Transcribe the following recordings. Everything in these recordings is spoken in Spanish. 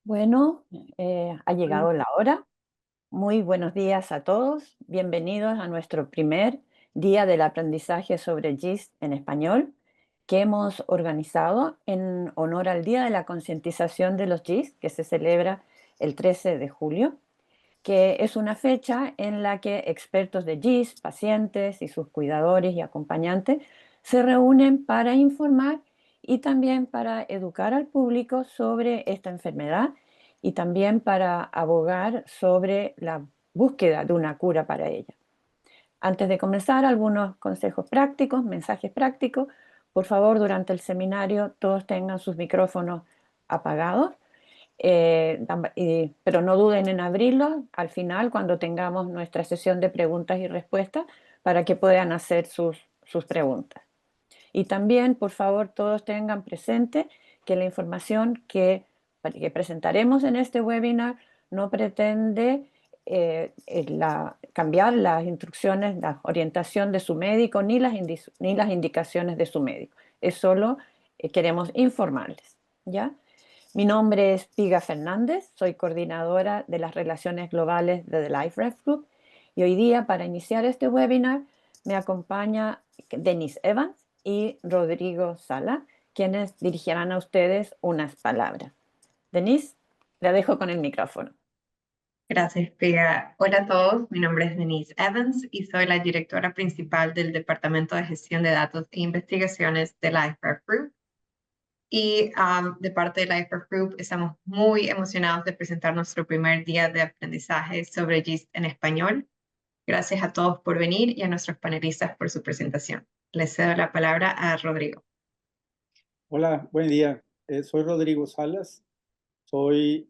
Bueno, ha Hola. llegado la hora. Muy buenos días a todos. Bienvenidos a nuestro primer día del aprendizaje sobre GIST en español que hemos organizado en honor al Día de la Concientización de los GIST, que se celebra el 13 de julio, que es una fecha en la que expertos de GIST, pacientes y sus cuidadores y acompañantes se reúnen para informar y también para educar al público sobre esta enfermedad y también para abogar sobre la búsqueda de una cura para ella. Antes de comenzar, algunos consejos prácticos, mensajes prácticos. Por favor, durante el seminario todos tengan sus micrófonos apagados, pero no duden en abrirlos al final cuando tengamos nuestra sesión de preguntas y respuestas para que puedan hacer sus preguntas. Y también, por favor, todos tengan presente que la información que presentaremos en este webinar no pretende cambiar las instrucciones, la orientación de su médico ni las indicaciones de su médico. Es solo queremos informarles, ¿ya? Mi nombre es Piga Fernández, soy coordinadora de las relaciones globales de The LifeRef Group y hoy día para iniciar este webinar me acompaña Denise Evans y Rodrigo Sala, quienes dirigirán a ustedes unas palabras. Denise, la dejo con el micrófono. Gracias, Pia. Hola a todos, mi nombre es Denise Evans y soy la directora principal del Departamento de Gestión de Datos e Investigaciones de LifeRef Group. Y de parte de LifeRef Group estamos muy emocionados de presentar nuestro primer día de aprendizaje sobre GIST en español. Gracias a todos por venir y a nuestros panelistas por su presentación. Les cedo la palabra a Rodrigo. Hola, buen día. Soy Rodrigo Salas. Soy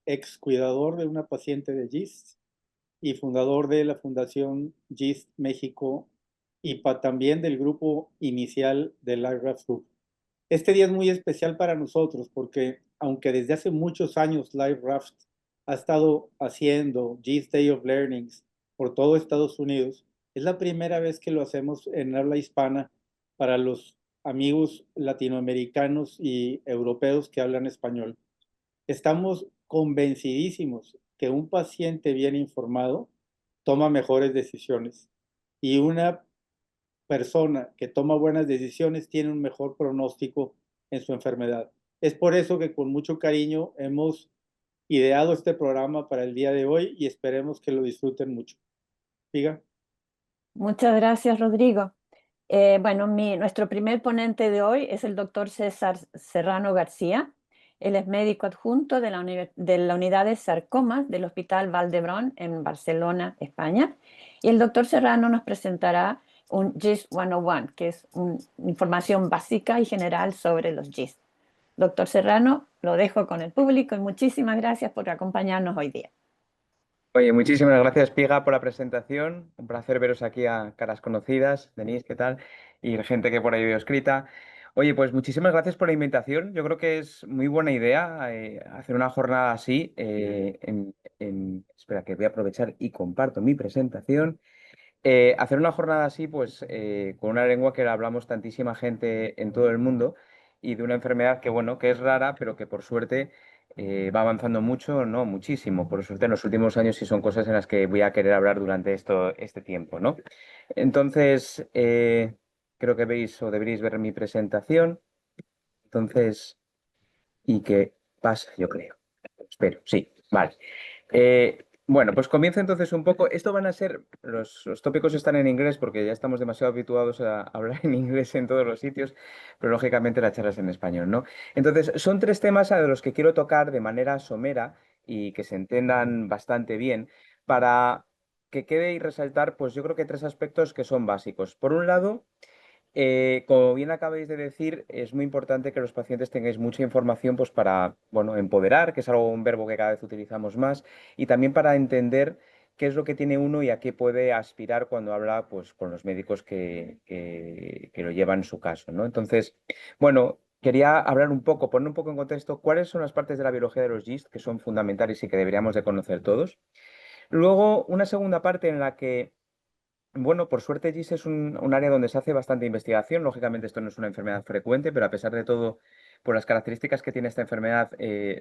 ex cuidador de una paciente de GIST y fundador de la Fundación GIST México y también del grupo inicial de LifeRaft Group. Este día es muy especial para nosotros porque, aunque desde hace muchos años LifeRaft ha estado haciendo GIST Day of Learnings por todo Estados Unidos, es la primera vez que lo hacemos en habla hispana para los amigos latinoamericanos y europeos que hablan español. Estamos convencidísimos que un paciente bien informado toma mejores decisiones y una persona que toma buenas decisiones tiene un mejor pronóstico en su enfermedad. Es por eso que con mucho cariño hemos ideado este programa para el día de hoy y esperemos que lo disfruten mucho. Diga. Muchas gracias, Rodrigo. Bueno, nuestro primer ponente de hoy es el doctor César Serrano García. Él es médico adjunto de la unidad de sarcomas del Hospital Vall d'Hebron en Barcelona, España. Y el doctor Serrano nos presentará un GIST 101, que es una información básica y general sobre los GIST. Doctor Serrano, lo dejo con el público y muchísimas gracias por acompañarnos hoy día. Oye, muchísimas gracias, Piga, por la presentación. Un placer veros aquí a caras conocidas. Denise, ¿qué tal? Y gente que por ahí veo escrita. Oye, pues muchísimas gracias por la invitación. Yo creo que es muy buena idea hacer una jornada así. Espera, que voy a aprovechar y comparto mi presentación. Hacer una jornada así, pues, con una lengua que la hablamos tantísima gente en todo el mundo y de una enfermedad que, bueno, que es rara, pero que por suerte va avanzando mucho, no muchísimo, por suerte en los últimos años y son cosas en las que voy a querer hablar durante este tiempo, ¿no? Entonces, creo que veis o deberéis ver mi presentación. Entonces, ¿y qué pasa? Yo creo. Espero, sí, vale. Bueno, pues comienzo entonces un poco. Esto van a ser, los tópicos están en inglés porque ya estamos demasiado habituados a hablar en inglés en todos los sitios, pero lógicamente la charla es en español, ¿no? Entonces, son tres temas a los que quiero tocar de manera somera y que se entiendan bastante bien para que quede y resaltar, pues yo creo que tres aspectos que son básicos. Por un lado, como bien acabáis de decir, es muy importante que los pacientes tengáis mucha información pues para, bueno, empoderar, que es algo, un verbo que cada vez utilizamos más, y también para entender qué es lo que tiene uno y a qué puede aspirar cuando habla pues, con los médicos que lo llevan en su caso, ¿no? Entonces, bueno, quería hablar un poco, poner un poco en contexto cuáles son las partes de la biología de los GIST que son fundamentales y que deberíamos de conocer todos. Luego, una segunda parte en la que bueno, por suerte GIS es un área donde se hace bastante investigación. Lógicamente esto no es una enfermedad frecuente, pero a pesar de todo, por las características que tiene esta enfermedad,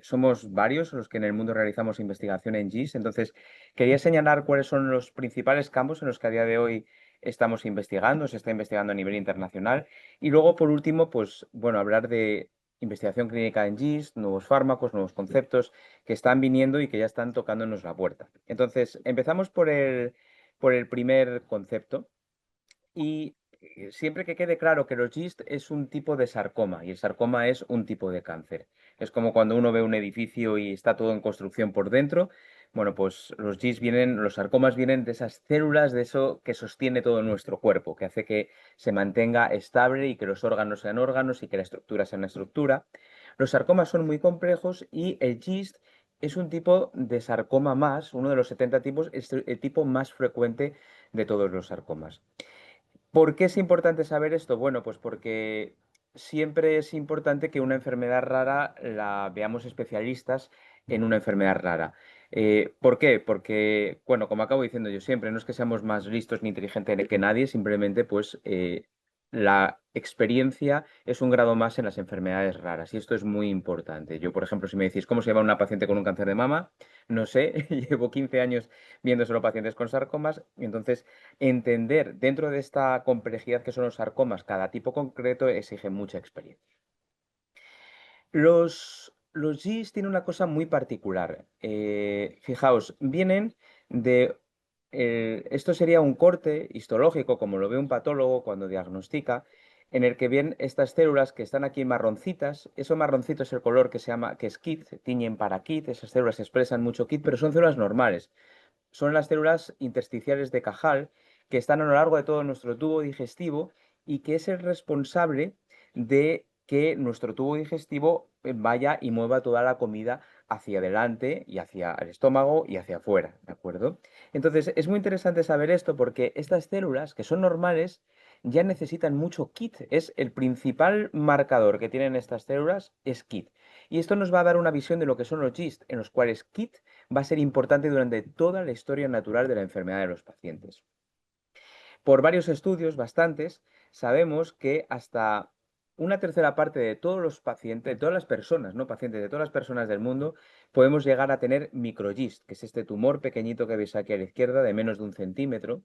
somos varios los que en el mundo realizamos investigación en GIST. Entonces, quería señalar cuáles son los principales campos en los que a día de hoy estamos investigando, se está investigando a nivel internacional. Y luego, por último, pues, bueno, hablar de investigación clínica en GIST, nuevos fármacos, nuevos conceptos que están viniendo y que ya están tocándonos la puerta. Entonces, empezamos por el primer concepto. Y siempre que quede claro que los GIST es un tipo de sarcoma y el sarcoma es un tipo de cáncer. Es como cuando uno ve un edificio y está todo en construcción por dentro. Bueno, pues los GIST vienen, los sarcomas vienen de esas células, de eso que sostiene todo nuestro cuerpo, que hace que se mantenga estable y que los órganos sean órganos y que la estructura sea una estructura. Los sarcomas son muy complejos y el GIST es un tipo de sarcoma más, uno de los 70 tipos, es el tipo más frecuente de todos los sarcomas. ¿Por qué es importante saber esto? Bueno, pues porque siempre es importante que una enfermedad rara la veamos especialistas en una enfermedad rara. ¿Por qué? Porque, bueno, como acabo diciendo yo siempre, no es que seamos más listos ni inteligentes que nadie, simplemente pues la experiencia es un grado más en las enfermedades raras y esto es muy importante. Yo, por ejemplo, si me decís cómo se llama una paciente con un cáncer de mama, no sé, llevo 15 años viendo solo pacientes con sarcomas, y entonces entender dentro de esta complejidad que son los sarcomas, cada tipo concreto exige mucha experiencia. Los GIS tienen una cosa muy particular. Fijaos, vienen de... esto sería un corte histológico, como lo ve un patólogo cuando diagnostica, en el que ven estas células que están aquí marroncitas. Eso marroncito es el color que se llama, que es KIT, tiñen para KIT. Esas células expresan mucho KIT, pero son células normales. Son las células intersticiales de Cajal que están a lo largo de todo nuestro tubo digestivo y que es el responsable de que nuestro tubo digestivo vaya y mueva toda la comida hacia adelante y hacia el estómago y hacia afuera, ¿de acuerdo? Entonces, es muy interesante saber esto porque estas células, que son normales, ya necesitan mucho KIT. Es el principal marcador que tienen estas células, es KIT. Y esto nos va a dar una visión de lo que son los GIST, en los cuales KIT va a ser importante durante toda la historia natural de la enfermedad de los pacientes. Por varios estudios, bastantes, sabemos que hasta una tercera parte de todos los pacientes, de todas las personas, no pacientes, de todas las personas del mundo, podemos llegar a tener microgist, que es este tumor pequeñito que veis aquí a la izquierda de menos de 1 centímetro.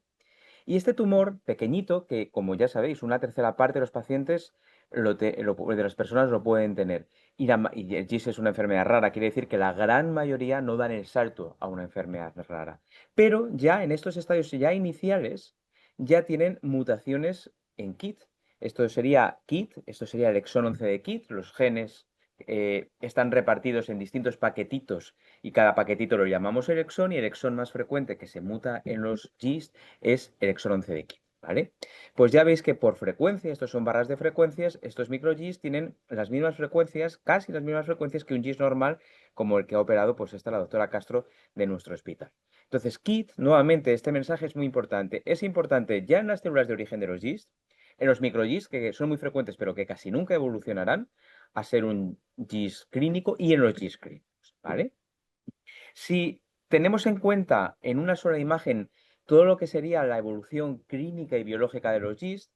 Y este tumor pequeñito, que como ya sabéis, una tercera parte de los pacientes, de las personas lo pueden tener. Y el GIS es una enfermedad rara, quiere decir que la gran mayoría no dan el salto a una enfermedad rara. Pero ya en estos estadios ya iniciales, ya tienen mutaciones en KIT. Esto sería KIT, esto sería el exón 11 de KIT, los genes están repartidos en distintos paquetitos y cada paquetito lo llamamos el exón y el exón más frecuente que se muta en los GIST es el exón 11 de KIT, ¿vale? Pues ya veis que por frecuencia, estos son barras de frecuencias, estos micro-GIST tienen las mismas frecuencias, casi las mismas frecuencias que un GIST normal, como el que ha operado pues la doctora Castro de nuestro hospital. Entonces, KIT, nuevamente, este mensaje es muy importante. Es importante ya en las células de origen de los GIST, en los micro-GIST, que son muy frecuentes pero que casi nunca evolucionarán a ser un GIST clínico, y en los GIST clínicos, ¿vale? Si tenemos en cuenta en una sola imagen todo lo que sería la evolución clínica y biológica de los GIST,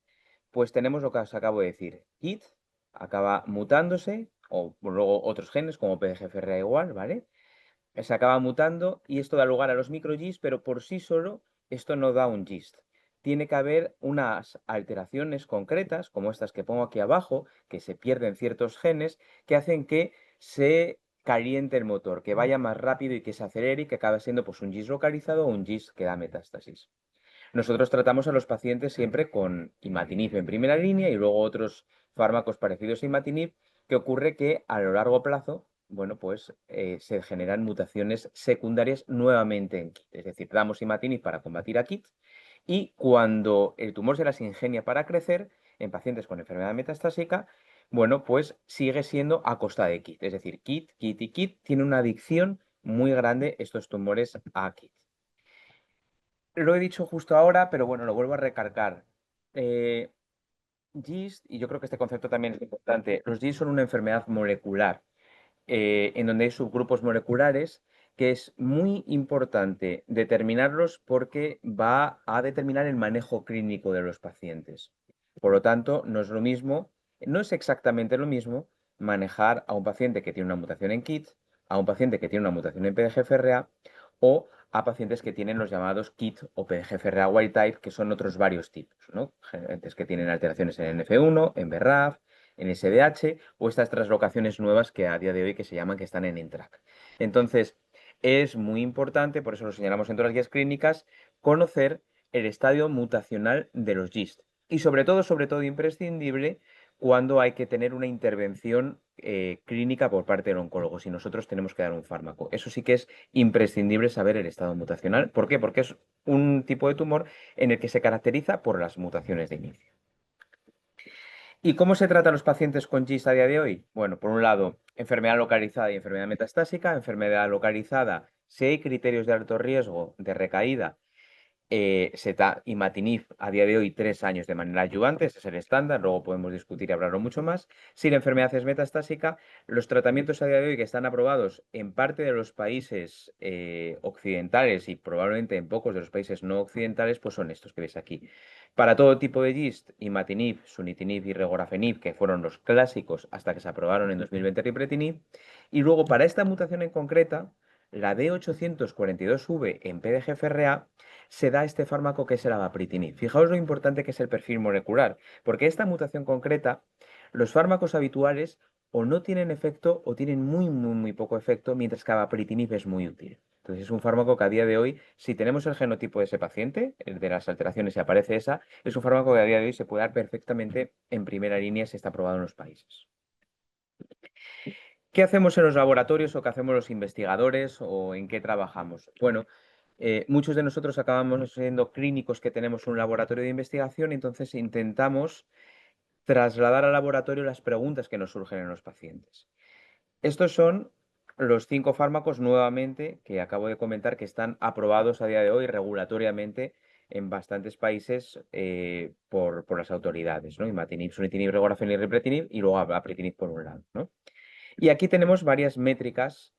pues tenemos lo que os acabo de decir. KIT acaba mutándose, o luego otros genes como PDGFR igual, ¿vale? Se acaba mutando y esto da lugar a los micro-GIST, pero por sí solo esto no da un GIST. Tiene que haber unas alteraciones concretas, como estas que pongo aquí abajo, que se pierden ciertos genes, que hacen que se caliente el motor, que vaya más rápido y que se acelere y que acabe siendo pues, un GIST localizado o un GIST que da metástasis. Nosotros tratamos a los pacientes siempre con imatinib en primera línea y luego otros fármacos parecidos a imatinib, que ocurre que a lo largo plazo, bueno, pues se generan mutaciones secundarias nuevamente en KIT. Es decir, damos imatinib para combatir a KIT y cuando el tumor se las ingenia para crecer en pacientes con enfermedad metastásica, bueno, pues sigue siendo a costa de KIT. Es decir, KIT, KIT y KIT tienen una adicción muy grande estos tumores a KIT. Lo he dicho justo ahora, pero bueno, lo vuelvo a recargar. GIST, y yo creo que este concepto también es importante, los GIST son una enfermedad molecular, en donde hay subgrupos moleculares que es muy importante determinarlos porque va a determinar el manejo clínico de los pacientes. Por lo tanto, no es lo mismo, no es exactamente lo mismo, manejar a un paciente que tiene una mutación en KIT, a un paciente que tiene una mutación en PDGFRA o a pacientes que tienen los llamados KIT o PDGFRA wild type, que son otros varios tipos, ¿no? Gentes que tienen alteraciones en NF1, en BRAF, en SDH o estas translocaciones nuevas que a día de hoy que se llaman que están en NTRK. Entonces, es muy importante, por eso lo señalamos en todas las guías clínicas, conocer el estadio mutacional de los GIST. Y sobre todo imprescindible, cuando hay que tener una intervención clínica por parte del oncólogo, si nosotros tenemos que dar un fármaco. Eso sí que es imprescindible saber el estado mutacional. ¿Por qué? Porque es un tipo de tumor en el que se caracteriza por las mutaciones de inicio. ¿Y cómo se trata a los pacientes con GIST a día de hoy? Bueno, por un lado, enfermedad localizada y enfermedad metastásica. Enfermedad localizada, si hay criterios de alto riesgo de recaída, se da imatinib a día de hoy 3 años de manera adyuvante, ese es el estándar, luego podemos discutir y hablarlo mucho más. Si la enfermedad es metastásica, los tratamientos a día de hoy que están aprobados en parte de los países occidentales y probablemente en pocos de los países no occidentales, pues son estos que veis aquí. Para todo tipo de GIST, imatinib, sunitinib y regorafenib, que fueron los clásicos hasta que se aprobaron en 2020 ripretinib. Y luego para esta mutación en concreta, la D842V en PDGFRA, se da este fármaco que es el avapritinib. Fijaos lo importante que es el perfil molecular, porque esta mutación concreta, los fármacos habituales o no tienen efecto o tienen muy poco efecto, mientras que avapritinib es muy útil. Entonces es un fármaco que a día de hoy, si tenemos el genotipo de ese paciente, el de las alteraciones y aparece esa, es un fármaco que a día de hoy se puede dar perfectamente en primera línea si está aprobado en los países. ¿Qué hacemos en los laboratorios o qué hacemos los investigadores o en qué trabajamos? Bueno, muchos de nosotros acabamos siendo clínicos que tenemos un laboratorio de investigación, entonces intentamos trasladar al laboratorio las preguntas que nos surgen en los pacientes. Estos son los 5 fármacos nuevamente que acabo de comentar que están aprobados a día de hoy regulatoriamente en bastantes países por las autoridades, ¿no? Imatinib, sunitinib, regorafenib, ripretinib y luego avapritinib por un lado, ¿no? Y aquí tenemos varias métricas,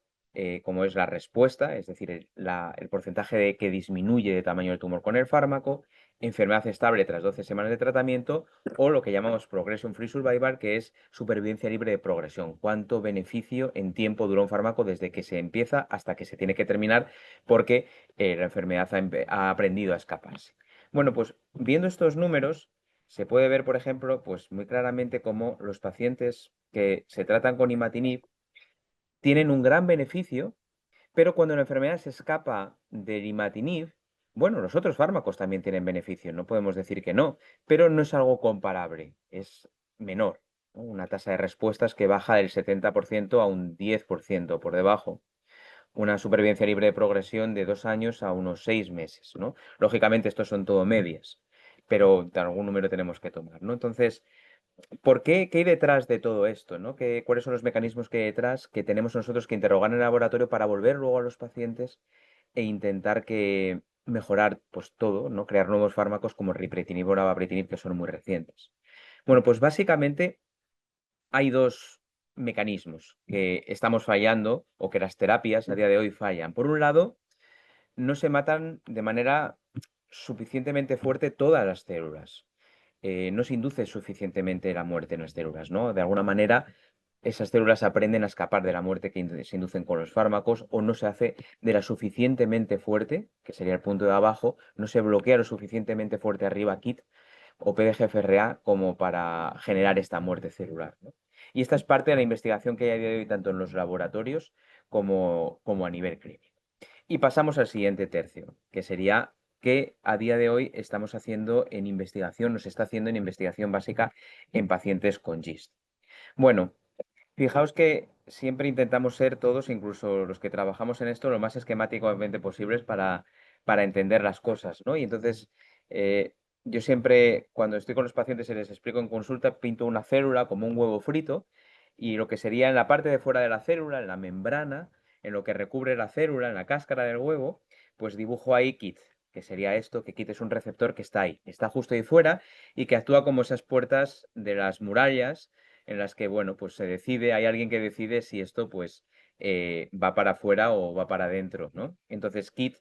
como es la respuesta, es decir, el porcentaje de que disminuye de tamaño del tumor con el fármaco, enfermedad estable tras 12 semanas de tratamiento, o lo que llamamos progression free survival, que es supervivencia libre de progresión. Cuánto beneficio en tiempo dura un fármaco desde que se empieza hasta que se tiene que terminar, porque la enfermedad ha aprendido a escaparse. Bueno, pues viendo estos números, se puede ver, por ejemplo, pues muy claramente cómo los pacientes que se tratan con imatinib tienen un gran beneficio, pero cuando la enfermedad se escapa del imatinib, bueno, los otros fármacos también tienen beneficio, no podemos decir que no, pero no es algo comparable, es menor, ¿no? Una tasa de respuestas que baja del 70% a un 10% por debajo. Una supervivencia libre de progresión de 2 años a unos 6 meses, ¿no? Lógicamente, estos son todo medias, pero de algún número tenemos que tomar, ¿no? Entonces, ¿por qué? ¿Qué hay detrás de todo esto, ¿no? ¿Cuáles son los mecanismos que hay detrás que tenemos nosotros que interrogar en el laboratorio para volver luego a los pacientes e intentar que mejorar pues todo, ¿no? Crear nuevos fármacos como ripretinib o avapritinib que son muy recientes. Bueno, pues básicamente hay 2 mecanismos que estamos fallando o que las terapias a día de hoy fallan. Por un lado, no se matan de manera suficientemente fuerte todas las células. No se induce suficientemente la muerte en las células, ¿no? De alguna manera, esas células aprenden a escapar de la muerte que se inducen con los fármacos o no se hace de la suficientemente fuerte, que sería el punto de abajo, no se bloquea lo suficientemente fuerte arriba KIT o PDGFRA como para generar esta muerte celular, ¿no? Y esta es parte de la investigación que hay a día de hoy tanto en los laboratorios como a nivel clínico. Y pasamos al siguiente tercio, que sería qué a día de hoy estamos haciendo en investigación, nos está haciendo en investigación básica en pacientes con GIST. Bueno, fijaos que siempre intentamos ser todos, incluso los que trabajamos en esto, lo más esquemáticamente posibles para entender las cosas, ¿no? Y entonces, yo siempre, cuando estoy con los pacientes y les explico en consulta, pinto una célula como un huevo frito y lo que sería en la parte de fuera de la célula, en la membrana, en lo que recubre la célula, en la cáscara del huevo, pues dibujo ahí KIT, que sería esto, que KIT es un receptor que está ahí, está justo ahí fuera y que actúa como esas puertas de las murallas en las que, bueno, pues se decide, hay alguien que decide si esto, pues, va para afuera o va para adentro, ¿no? Entonces, KIT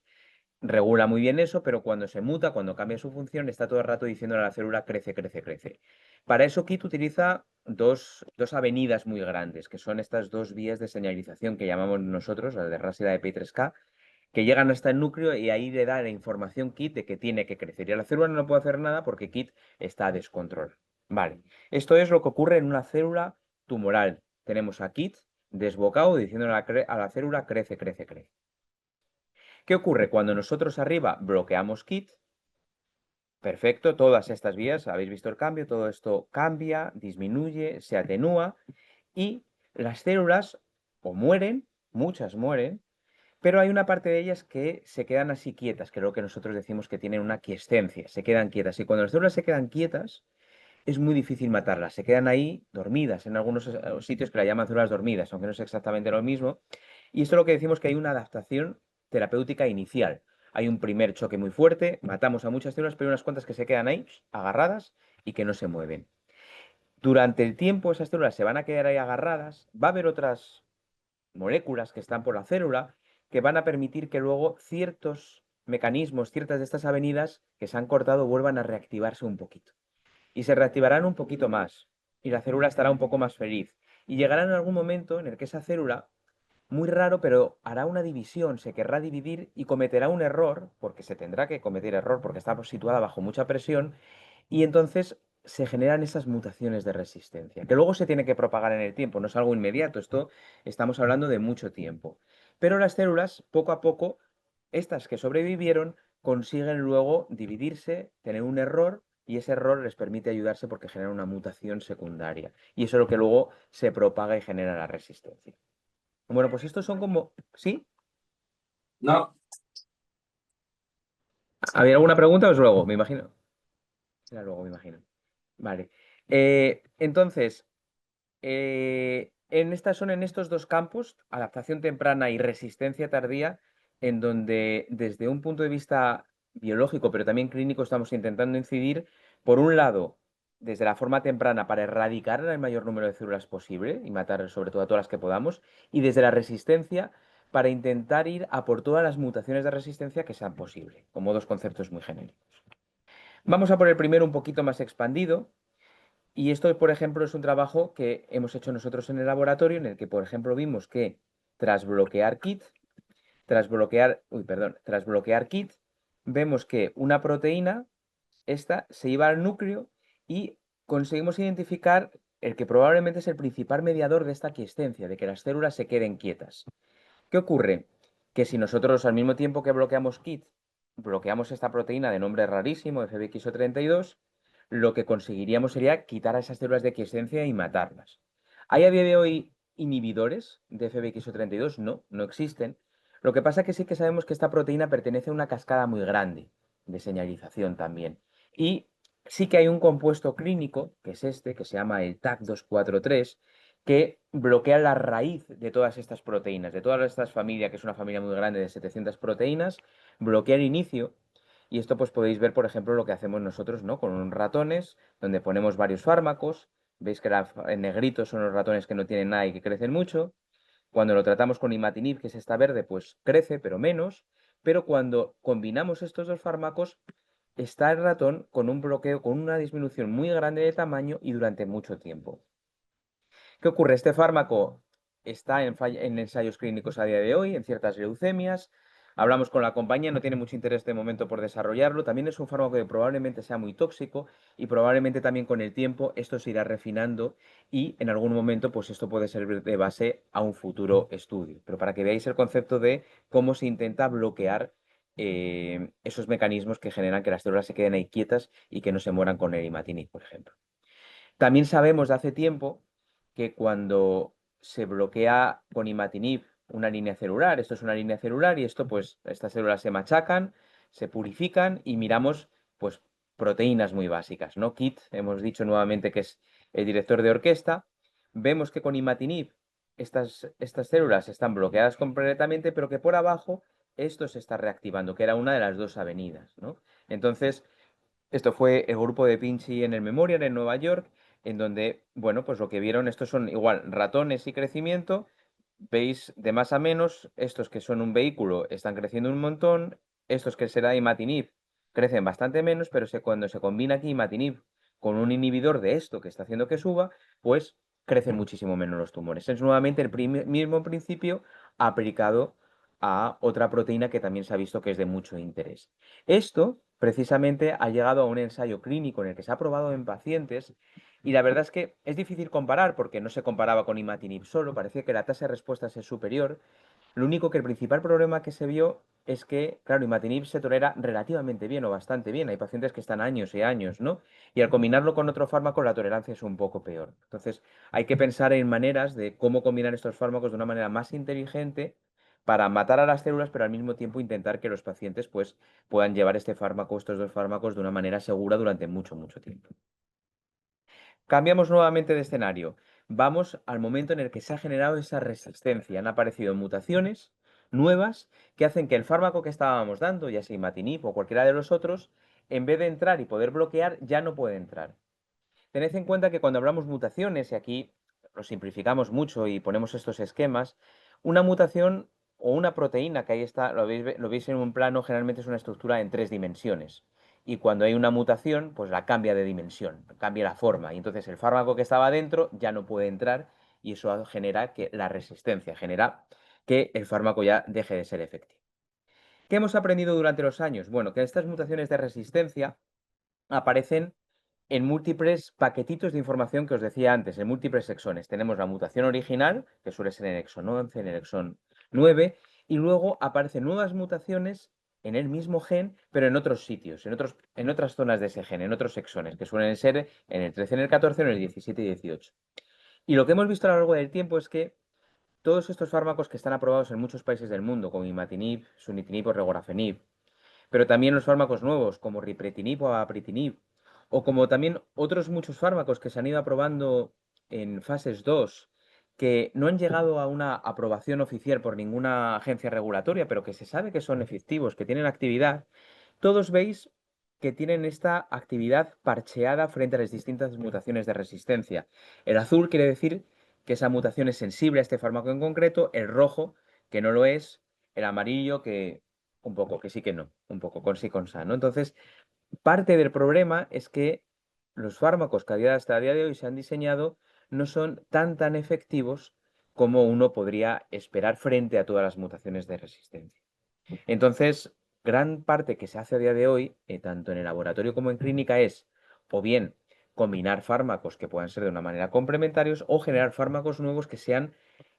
regula muy bien eso, pero cuando se muta, cuando cambia su función, está todo el rato diciendo a la célula crece, crece, crece. Para eso, KIT utiliza dos avenidas muy grandes, que son estas dos vías de señalización que llamamos nosotros, la de RAS y la de P3K, que llegan hasta el núcleo y ahí le da la información KIT de que tiene que crecer. Y a la célula no puede hacer nada porque KIT está a descontrol. Vale, esto es lo que ocurre en una célula tumoral. Tenemos a KIT desbocado diciéndole a la célula crece, crece, crece. ¿Qué ocurre? Cuando nosotros arriba bloqueamos KIT, perfecto, todas estas vías, habéis visto el cambio, todo esto cambia, disminuye, se atenúa y las células o mueren, muchas mueren, pero hay una parte de ellas que se quedan así quietas, que es lo que nosotros decimos que tienen una quiescencia, se quedan quietas. Y cuando las células se quedan quietas, es muy difícil matarlas, se quedan ahí dormidas, en algunos sitios que la llaman células dormidas, aunque no es exactamente lo mismo. Y esto es lo que decimos que hay una adaptación terapéutica inicial. Hay un primer choque muy fuerte, matamos a muchas células, pero hay unas cuantas que se quedan ahí agarradas y que no se mueven. Durante el tiempo esas células se van a quedar ahí agarradas, va a haber otras moléculas que están por la célula que van a permitir que luego ciertos mecanismos, ciertas de estas avenidas que se han cortado vuelvan a reactivarse un poquito. Y se reactivarán un poquito más. Y la célula estará un poco más feliz. Y llegará en algún momento en el que esa célula, muy raro, pero hará una división, se querrá dividir y cometerá un error, porque se tendrá que cometer error porque está situada bajo mucha presión, y entonces se generan esas mutaciones de resistencia, que luego se tiene que propagar en el tiempo, no es algo inmediato, esto estamos hablando de mucho tiempo. Pero las células, poco a poco, estas que sobrevivieron, consiguen luego dividirse, tener un error, y ese error les permite ayudarse porque genera una mutación secundaria. Y eso es lo que luego se propaga y genera la resistencia. Bueno, pues estos son como... ¿Sí? No, ¿Había alguna pregunta o es luego? Me imagino. Era luego, me imagino. Vale. Entonces, son en estos dos campos, adaptación temprana y resistencia tardía, en donde desde un punto de vista biológico, pero también clínico, estamos intentando incidir, por un lado, desde la forma temprana para erradicar el mayor número de células posible y matar sobre todo a todas las que podamos, y desde la resistencia para intentar ir a por todas las mutaciones de resistencia que sean posibles, como dos conceptos muy genéricos. Vamos a por el primero un poquito más expandido, y esto, por ejemplo, es un trabajo que hemos hecho nosotros en el laboratorio, en el que, por ejemplo, vimos que tras bloquear KIT, tras bloquear KIT, vemos que una proteína, esta, se iba al núcleo y conseguimos identificar el que probablemente es el principal mediador de esta quiescencia, de que las células se queden quietas. ¿Qué ocurre? Que si nosotros al mismo tiempo que bloqueamos KIT, bloqueamos esta proteína de nombre rarísimo, FBXO32, lo que conseguiríamos sería quitar a esas células de quiescencia y matarlas. ¿Hay a día de hoy inhibidores de FBXO32? No, no existen. Lo que pasa es que sí que sabemos que esta proteína pertenece a una cascada muy grande de señalización también. Y sí que hay un compuesto clínico, que es este, que se llama el TAC243, que bloquea la raíz de todas estas proteínas, de todas estas familias, que es una familia muy grande de 700 proteínas, bloquea el inicio. Y esto pues podéis ver, por ejemplo, lo que hacemos nosotros, ¿no? Con unos ratones, donde ponemos varios fármacos. Veis que en negrito son los ratones que no tienen nada y que crecen mucho. Cuando lo tratamos con imatinib, que es esta verde, pues crece, pero menos. Pero cuando combinamos estos dos fármacos, está el ratón con un bloqueo, con una disminución muy grande de tamaño y durante mucho tiempo. ¿Qué ocurre? Este fármaco está en ensayos clínicos a día de hoy, en ciertas leucemias. Hablamos con la compañía, no tiene mucho interés de momento por desarrollarlo. También es un fármaco que probablemente sea muy tóxico y probablemente también con el tiempo esto se irá refinando y en algún momento pues esto puede servir de base a un futuro estudio. Pero para que veáis el concepto de cómo se intenta bloquear esos mecanismos que generan que las células se queden ahí quietas y que no se mueran con el imatinib, por ejemplo. También sabemos de hace tiempo que cuando se bloquea con imatinib una línea celular, esto es una línea celular y esto pues estas células se machacan, se purifican y miramos pues proteínas muy básicas, ¿no? KIT, hemos dicho nuevamente que es el director de orquesta, vemos que con imatinib estas células están bloqueadas completamente, pero que por abajo esto se está reactivando, que era una de las dos avenidas, ¿no? Entonces, esto fue el grupo de Pinchi en el Memorial en Nueva York, en donde, bueno, pues lo que vieron, estos son igual ratones y crecimiento, veis de más a menos, estos que son un vehículo están creciendo un montón, estos que será imatinib crecen bastante menos, pero cuando se combina aquí imatinib con un inhibidor de esto que está haciendo que suba, pues crecen muchísimo menos los tumores. Es nuevamente el mismo principio aplicado a otra proteína que también se ha visto que es de mucho interés. Esto precisamente ha llegado a un ensayo clínico en el que se ha probado en pacientes y la verdad es que es difícil comparar porque no se comparaba con imatinib solo, parecía que la tasa de respuestas es superior. Lo único que el principal problema que se vio es que, claro, imatinib se tolera relativamente bien o bastante bien. Hay pacientes que están años y años, ¿no? Y al combinarlo con otro fármaco, la tolerancia es un poco peor. Entonces, hay que pensar en maneras de cómo combinar estos fármacos de una manera más inteligente para matar a las células, pero al mismo tiempo intentar que los pacientes pues, puedan llevar este fármaco, estos dos fármacos, de una manera segura durante mucho, mucho tiempo. Cambiamos nuevamente de escenario. Vamos al momento en el que se ha generado esa resistencia. Han aparecido mutaciones nuevas que hacen que el fármaco que estábamos dando, ya sea imatinib o cualquiera de los otros, en vez de entrar y poder bloquear, ya no puede entrar. Tened en cuenta que cuando hablamos mutaciones, y aquí lo simplificamos mucho y ponemos estos esquemas, una mutación o una proteína, que ahí está, lo veis en un plano, generalmente es una estructura en 3 dimensiones. Y cuando hay una mutación, pues la cambia de dimensión, cambia la forma. Y entonces el fármaco que estaba dentro ya no puede entrar y eso genera que la resistencia, genera que el fármaco ya deje de ser efectivo. ¿Qué hemos aprendido durante los años? Bueno, que estas mutaciones de resistencia aparecen en múltiples paquetitos de información que os decía antes, en múltiples exones. Tenemos la mutación original, que suele ser en el exón 11, en el exón 9, y luego aparecen nuevas mutaciones en el mismo gen, pero en otros sitios, en otras zonas de ese gen, en otros exones, que suelen ser en el 13, en el 14, en el 17 y 18. Y lo que hemos visto a lo largo del tiempo es que todos estos fármacos que están aprobados en muchos países del mundo, como imatinib, sunitinib o regorafenib, pero también los fármacos nuevos como ripretinib o avapritinib, o como también otros muchos fármacos que se han ido aprobando en fases 2, que no han llegado a una aprobación oficial por ninguna agencia regulatoria, pero que se sabe que son efectivos, que tienen actividad, todos veis que tienen esta actividad parcheada frente a las distintas mutaciones de resistencia. El azul quiere decir que esa mutación es sensible a este fármaco en concreto, el rojo, que no lo es, el amarillo, que un poco, que sí que no, un poco, con sí, con sa, ¿no? Entonces, parte del problema es que los fármacos que hasta el día de hoy se han diseñado no son tan efectivos como uno podría esperar frente a todas las mutaciones de resistencia. Entonces, gran parte que se hace a día de hoy, tanto en el laboratorio como en clínica, es o bien combinar fármacos que puedan ser de una manera complementarios o generar fármacos nuevos que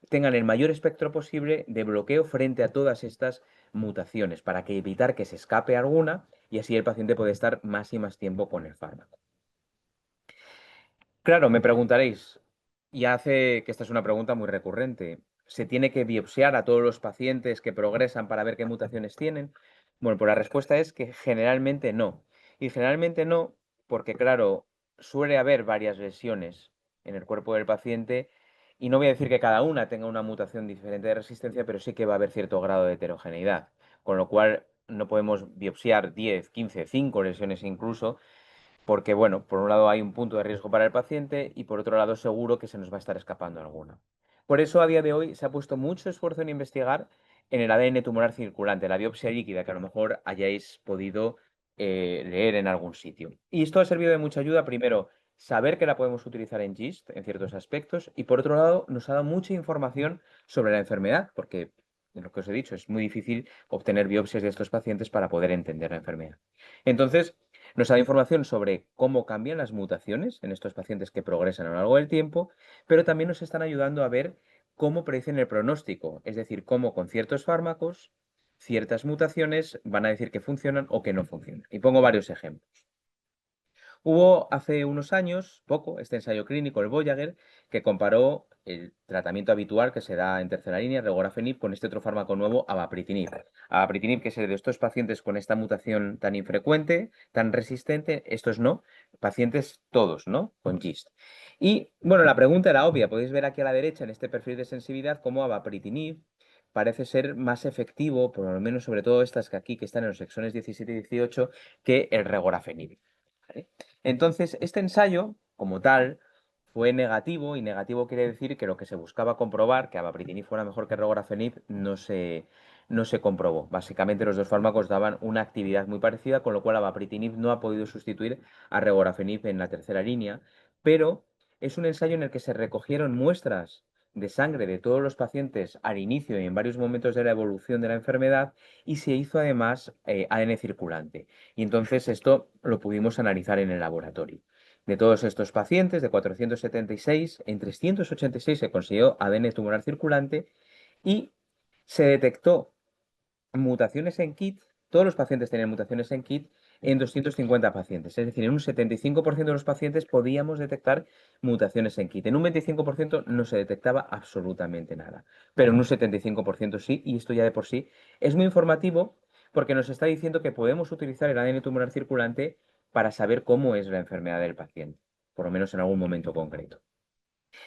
tengan el mayor espectro posible de bloqueo frente a todas estas mutaciones para evitar que se escape alguna y así el paciente puede estar más y más tiempo con el fármaco. Claro, me preguntaréis, y hace que esta es una pregunta muy recurrente, ¿se tiene que biopsiar a todos los pacientes que progresan para ver qué mutaciones tienen? Bueno, pues la respuesta es que generalmente no. Y generalmente no porque, claro, suele haber varias lesiones en el cuerpo del paciente y no voy a decir que cada una tenga una mutación diferente de resistencia, pero sí que va a haber cierto grado de heterogeneidad, con lo cual no podemos biopsiar 10, 15, 5 lesiones incluso, porque, bueno, por un lado hay un punto de riesgo para el paciente y por otro lado seguro que se nos va a estar escapando alguna. Por eso a día de hoy se ha puesto mucho esfuerzo en investigar en el ADN tumoral circulante, la biopsia líquida, que a lo mejor hayáis podido leer en algún sitio. Y esto ha servido de mucha ayuda, primero, saber que la podemos utilizar en GIST en ciertos aspectos y por otro lado nos ha dado mucha información sobre la enfermedad, porque, en lo que os he dicho, es muy difícil obtener biopsias de estos pacientes para poder entender la enfermedad. Entonces, nos da información sobre cómo cambian las mutaciones en estos pacientes que progresan a lo largo del tiempo, pero también nos están ayudando a ver cómo predicen el pronóstico, es decir, cómo con ciertos fármacos, ciertas mutaciones van a decir que funcionan o que no funcionan. Y pongo varios ejemplos. Hubo hace unos años, poco, este ensayo clínico, el Voyager, que comparó el tratamiento habitual que se da en tercera línea, regorafenib, con este otro fármaco nuevo, avapritinib. Avapritinib, que es el de estos pacientes con esta mutación tan infrecuente, tan resistente, estos no, pacientes todos, ¿no? Con GIST. Y, bueno, la pregunta era obvia, podéis ver aquí a la derecha en este perfil de sensibilidad cómo avapritinib parece ser más efectivo, por lo menos sobre todo estas que aquí, que están en los exones 17 y 18, que el regorafenib. ¿Vale? Entonces, este ensayo, como tal, fue negativo, y negativo quiere decir que lo que se buscaba comprobar, que avapritinib fuera mejor que regorafenib, no se no se comprobó. Básicamente los dos fármacos daban una actividad muy parecida, con lo cual avapritinib no ha podido sustituir a regorafenib en la tercera línea, pero es un ensayo en el que se recogieron muestras de sangre de todos los pacientes al inicio y en varios momentos de la evolución de la enfermedad y se hizo además ADN circulante. Y entonces esto lo pudimos analizar en el laboratorio. De todos estos pacientes, de 476, en 386 se consiguió ADN tumoral circulante y se detectó mutaciones en KIT, todos los pacientes tenían mutaciones en KIT en 250 pacientes. Es decir, en un 75% de los pacientes podíamos detectar mutaciones en KIT. En un 25% no se detectaba absolutamente nada, pero en un 75% sí, y esto ya de por sí es muy informativo porque nos está diciendo que podemos utilizar el ADN tumoral circulante para saber cómo es la enfermedad del paciente, por lo menos en algún momento concreto.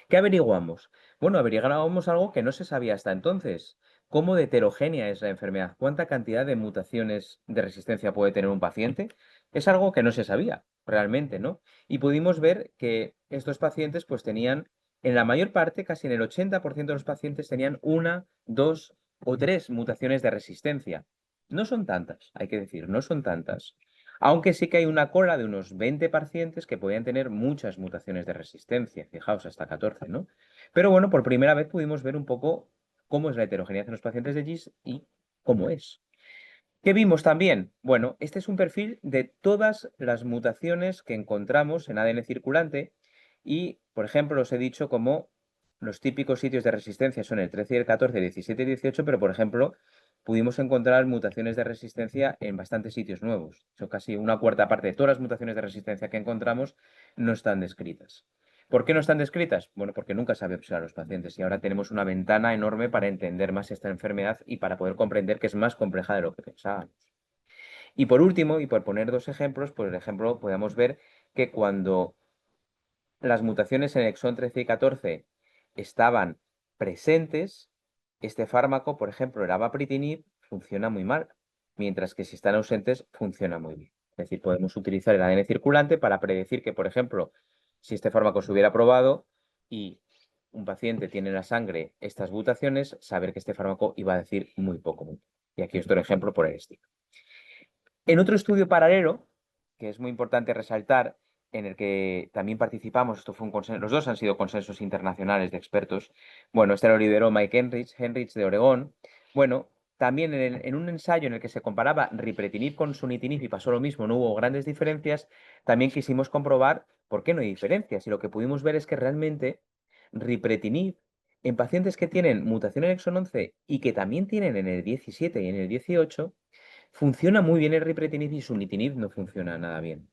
¿Qué averiguamos? Bueno, averiguamos algo que no se sabía hasta entonces. ¿Cómo de heterogénea es la enfermedad? ¿Cuánta cantidad de mutaciones de resistencia puede tener un paciente? Es algo que no se sabía realmente, ¿no? Y pudimos ver que estos pacientes pues tenían, en la mayor parte, casi en el 80% de los pacientes tenían una, dos o tres mutaciones de resistencia. No son tantas, hay que decir, no son tantas. Aunque sí que hay una cola de unos 20 pacientes que podían tener muchas mutaciones de resistencia, fijaos, hasta 14, ¿no? Pero bueno, por primera vez pudimos ver un poco cómo es la heterogeneidad en los pacientes de GIST y cómo es. ¿Qué vimos también? Bueno, este es un perfil de todas las mutaciones que encontramos en ADN circulante y, por ejemplo, os he dicho como los típicos sitios de resistencia son el 13 y el 14, 17 y 18, pero, por ejemplo, pudimos encontrar mutaciones de resistencia en bastantes sitios nuevos. Son casi una cuarta parte de todas las mutaciones de resistencia que encontramos no están descritas. ¿Por qué no están descritas? Bueno, porque nunca se había observado a los pacientes y ahora tenemos una ventana enorme para entender más esta enfermedad y para poder comprender que es más compleja de lo que pensábamos. Y por último, y por poner dos ejemplos, por ejemplo, podemos ver que cuando las mutaciones en el exón 13 y 14 estaban presentes, este fármaco, por ejemplo, el avapritinib, funciona muy mal, mientras que si están ausentes, funciona muy bien. Es decir, podemos utilizar el ADN circulante para predecir que, por ejemplo, si este fármaco se hubiera probado y un paciente tiene en la sangre estas mutaciones, saber que este fármaco iba a decir muy poco. Y aquí os doy un ejemplo por el estilo. En otro estudio paralelo, que es muy importante resaltar, en el que también participamos, esto fue un consenso, los dos han sido consensos internacionales de expertos. Bueno, este lo lideró Mike Henrich de Oregón. Bueno, también en un ensayo en el que se comparaba ripretinib con sunitinib y pasó lo mismo, no hubo grandes diferencias, también quisimos comprobar por qué no hay diferencias. Y lo que pudimos ver es que realmente ripretinib en pacientes que tienen mutación en exón 11 y que también tienen en el 17 y en el 18, funciona muy bien el ripretinib y sunitinib no funciona nada bien.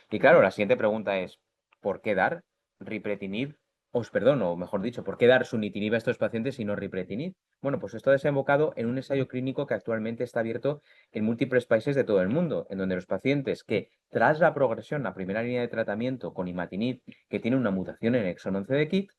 Y claro, la siguiente pregunta es, ¿por qué dar ripretinib? O mejor dicho, ¿por qué dar sunitinib a estos pacientes y no ripretinib? Bueno, pues esto ha desembocado en un ensayo clínico que actualmente está abierto en múltiples países de todo el mundo, en donde los pacientes que tras la progresión, la primera línea de tratamiento con imatinib, que tiene una mutación en el exón 11 de KIT,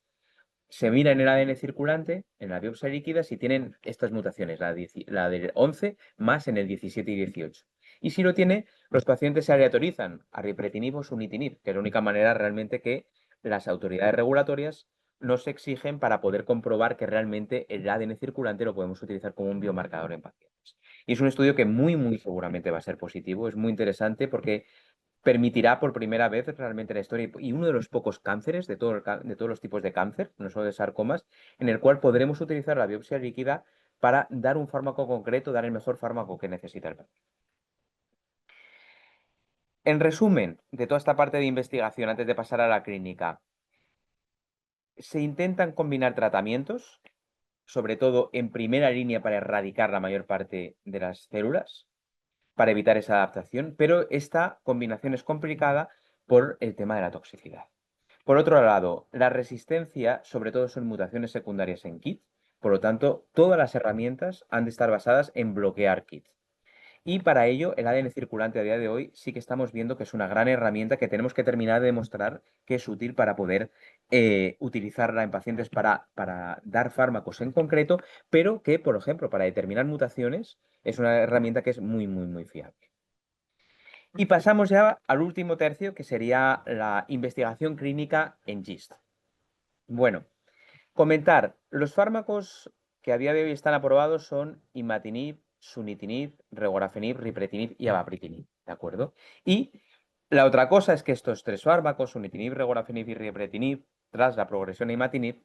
se mira en el ADN circulante, en la biopsia líquida, si tienen estas mutaciones, la del 11 más en el 17 y 18. Y si lo tiene, los pacientes se aleatorizan a ripretinib o sunitinib, que es la única manera realmente que las autoridades regulatorias nos exigen para poder comprobar que realmente el ADN circulante lo podemos utilizar como un biomarcador en pacientes. Y es un estudio que muy seguramente va a ser positivo, es muy interesante porque permitirá por primera vez realmente en la historia y uno de los pocos cánceres de todos los tipos de cáncer, no solo de sarcomas, en el cual podremos utilizar la biopsia líquida para dar un fármaco concreto, dar el mejor fármaco que necesita el paciente. En resumen, de toda esta parte de investigación, antes de pasar a la clínica, se intentan combinar tratamientos, sobre todo en primera línea para erradicar la mayor parte de las células, para evitar esa adaptación, pero esta combinación es complicada por el tema de la toxicidad. Por otro lado, la resistencia, sobre todo, son mutaciones secundarias en KIT, por lo tanto, todas las herramientas han de estar basadas en bloquear KIT. Y para ello, el ADN circulante a día de hoy sí que estamos viendo que es una gran herramienta que tenemos que terminar de demostrar que es útil para poder utilizarla en pacientes para dar fármacos en concreto, pero que, por ejemplo, para determinar mutaciones, es una herramienta que es muy fiable. Y pasamos ya al último tercio, que sería la investigación clínica en GIST. Bueno, comentar, los fármacos que a día de hoy están aprobados son imatinib, sunitinib, regorafenib, ripretinib y avapritinib, ¿de acuerdo? Y la otra cosa es que estos tres fármacos, sunitinib, regorafenib y ripretinib, tras la progresión a imatinib,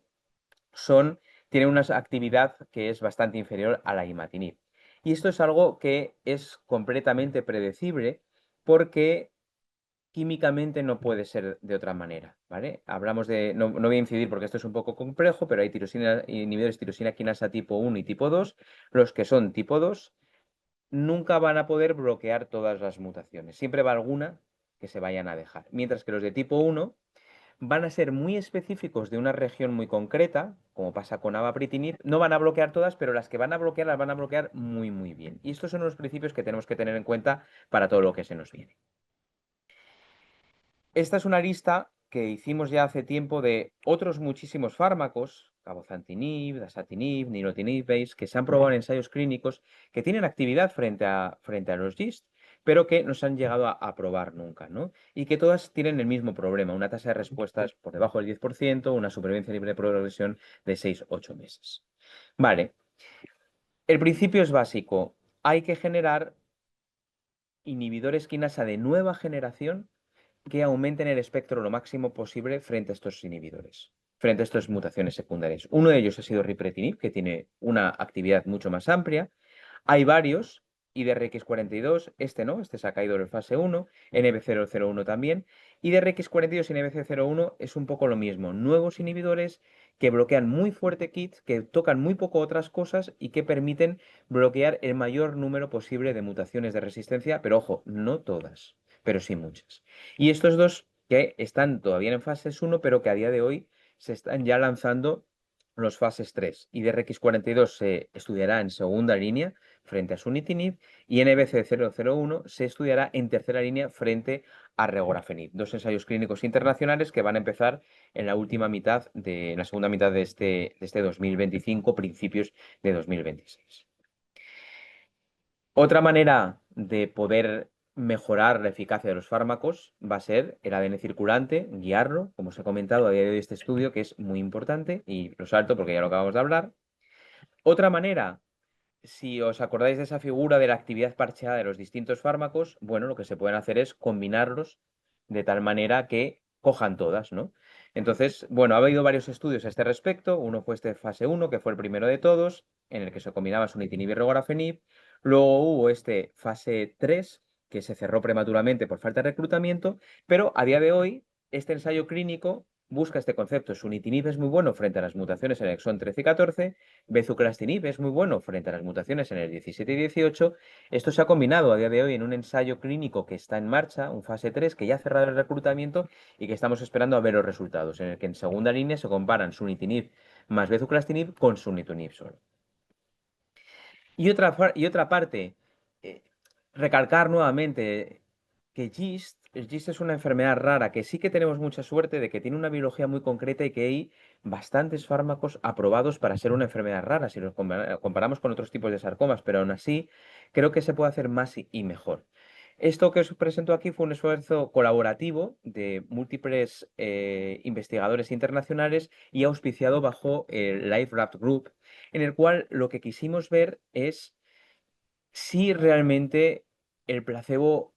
tienen una actividad que es bastante inferior a la imatinib. Y esto es algo que es completamente predecible porque químicamente no puede ser de otra manera, ¿vale? Hablamos de, no voy a incidir porque esto es un poco complejo, pero hay inhibidores de tirosina quinasa tipo 1 y tipo 2. Los que son tipo 2 nunca van a poder bloquear todas las mutaciones. Siempre va alguna que se vayan a dejar. Mientras que los de tipo 1 van a ser muy específicos de una región muy concreta, como pasa con avapritinib. No van a bloquear todas, pero las que van a bloquear las van a bloquear muy, muy bien. Y estos son los principios que tenemos que tener en cuenta para todo lo que se nos viene. Esta es una lista que hicimos ya hace tiempo de otros muchísimos fármacos, cabozantinib, dasatinib, nilotinib, ¿veis? Que se han probado en ensayos clínicos que tienen actividad frente a los GIST, pero que no se han llegado a probar nunca, ¿no? Y que todas tienen el mismo problema, una tasa de respuestas por debajo del 10%, una supervivencia libre de progresión de 6-8 meses. Vale, el principio es básico, hay que generar inhibidores quinasa de nueva generación que aumenten el espectro lo máximo posible frente a estos inhibidores, frente a estas mutaciones secundarias. Uno de ellos ha sido ripretinib, que tiene una actividad mucho más amplia. Hay varios, IDRX42, este no, este se ha caído en fase 1, NB001 también, y IDRX42 y NBC01 es un poco lo mismo, nuevos inhibidores que bloquean muy fuerte KIT, que tocan muy poco otras cosas y que permiten bloquear el mayor número posible de mutaciones de resistencia, pero ojo, no todas, pero sí muchas. Y estos dos que están todavía en fases 1, pero que a día de hoy se están ya lanzando los fases 3. IDRX42 se estudiará en segunda línea frente a sunitinib y NBC001 se estudiará en tercera línea frente a regorafenib. Dos ensayos clínicos internacionales que van a empezar en la en la segunda mitad de este 2025, principios de 2026. Otra manera de poder mejorar la eficacia de los fármacos va a ser el ADN circulante, guiarlo, como os he comentado a día de hoy este estudio, que es muy importante y lo salto porque ya lo acabamos de hablar. Otra manera, si os acordáis de esa figura de la actividad parcheada de los distintos fármacos, bueno, lo que se pueden hacer es combinarlos de tal manera que cojan todas, ¿no? Entonces, bueno, ha habido varios estudios a este respecto. Uno fue este fase 1, que fue el primero de todos, en el que se combinaba sunitinib y regorafenib. Luego hubo este fase 3, que se cerró prematuramente por falta de reclutamiento, pero a día de hoy, este ensayo clínico busca este concepto. Sunitinib es muy bueno frente a las mutaciones en el exón 13 y 14, bezuclastinib es muy bueno frente a las mutaciones en el 17 y 18. Esto se ha combinado a día de hoy en un ensayo clínico que está en marcha, un fase 3, que ya ha cerrado el reclutamiento y que estamos esperando a ver los resultados, en el que en segunda línea se comparan sunitinib más bezuclastinib con sunitinib solo. Y otra parte, recalcar nuevamente que el GIST es una enfermedad rara, que sí que tenemos mucha suerte de que tiene una biología muy concreta y que hay bastantes fármacos aprobados para ser una enfermedad rara, si los comparamos con otros tipos de sarcomas, pero aún así creo que se puede hacer más y mejor. Esto que os presento aquí fue un esfuerzo colaborativo de múltiples investigadores internacionales y auspiciado bajo el LifeRaft Group, en el cual lo que quisimos ver es si realmente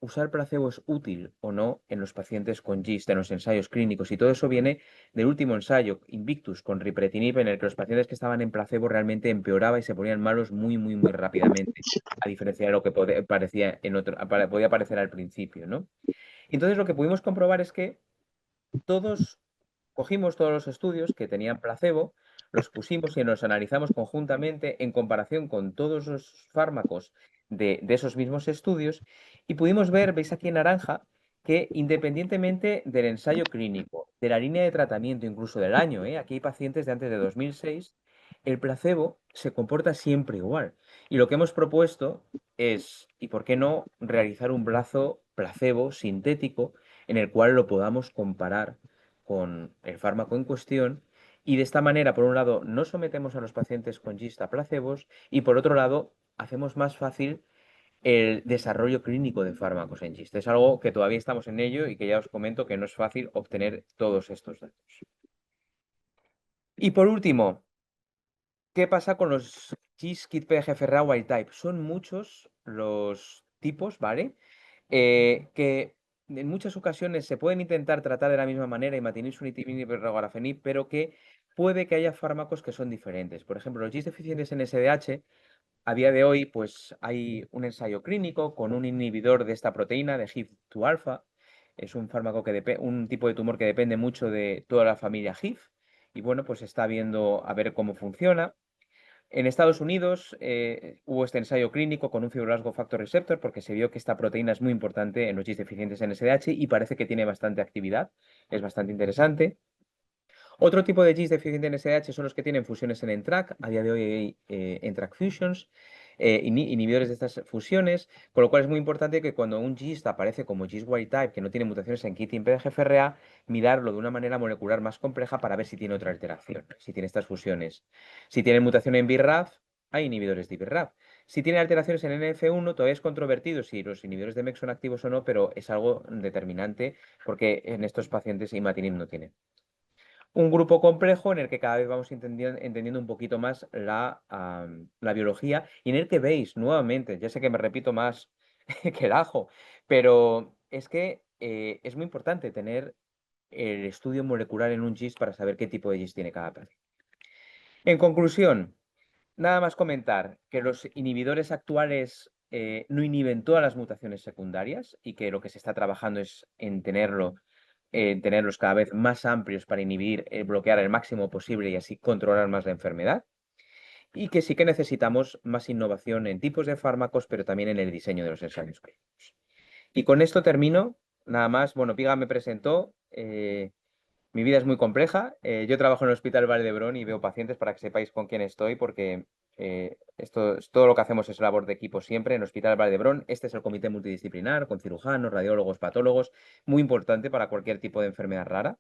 usar placebo es útil o no en los pacientes con GIST, en los ensayos clínicos. Y todo eso viene del último ensayo, Invictus, con ripretinib, en el que los pacientes que estaban en placebo realmente empeoraba y se ponían malos muy, muy, muy rápidamente, a diferencia de lo que podía parecer al principio, ¿no? Entonces lo que pudimos comprobar es que cogimos todos los estudios que tenían placebo, los pusimos y los analizamos conjuntamente en comparación con todos los fármacos de esos mismos estudios y pudimos ver, veis aquí en naranja, que independientemente del ensayo clínico, de la línea de tratamiento, incluso del año, aquí hay pacientes de antes de 2006, el placebo se comporta siempre igual. Y lo que hemos propuesto es, ¿y por qué no realizar un brazo placebo sintético en el cual lo podamos comparar con el fármaco en cuestión? Y de esta manera, por un lado, no sometemos a los pacientes con GIST a placebos y por otro lado, hacemos más fácil el desarrollo clínico de fármacos en GIST. Es algo que todavía estamos en ello y que ya os comento que no es fácil obtener todos estos datos. Y por último, ¿qué pasa con los GIST, KIT, PDGFRA, wild type. Son muchos los tipos, ¿vale? Que en muchas ocasiones se pueden intentar tratar de la misma manera, imatinib, sunitinib y regorafenib, pero que puede que haya fármacos que son diferentes. Por ejemplo, los GIST deficientes en SDH, a día de hoy, pues hay un ensayo clínico con un inhibidor de esta proteína, de HIF-2alpha. Es un fármaco un tipo de tumor que depende mucho de toda la familia HIF. Y bueno, pues está viendo a ver cómo funciona. En Estados Unidos hubo este ensayo clínico con un fibroblasco factor receptor porque se vio que esta proteína es muy importante en los GIST deficientes en SDH y parece que tiene bastante actividad. Es bastante interesante. Otro tipo de GIST deficiente en SDH son los que tienen fusiones en NTRK. A día de hoy hay NTRK fusions, inhibidores de estas fusiones, con lo cual es muy importante que cuando un GIST aparece como GIST wild type, que no tiene mutaciones en KIT y en PDGFRA, mirarlo de una manera molecular más compleja para ver si tiene otra alteración, si tiene estas fusiones. Si tiene mutación en BRAF, hay inhibidores de BRAF. Si tiene alteraciones en NF1, todavía es controvertido si los inhibidores de MEK son activos o no, pero es algo determinante porque en estos pacientes imatinib no tiene. Un grupo complejo en el que cada vez vamos entendiendo un poquito más la biología y en el que veis nuevamente, ya sé que me repito más que el ajo, pero es que es muy importante tener el estudio molecular en un GIST para saber qué tipo de GIST tiene cada paciente. En conclusión, nada más comentar que los inhibidores actuales no inhiben todas las mutaciones secundarias y que lo que se está trabajando es en tenerlos cada vez más amplios para inhibir, bloquear el máximo posible y así controlar más la enfermedad. Y que sí que necesitamos más innovación en tipos de fármacos, pero también en el diseño de los ensayos clínicos. Y con esto termino. Nada más, bueno, Piga me presentó. Mi vida es muy compleja. Yo trabajo en el Hospital Vall d'Hebron y veo pacientes para que sepáis con quién estoy, porque todo lo que hacemos es labor de equipo siempre en el Hospital Vall d'Hebron. Este es el comité multidisciplinar con cirujanos, radiólogos, patólogos, muy importante para cualquier tipo de enfermedad rara.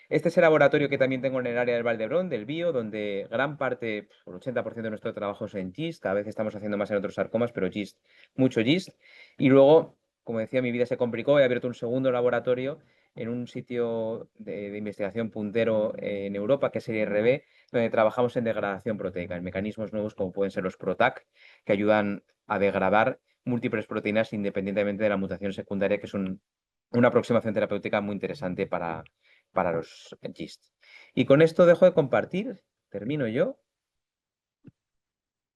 Este es el laboratorio que también tengo en el área del Vall d'Hebron, del bio, donde gran parte, el 80% de nuestro trabajo es en GIST. Cada vez estamos haciendo más en otros sarcomas, pero GIST, mucho GIST. Y luego, como decía, mi vida se complicó. He abierto un segundo laboratorio en un sitio de investigación puntero en Europa, que es el IRB, donde trabajamos en degradación proteica, en mecanismos nuevos como pueden ser los PROTAC, que ayudan a degradar múltiples proteínas independientemente de la mutación secundaria, que es una aproximación terapéutica muy interesante para los GIST. Y con esto dejo de compartir, termino yo.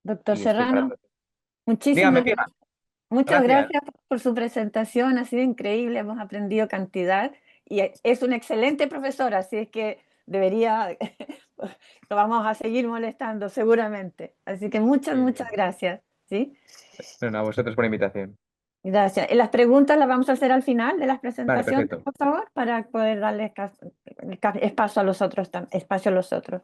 Doctor Y estoy Serrano, Dígame, muchísimas Pilar. gracias. Muchas Gracias. gracias por su presentación, ha sido increíble, hemos aprendido cantidad y es un excelente profesor, así es que debería, lo vamos a seguir molestando seguramente. Así que muchas gracias. ¿Sí? No, a vosotros por la invitación. Gracias. Las preguntas las vamos a hacer al final de las Vale, presentaciones, perfecto. por favor, para poder darle espacio a los otros.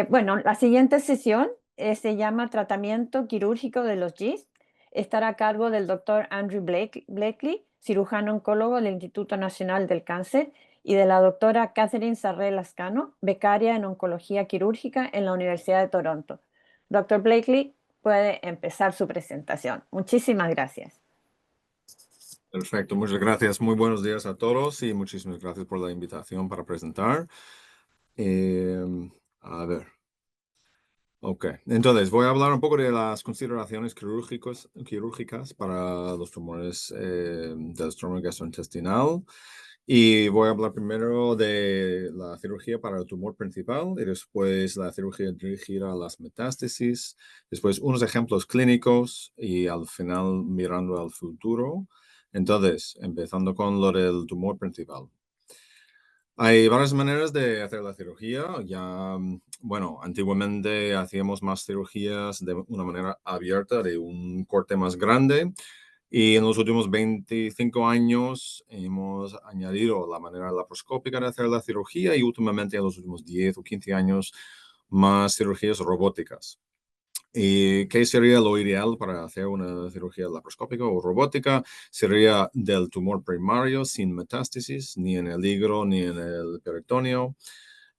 Bueno, la siguiente sesión se llama Tratamiento quirúrgico de los GIST. Estará a cargo del doctor Andrew Blakely, cirujano oncólogo del Instituto Nacional del Cáncer, y de la doctora Catherine Sarré Lascano, becaria en oncología quirúrgica en la Universidad de Toronto. Doctor Blakely puede empezar su presentación. Muchísimas gracias. Perfecto, muchas gracias. Muy buenos días a todos y muchísimas gracias por la invitación para presentar. A ver. Ok, entonces voy a hablar un poco de las consideraciones quirúrgicas para los tumores del estómago gastrointestinal. Y voy a hablar primero de la cirugía para el tumor principal y después la cirugía dirigida a las metástasis, después unos ejemplos clínicos y al final mirando al futuro. Entonces, empezando con lo del tumor principal. Hay varias maneras de hacer la cirugía. Ya, bueno, antiguamente hacíamos más cirugías de una manera abierta, de un corte más grande. Y en los últimos 25 años hemos añadido la manera laparoscópica de hacer la cirugía y últimamente en los últimos 10 o 15 años más cirugías robóticas. ¿Y qué sería lo ideal para hacer una cirugía laparoscópica o robótica? Sería del tumor primario sin metástasis, ni en el hígado ni en el peritoneo.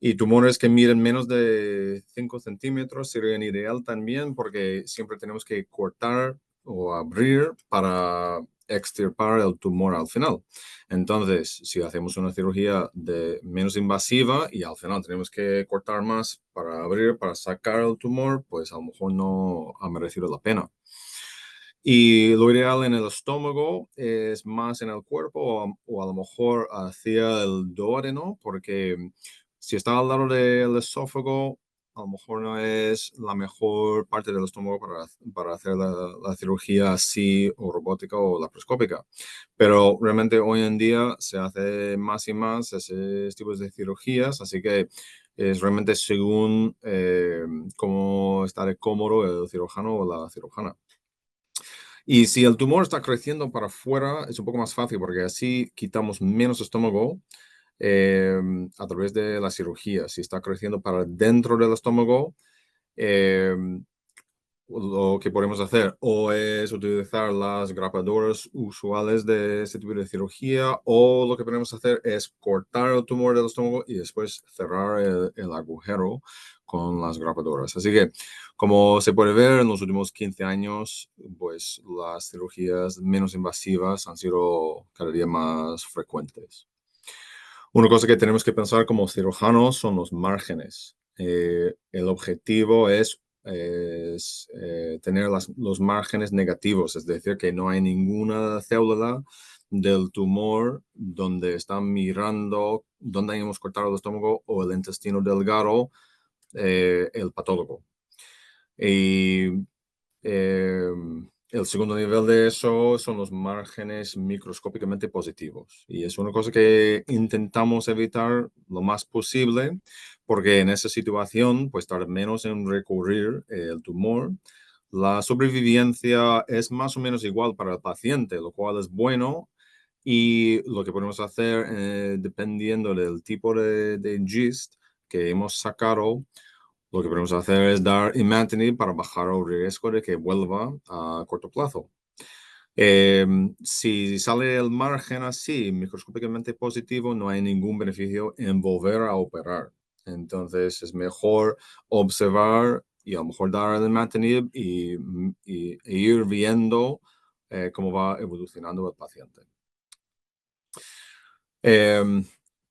Y tumores que miden menos de 5 centímetros serían ideal también porque siempre tenemos que cortar o abrir para extirpar el tumor al final. Entonces, si hacemos una cirugía menos invasiva y al final tenemos que cortar más para abrir, para sacar el tumor, pues a lo mejor no ha merecido la pena. Y lo ideal en el estómago es más en el cuerpo o a lo mejor hacia el duodeno, porque si está al lado del esófago, a lo mejor no es la mejor parte del estómago para hacer la cirugía así o robótica o laparoscópica. Pero realmente hoy en día se hace más y más ese tipo de cirugías, así que es realmente según cómo está de cómodo el cirujano o la cirujana. Y si el tumor está creciendo para afuera, es un poco más fácil porque así quitamos menos estómago a través de la cirugía. Si está creciendo para dentro del estómago, lo que podemos hacer o es utilizar las grapadoras usuales de este tipo de cirugía, o lo que podemos hacer es cortar el tumor del estómago y después cerrar el agujero con las grapadoras. Así que, como se puede ver, en los últimos 15 años, pues las cirugías menos invasivas han sido cada día más frecuentes. Una cosa que tenemos que pensar como cirujanos son los márgenes. El objetivo es tener los márgenes negativos, es decir, que no hay ninguna célula del tumor donde están mirando, donde hemos cortado el estómago o el intestino delgado, el patólogo. Y el segundo nivel de eso son los márgenes microscópicamente positivos. Y es una cosa que intentamos evitar lo más posible, porque en esa situación, pues tarda menos en recurrir el tumor. La sobrevivencia es más o menos igual para el paciente, lo cual es bueno. Y lo que podemos hacer, dependiendo del tipo de GIST que hemos sacado, lo que podemos hacer es dar imatinib para bajar el riesgo de que vuelva a corto plazo. Si sale el margen así, microscópicamente positivo, no hay ningún beneficio en volver a operar. Entonces es mejor observar y a lo mejor dar el imatinib e ir viendo cómo va evolucionando el paciente.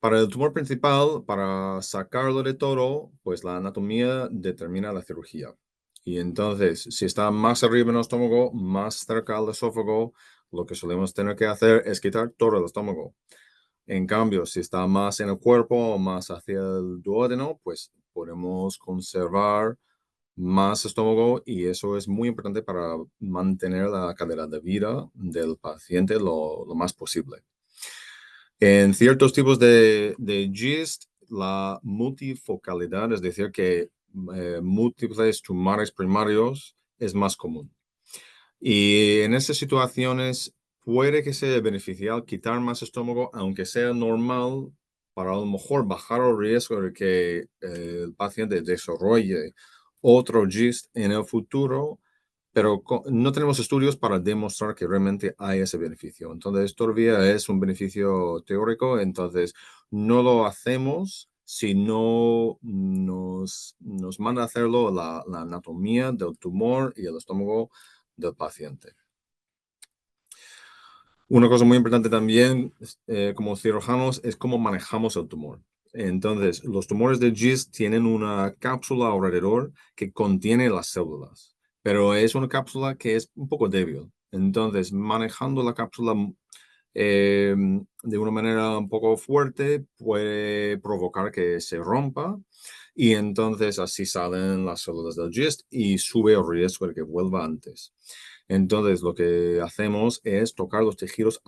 Para el tumor principal, para sacarlo de todo, pues la anatomía determina la cirugía. Y entonces, si está más arriba en el estómago, más cerca al esófago, lo que solemos tener que hacer es quitar todo el estómago. En cambio, si está más en el cuerpo o más hacia el duodeno, pues podemos conservar más estómago y eso es muy importante para mantener la calidad de vida del paciente lo más posible. En ciertos tipos de GIST, la multifocalidad, es decir, que múltiples tumores primarios es más común. Y en esas situaciones puede que sea beneficial quitar más estómago, aunque sea normal, para a lo mejor bajar el riesgo de que el paciente desarrolle otro GIST en el futuro, pero no tenemos estudios para demostrar que realmente hay ese beneficio. Entonces, todavía es un beneficio teórico, entonces no lo hacemos si no nos manda a hacerlo la anatomía del tumor y el estómago del paciente. Una cosa muy importante también como cirujanos es cómo manejamos el tumor. Entonces, los tumores de GIST tienen una cápsula alrededor que contiene las células, pero es una cápsula que es un poco débil. Entonces, manejando la cápsula de una manera un poco fuerte puede provocar que se rompa y entonces así salen las células del GIST y sube el riesgo de que vuelva antes. Entonces, lo que hacemos es tocar los tejidos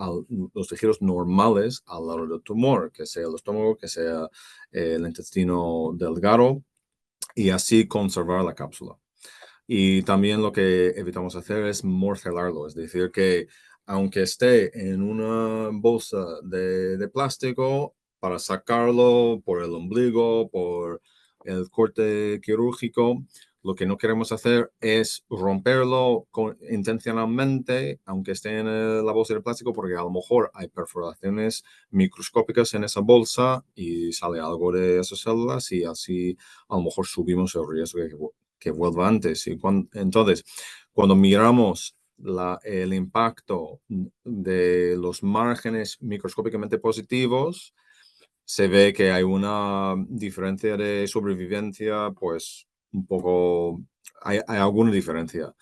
normales al lado del tumor, que sea el estómago, que sea el intestino delgado, y así conservar la cápsula. Y también lo que evitamos hacer es morcelarlo, es decir, que aunque esté en una bolsa de plástico, para sacarlo por el ombligo, por el corte quirúrgico, lo que no queremos hacer es romperlo intencionalmente, aunque esté en la bolsa de plástico, porque a lo mejor hay perforaciones microscópicas en esa bolsa y sale algo de esas células y así a lo mejor subimos el riesgo de que vuelva antes. Y entonces, cuando miramos el impacto de los márgenes microscópicamente positivos, se ve que hay una diferencia de sobrevivencia, pues un poco, hay alguna diferencia.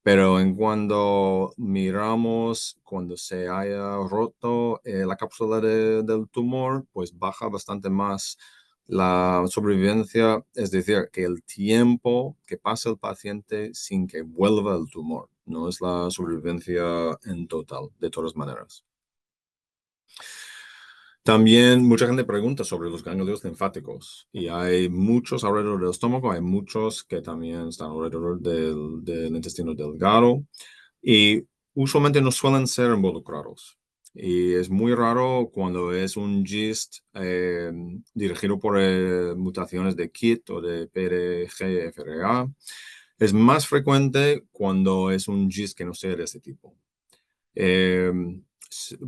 Pero en cuando miramos, cuando se haya roto la cápsula del tumor, pues baja bastante más la sobrevivencia, es decir, que el tiempo que pasa el paciente sin que vuelva el tumor, no es la sobrevivencia en total, de todas maneras. También mucha gente pregunta sobre los ganglios linfáticos y hay muchos alrededor del estómago, hay muchos que también están alrededor del intestino delgado y usualmente no suelen ser involucrados. Y es muy raro cuando es un GIST dirigido por mutaciones de KIT o de PRGFRA. Es más frecuente cuando es un GIST que no sea de ese tipo.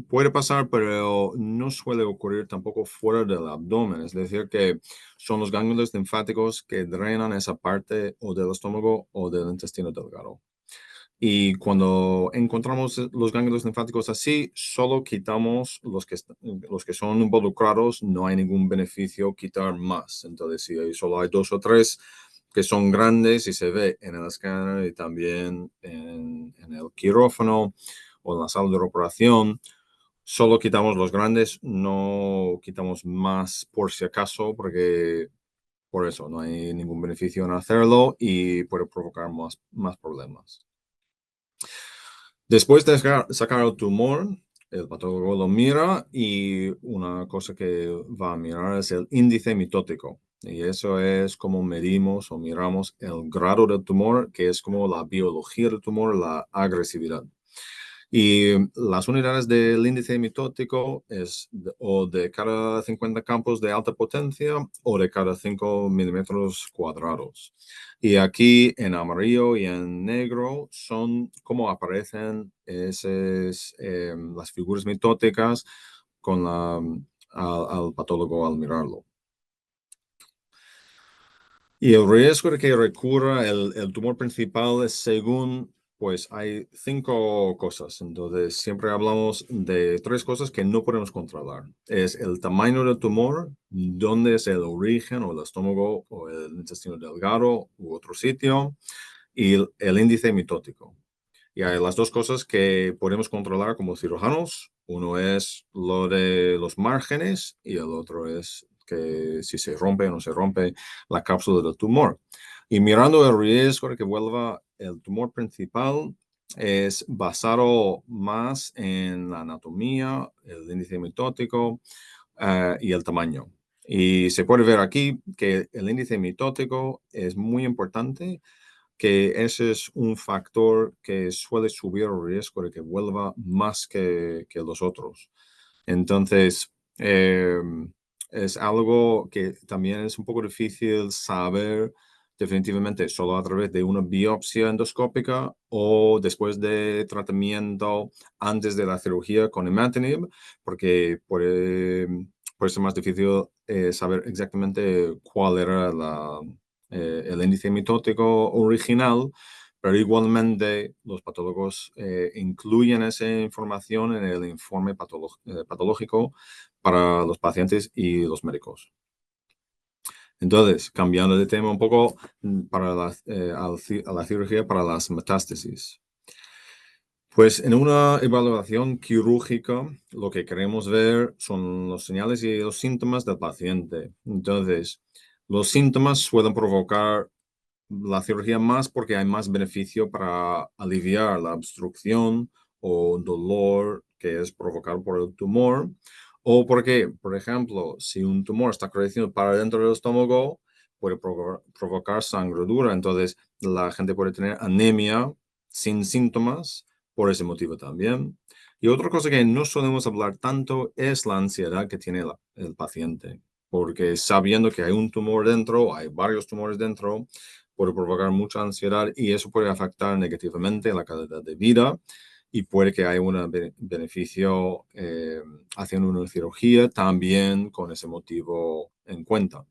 Puede pasar, pero no suele ocurrir tampoco fuera del abdomen. Es decir, que son los ganglios linfáticos que drenan esa parte o del estómago o del intestino delgado. Y cuando encontramos los ganglios linfáticos así, solo quitamos los que son involucrados, no hay ningún beneficio quitar más. Entonces, si solo hay 2 o 3 que son grandes y se ve en el escáner y también en el quirófano o en la sala de operación, solo quitamos los grandes, no quitamos más por si acaso, porque por eso no hay ningún beneficio en hacerlo y puede provocar más problemas. Después de sacar el tumor, el patólogo lo mira y una cosa que va a mirar es el índice mitótico. Y eso es como medimos o miramos el grado del tumor, que es como la biología del tumor, la agresividad. Y las unidades del índice mitótico es o de cada 50 campos de alta potencia o de cada 5 milímetros cuadrados. Y aquí en amarillo y en negro son como aparecen las figuras mitóticas con al patólogo al mirarlo. Y el riesgo de que recurra el tumor principal es según, pues hay 5 cosas. Entonces, siempre hablamos de 3 cosas que no podemos controlar. Es el tamaño del tumor, dónde es el origen o el estómago o el intestino delgado u otro sitio, y el índice mitótico. Y hay las 2 cosas que podemos controlar como cirujanos. Uno es lo de los márgenes y el otro es que si se rompe o no se rompe la cápsula del tumor. Y mirando el riesgo de que vuelva el tumor principal es basado más en la anatomía, el índice mitótico y el tamaño. Y se puede ver aquí que el índice mitótico es muy importante, que ese es un factor que suele subir el riesgo de que vuelva más que los otros. Entonces, es algo que también es un poco difícil saber definitivamente solo a través de una biopsia endoscópica o después de tratamiento antes de la cirugía con imatinib, porque puede ser más difícil saber exactamente cuál era el índice mitótico original, pero igualmente los patólogos incluyen esa información en el informe patológico para los pacientes y los médicos. Entonces, cambiando de tema un poco para a la cirugía para las metástasis. Pues en una evaluación quirúrgica, lo que queremos ver son los señales y los síntomas del paciente. Entonces, los síntomas suelen provocar la cirugía más porque hay más beneficio para aliviar la obstrucción o dolor que es provocado por el tumor, o porque, por ejemplo, si un tumor está creciendo para dentro del estómago, puede provocar sangradura, entonces la gente puede tener anemia sin síntomas por ese motivo también. Y otra cosa que no solemos hablar tanto es la ansiedad que tiene el paciente, porque sabiendo que hay un tumor dentro, hay varios tumores dentro, puede provocar mucha ansiedad y eso puede afectar negativamente la calidad de vida y puede que haya un beneficio haciendo una cirugía también con ese motivo en cuenta.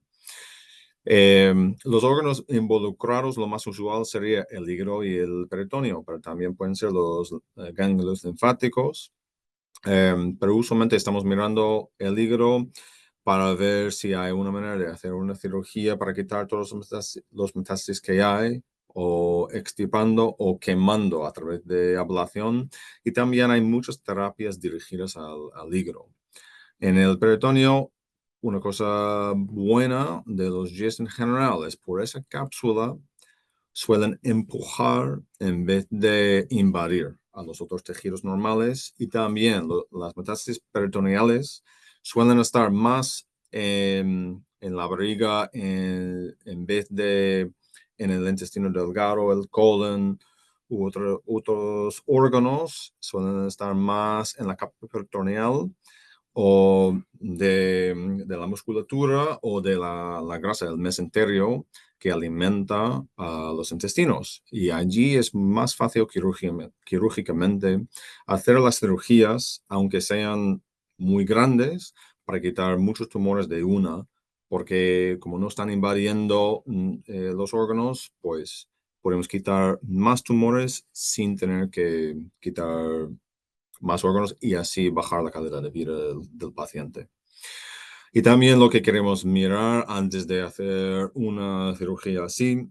Los órganos involucrados, lo más usual sería el hígado y el peritoneo, pero también pueden ser los ganglios linfáticos. Pero usualmente estamos mirando el hígado para ver si hay una manera de hacer una cirugía para quitar todos los metástasis que hay, o extirpando o quemando a través de ablación. Y también hay muchas terapias dirigidas al hígado. En el peritoneo, una cosa buena de los GIST en general es por esa cápsula suelen empujar en vez de invadir a los otros tejidos normales, y también las metástasis peritoneales suelen estar más en la barriga en vez de en el intestino delgado, el colon u otros órganos, suelen estar más en la capa peritoneal o de la musculatura o de la grasa del mesenterio que alimenta a los intestinos. Y allí es más fácil quirúrgicamente hacer las cirugías, aunque sean muy grandes, para quitar muchos tumores de una, porque como no están invadiendo los órganos, pues podemos quitar más tumores sin tener que quitar más órganos y así bajar la calidad de vida del paciente. Y también lo que queremos mirar antes de hacer una cirugía así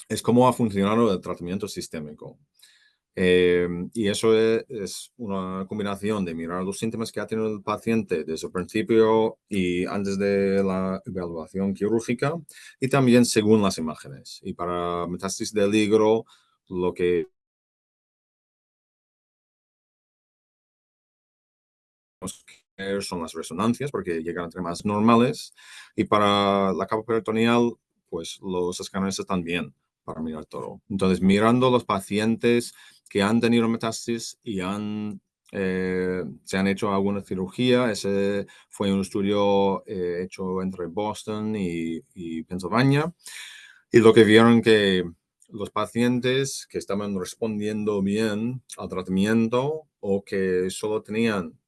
es cómo ha funcionado el tratamiento sistémico. Y eso es una combinación de mirar los síntomas que ha tenido el paciente desde el principio y antes de la evaluación quirúrgica, y también según las imágenes. Y para metástasis del hígado, lo que son las resonancias, porque llegan a ser más normales, y para la capa peritoneal, pues los escáneres están bien para mirar todo. Entonces, mirando los pacientes que han tenido metástasis y se han hecho alguna cirugía, ese fue un estudio hecho entre Boston y Pensilvania, y lo que vieron que los pacientes que estaban respondiendo bien al tratamiento o que solo tenían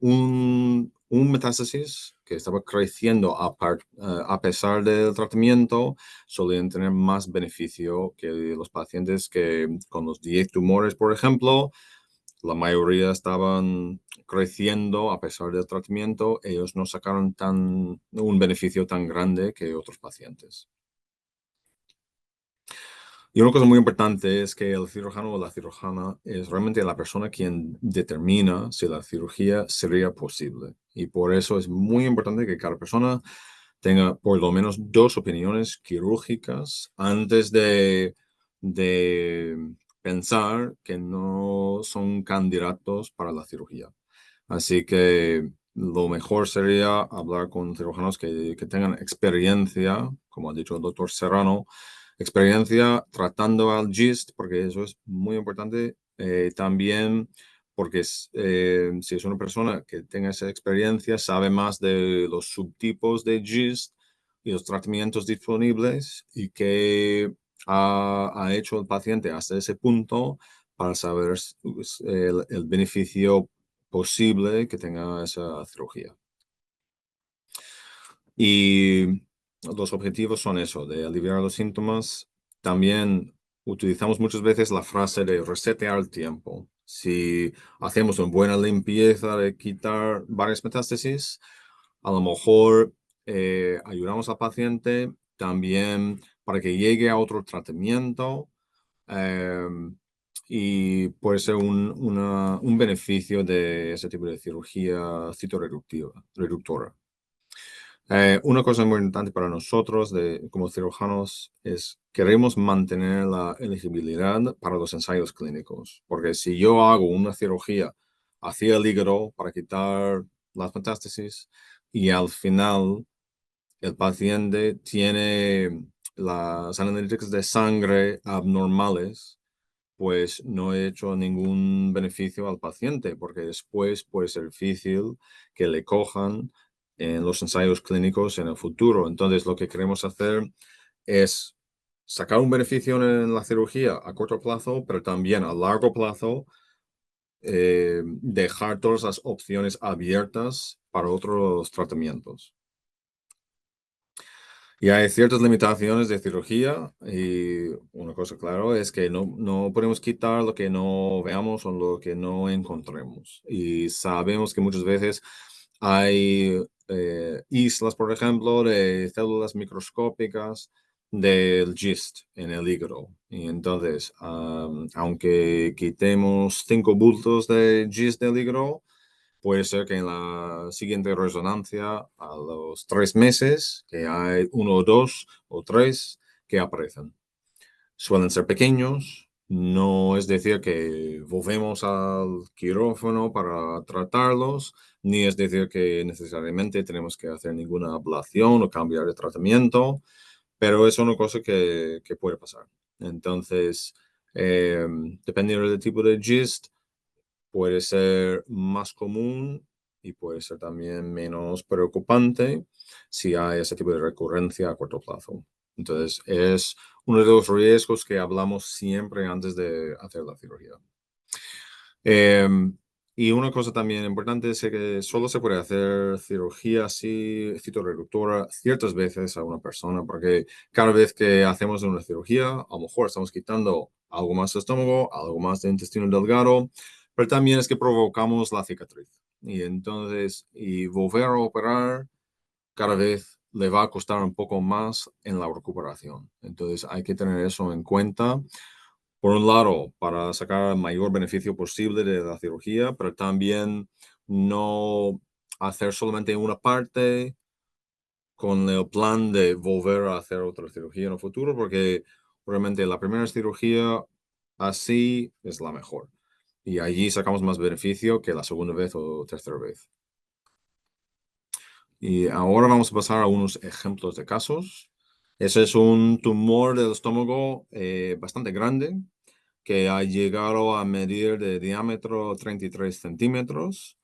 un metástasis que estaba creciendo a pesar del tratamiento, solían tener más beneficio que los pacientes que con los 10 tumores, por ejemplo, la mayoría estaban creciendo a pesar del tratamiento. Ellos no sacaron un beneficio tan grande que otros pacientes. Y una cosa muy importante es que el cirujano o la cirujana es realmente la persona quien determina si la cirugía sería posible. Y por eso es muy importante que cada persona tenga por lo menos 2 opiniones quirúrgicas antes de pensar que no son candidatos para la cirugía. Así que lo mejor sería hablar con cirujanos que tengan experiencia, como ha dicho el doctor Serrano, experiencia tratando al GIST, porque eso es muy importante. También porque si es una persona que tenga esa experiencia, sabe más de los subtipos de GIST y los tratamientos disponibles y qué ha hecho el paciente hasta ese punto para saber el beneficio posible que tenga esa cirugía. Y los objetivos son eso, de aliviar los síntomas. También utilizamos muchas veces la frase de resetear el tiempo. Si hacemos una buena limpieza de quitar varias metástasis, a lo mejor ayudamos al paciente también para que llegue a otro tratamiento, y puede ser un beneficio de ese tipo de cirugía citoreductora. Una cosa muy importante para nosotros como cirujanos es queremos mantener la elegibilidad para los ensayos clínicos, porque si yo hago una cirugía hacia el hígado para quitar las metástasis y al final el paciente tiene las analíticas de sangre abnormales, pues no he hecho ningún beneficio al paciente, porque después puede ser difícil que le cojan en los ensayos clínicos en el futuro. Entonces, lo que queremos hacer es sacar un beneficio en la cirugía a corto plazo, pero también a largo plazo, dejar todas las opciones abiertas para otros tratamientos. Y hay ciertas limitaciones de cirugía y una cosa claro es que no podemos quitar lo que no veamos o lo que no encontremos. Y sabemos que muchas veces hay islas, por ejemplo, de células microscópicas del GIST en el hígado. Y entonces, aunque quitemos 5 bultos de GIST del hígado, puede ser que en la siguiente resonancia, a los 3 meses, que hay 1 o 2 o 3 que aparecen. Suelen ser pequeños, no es decir que volvemos al quirófano para tratarlos, ni es decir que necesariamente tenemos que hacer ninguna ablación o cambiar de tratamiento, pero es una cosa que puede pasar. Entonces, dependiendo del tipo de GIST, puede ser más común y puede ser también menos preocupante si hay ese tipo de recurrencia a corto plazo. Entonces, es uno de los riesgos que hablamos siempre antes de hacer la cirugía. Y una cosa también importante es que solo se puede hacer cirugía así, citorreductora, ciertas veces a una persona, porque cada vez que hacemos una cirugía, a lo mejor estamos quitando algo más de estómago, algo más de intestino delgado, pero también es que provocamos la cicatriz. Y entonces, y volver a operar cada vez le va a costar un poco más en la recuperación. Entonces, hay que tener eso en cuenta por un lado, para sacar el mayor beneficio posible de la cirugía, pero también no hacer solamente una parte con el plan de volver a hacer otra cirugía en el futuro, porque realmente la primera cirugía así es la mejor. Y allí sacamos más beneficio que la segunda vez o tercera vez. Y ahora vamos a pasar a unos ejemplos de casos. Ese es un tumor del estómago bastante grande, que ha llegado a medir de diámetro 33 centímetros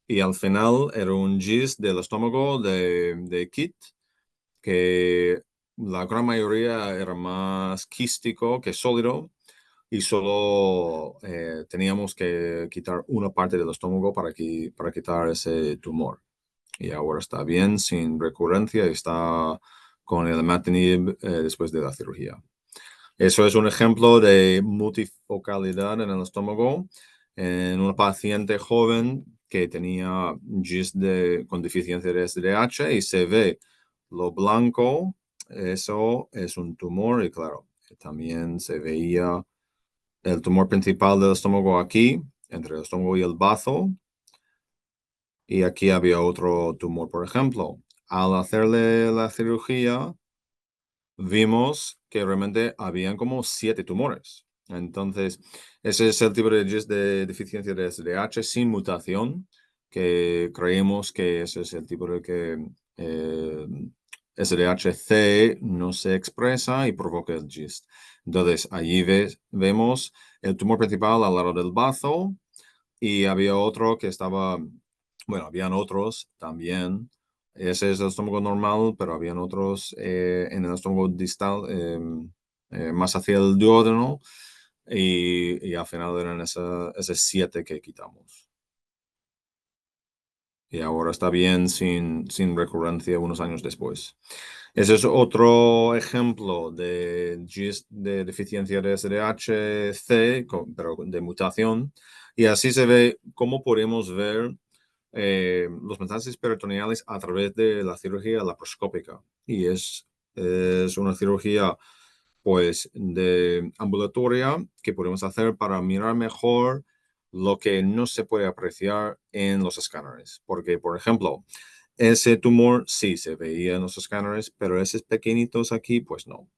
y al final era un GIST del estómago de Kit, que la gran mayoría era más quístico que sólido y solo teníamos que quitar una parte del estómago para quitar ese tumor. Y ahora está bien, sin recurrencia, y está con el imatinib después de la cirugía. Eso es un ejemplo de multifocalidad en el estómago en una paciente joven que tenía GIST con deficiencia de SDH y se ve lo blanco, eso es un tumor y claro, también se veía el tumor principal del estómago aquí, entre el estómago y el bazo, y aquí había otro tumor, por ejemplo. Al hacerle la cirugía, vimos que realmente habían como 7 tumores. Entonces, ese es el tipo de GIST de deficiencia de SDH sin mutación, que creemos que ese es el tipo de que SDHC no se expresa y provoca el GIST. Entonces, allí vemos el tumor principal al lado del bazo y había otro que estaba, bueno, habían otros también. Ese es el estómago normal, pero habían otros en el estómago distal, más hacia el duodeno, y al final eran esos 7 que quitamos. Y ahora está bien sin recurrencia unos años después. Ese es otro ejemplo de GIST de deficiencia de SDHC, pero de mutación. Y así se ve cómo podemos ver los metástasis peritoneales a través de la cirugía laparoscópica. Y es una cirugía pues de ambulatoria que podemos hacer para mirar mejor lo que no se puede apreciar en los escáneres. Porque, por ejemplo, ese tumor sí se veía en los escáneres, pero esos pequeñitos aquí, pues no.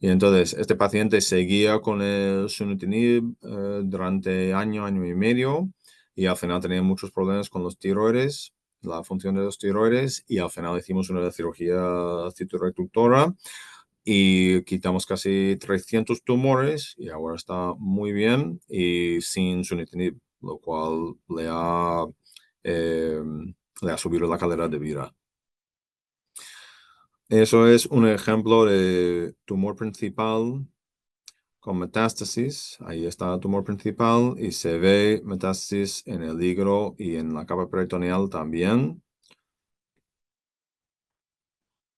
Y entonces, este paciente seguía con el sunitinib durante año y medio, y al final tenía muchos problemas con los tiroides, la función de los tiroides, y al final hicimos una cirugía citoreductora y quitamos casi 300 tumores y ahora está muy bien y sin sunitinib, lo cual eh, le ha subido la calidad de vida. Eso es un ejemplo de tumor principal con metástasis. Ahí está el tumor principal y se ve metástasis en el hígado y en la capa peritoneal también.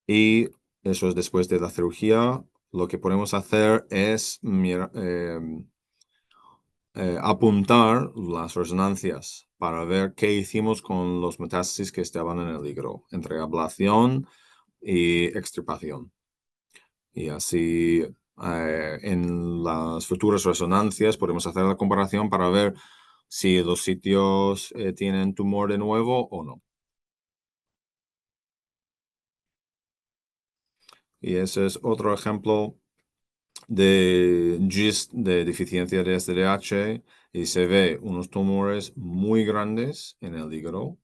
Y eso es después de la cirugía, lo que podemos hacer es apuntar las resonancias para ver qué hicimos con los metástasis que estaban en el hígado, entre ablación y extirpación. Y así en las futuras resonancias podemos hacer la comparación para ver si los sitios tienen tumor de nuevo o no. Y ese es otro ejemplo de GIST de deficiencia de SDH y se ve unos tumores muy grandes en el hígado,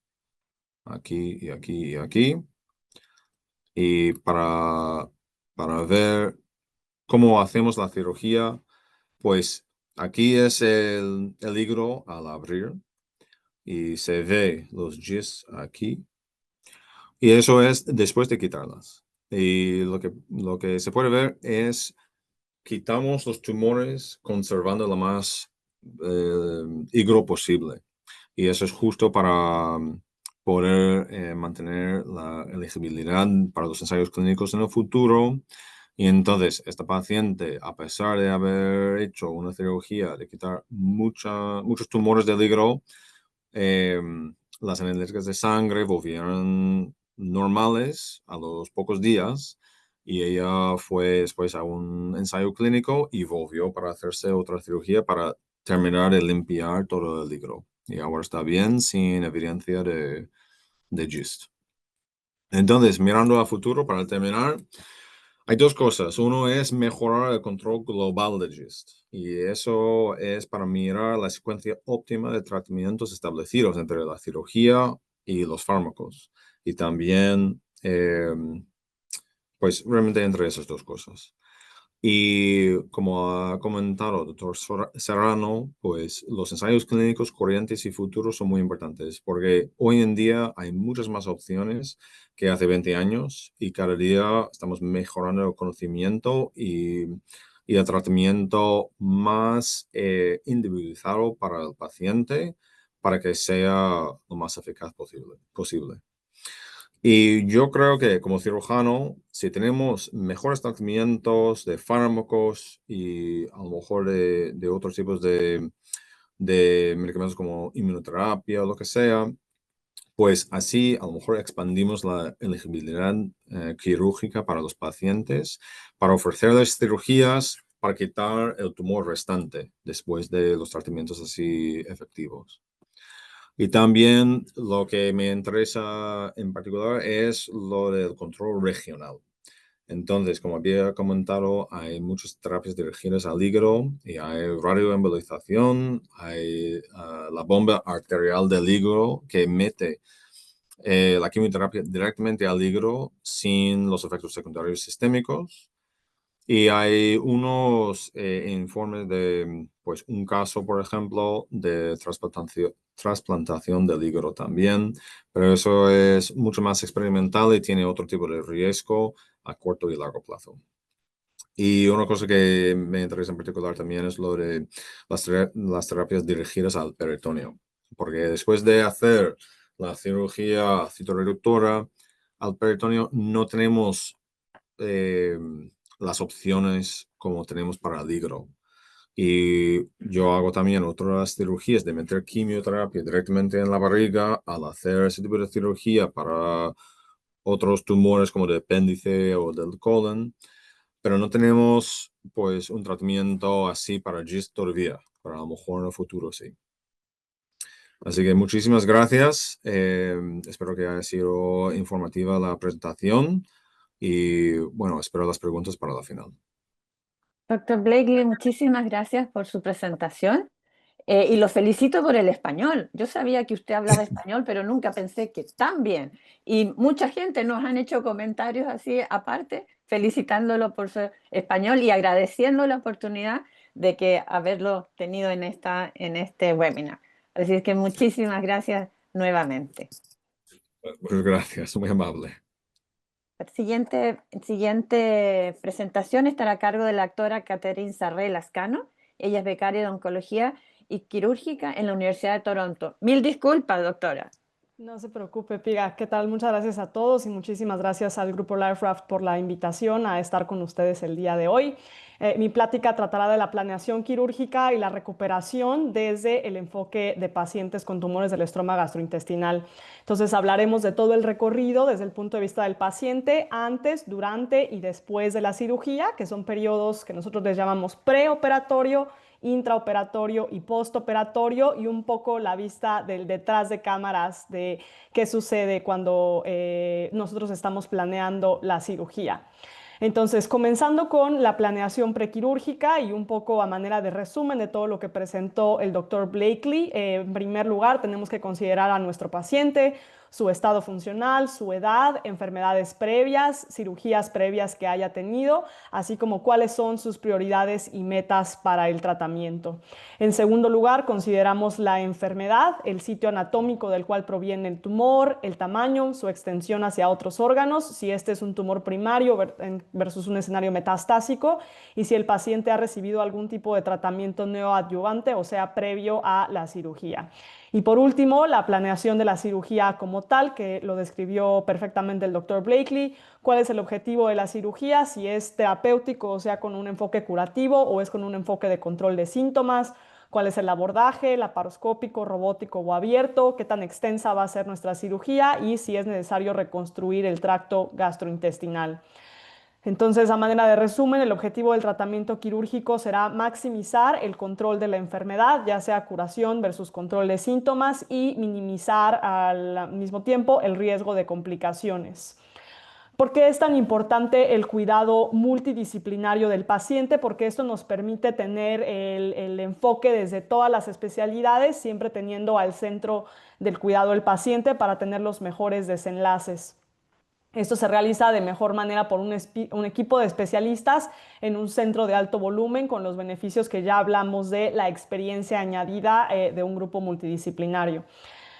aquí y aquí y aquí. Y para ver cómo hacemos la cirugía, pues aquí es el hígado al abrir y se ve los GIST aquí. Y eso es después de quitarlas. Y lo que se puede ver es quitamos los tumores conservando lo más hígado posible. Y eso es justo para poder mantener la elegibilidad para los ensayos clínicos en el futuro. Y entonces, esta paciente, a pesar de haber hecho una cirugía de quitar muchos tumores del hígado, las analíticas de sangre volvieron normales a los pocos días y ella fue después a un ensayo clínico y volvió para hacerse otra cirugía para terminar de limpiar todo el hígado. Y ahora está bien, sin evidencia de GIST. Entonces, mirando a futuro, para terminar, hay dos cosas. Uno es mejorar el control global de GIST. Y eso es para mirar la secuencia óptima de tratamientos establecidos entre la cirugía y los fármacos. Y también, pues realmente entre esas dos cosas. Y como ha comentado el doctor Serrano, pues los ensayos clínicos corrientes y futuros son muy importantes porque hoy en día hay muchas más opciones que hace 20 años y cada día estamos mejorando el conocimiento y el tratamiento más individualizado para el paciente para que sea lo más eficaz posible. Y yo creo que como cirujano, si tenemos mejores tratamientos de fármacos y a lo mejor de otros tipos de medicamentos como inmunoterapia o lo que sea, pues así a lo mejor expandimos la elegibilidad quirúrgica para los pacientes, para ofrecerles cirugías para quitar el tumor restante después de los tratamientos así efectivos. Y también lo que me interesa en particular es lo del control regional. Entonces, como había comentado, hay muchas terapias dirigidas al hígado y hay radioembolización, hay la bomba arterial del hígado que mete la quimioterapia directamente al hígado sin los efectos secundarios sistémicos. Y hay unos informes de, pues, un caso, por ejemplo, de trasplantación del hígado también, pero eso es mucho más experimental y tiene otro tipo de riesgo a corto y largo plazo. Y una cosa que me interesa en particular también es lo de las terapias dirigidas al peritoneo, porque después de hacer la cirugía citoreductora al peritoneo no tenemos las opciones como tenemos para el hígado. Y yo hago también otras cirugías de meter quimioterapia directamente en la barriga al hacer ese tipo de cirugía para otros tumores como del apéndice o del colon, pero no tenemos pues un tratamiento así para GIST todavía, pero a lo mejor en el futuro sí. Así que muchísimas gracias. Espero que haya sido informativa la presentación y bueno, espero las preguntas para la final. Doctor Blakely, muchísimas gracias por su presentación y lo felicito por el español. Yo sabía que usted hablaba español, pero nunca pensé que tan bien. Y mucha gente nos han hecho comentarios así aparte, felicitándolo por su español y agradeciendo la oportunidad de que haberlo tenido en este webinar. Así que muchísimas gracias nuevamente. Muchas gracias, muy amable. La siguiente presentación estará a cargo de la doctora Catherine Sarré Lascano. Ella es becaria de Oncología y Quirúrgica en la Universidad de Toronto. Mil disculpas, doctora. No se preocupe, Piga. ¿Qué tal? Muchas gracias a todos y muchísimas gracias al Grupo LifeRaft por la invitación a estar con ustedes el día de hoy. Mi plática tratará de la planeación quirúrgica y la recuperación desde el enfoque de pacientes con tumores del estroma gastrointestinal. Entonces hablaremos de todo el recorrido desde el punto de vista del paciente antes, durante y después de la cirugía, que son periodos que nosotros les llamamos preoperatorio, intraoperatorio y postoperatorio, y un poco la vista del detrás de cámaras de qué sucede cuando nosotros estamos planeando la cirugía. Entonces, comenzando con la planeación prequirúrgica y un poco a manera de resumen de todo lo que presentó el doctor Blakely. En primer lugar, tenemos que considerar a nuestro paciente, su estado funcional, su edad, enfermedades previas, cirugías previas que haya tenido, así como cuáles son sus prioridades y metas para el tratamiento. En segundo lugar, consideramos la enfermedad, el sitio anatómico del cual proviene el tumor, el tamaño, su extensión hacia otros órganos, si este es un tumor primario versus un escenario metastásico, y si el paciente ha recibido algún tipo de tratamiento neoadyuvante, o sea, previo a la cirugía. Y por último, la planeación de la cirugía como tal, que lo describió perfectamente el doctor Blakely. ¿Cuál es el objetivo de la cirugía? Si es terapéutico, o sea, con un enfoque curativo, o es con un enfoque de control de síntomas. ¿Cuál es el abordaje, laparoscópico, robótico o abierto? ¿Qué tan extensa va a ser nuestra cirugía? Y si es necesario reconstruir el tracto gastrointestinal. Entonces, a manera de resumen, el objetivo del tratamiento quirúrgico será maximizar el control de la enfermedad, ya sea curación versus control de síntomas, y minimizar al mismo tiempo el riesgo de complicaciones. ¿Por qué es tan importante el cuidado multidisciplinario del paciente? Porque esto nos permite tener el enfoque desde todas las especialidades, siempre teniendo al centro del cuidado el paciente para tener los mejores desenlaces. Esto se realiza de mejor manera por un equipo de especialistas en un centro de alto volumen, con los beneficios que ya hablamos de la experiencia añadida de un grupo multidisciplinario.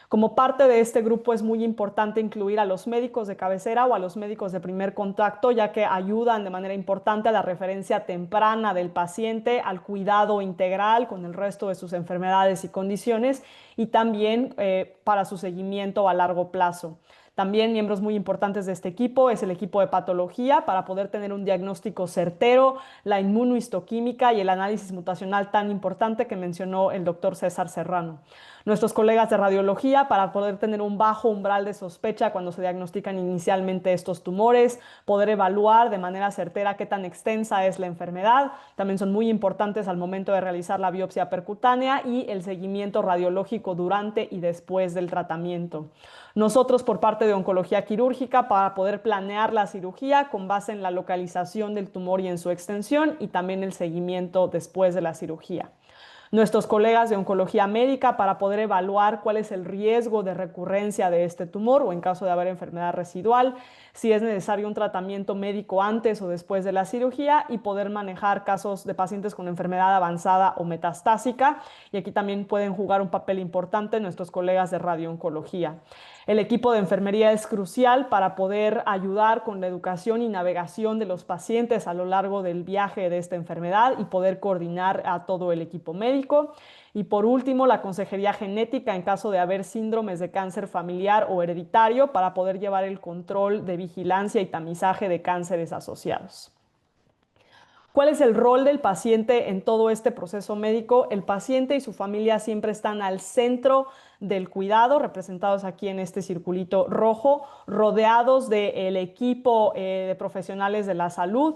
Como parte de este grupo es muy importante incluir a los médicos de cabecera o a los médicos de primer contacto, ya que ayudan de manera importante a la referencia temprana del paciente, al cuidado integral con el resto de sus enfermedades y condiciones, y también para su seguimiento a largo plazo. También miembros muy importantes de este equipo es el equipo de patología, para poder tener un diagnóstico certero, la inmunohistoquímica y el análisis mutacional tan importante que mencionó el doctor César Serrano. Nuestros colegas de radiología, para poder tener un bajo umbral de sospecha cuando se diagnostican inicialmente estos tumores, poder evaluar de manera certera qué tan extensa es la enfermedad. También son muy importantes al momento de realizar la biopsia percutánea y el seguimiento radiológico durante y después del tratamiento. Nosotros, por parte de oncología quirúrgica, para poder planear la cirugía con base en la localización del tumor y en su extensión, y también el seguimiento después de la cirugía. Nuestros colegas de oncología médica, para poder evaluar cuál es el riesgo de recurrencia de este tumor, o en caso de haber enfermedad residual, si es necesario un tratamiento médico antes o después de la cirugía, y poder manejar casos de pacientes con enfermedad avanzada o metastásica. Y aquí también pueden jugar un papel importante nuestros colegas de radiooncología. El equipo de enfermería es crucial para poder ayudar con la educación y navegación de los pacientes a lo largo del viaje de esta enfermedad, y poder coordinar a todo el equipo médico. Y por último, la consejería genética en caso de haber síndromes de cáncer familiar o hereditario, para poder llevar el control de vigilancia y tamizaje de cánceres asociados. ¿Cuál es el rol del paciente en todo este proceso médico? El paciente y su familia siempre están al centro del cuidado, representados aquí en este circulito rojo, rodeados del equipo de profesionales de la salud,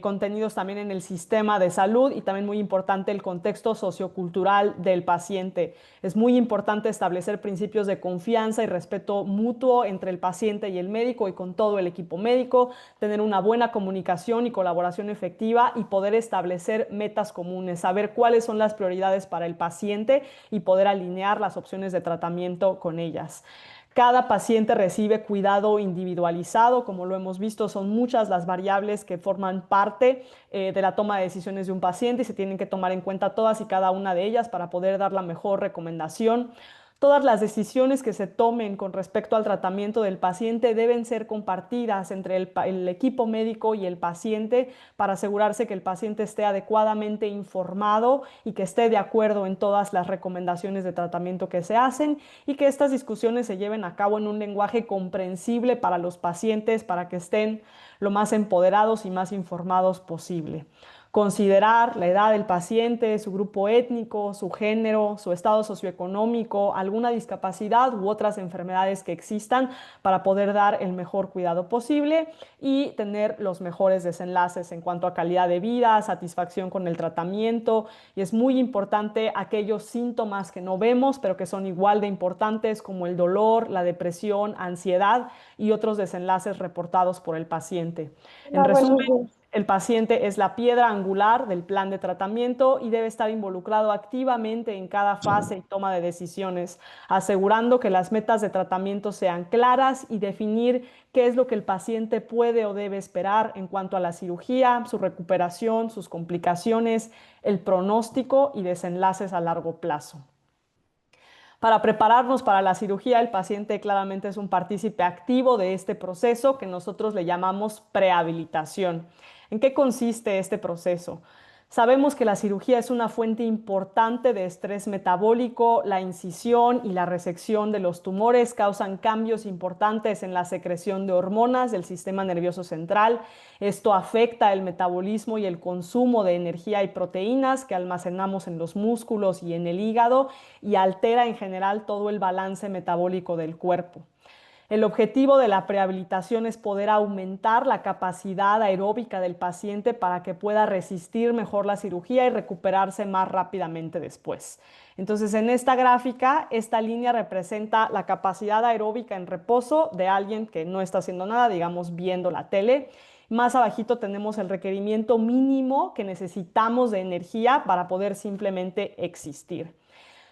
contenidos también en el sistema de salud, y también muy importante el contexto sociocultural del paciente. Es muy importante establecer principios de confianza y respeto mutuo entre el paciente y el médico, y con todo el equipo médico, tener una buena comunicación y colaboración efectiva, y poder establecer metas comunes, saber cuáles son las prioridades para el paciente y poder alinear las opciones de tratamiento con ellas. Cada paciente recibe cuidado individualizado. Como lo hemos visto, son muchas las variables que forman parte de la toma de decisiones de un paciente, y se tienen que tomar en cuenta todas y cada una de ellas para poder dar la mejor recomendación. Todas las decisiones que se tomen con respecto al tratamiento del paciente deben ser compartidas entre el equipo médico y el paciente para asegurarse que el paciente esté adecuadamente informado y que esté de acuerdo en todas las recomendaciones de tratamiento que se hacen y que estas discusiones se lleven a cabo en un lenguaje comprensible para los pacientes para que estén lo más empoderados y más informados posible. Considerar la edad del paciente, su grupo étnico, su género, su estado socioeconómico, alguna discapacidad u otras enfermedades que existan para poder dar el mejor cuidado posible y tener los mejores desenlaces en cuanto a calidad de vida, satisfacción con el tratamiento. Y es muy importante aquellos síntomas que no vemos, pero que son igual de importantes, como el dolor, la depresión, ansiedad y otros desenlaces reportados por el paciente. En resumen, el paciente es la piedra angular del plan de tratamiento y debe estar involucrado activamente en cada fase y toma de decisiones, asegurando que las metas de tratamiento sean claras y definir qué es lo que el paciente puede o debe esperar en cuanto a la cirugía, su recuperación, sus complicaciones, el pronóstico y desenlaces a largo plazo. Para prepararnos para la cirugía, el paciente claramente es un partícipe activo de este proceso que nosotros le llamamos prehabilitación. ¿En qué consiste este proceso? Sabemos que la cirugía es una fuente importante de estrés metabólico. La incisión y la resección de los tumores causan cambios importantes en la secreción de hormonas del sistema nervioso central. Esto afecta el metabolismo y el consumo de energía y proteínas que almacenamos en los músculos y en el hígado y altera en general todo el balance metabólico del cuerpo. El objetivo de la prehabilitación es poder aumentar la capacidad aeróbica del paciente para que pueda resistir mejor la cirugía y recuperarse más rápidamente después. Entonces, en esta gráfica, esta línea representa la capacidad aeróbica en reposo de alguien que no está haciendo nada, digamos, viendo la tele. Más abajito tenemos el requerimiento mínimo que necesitamos de energía para poder simplemente existir.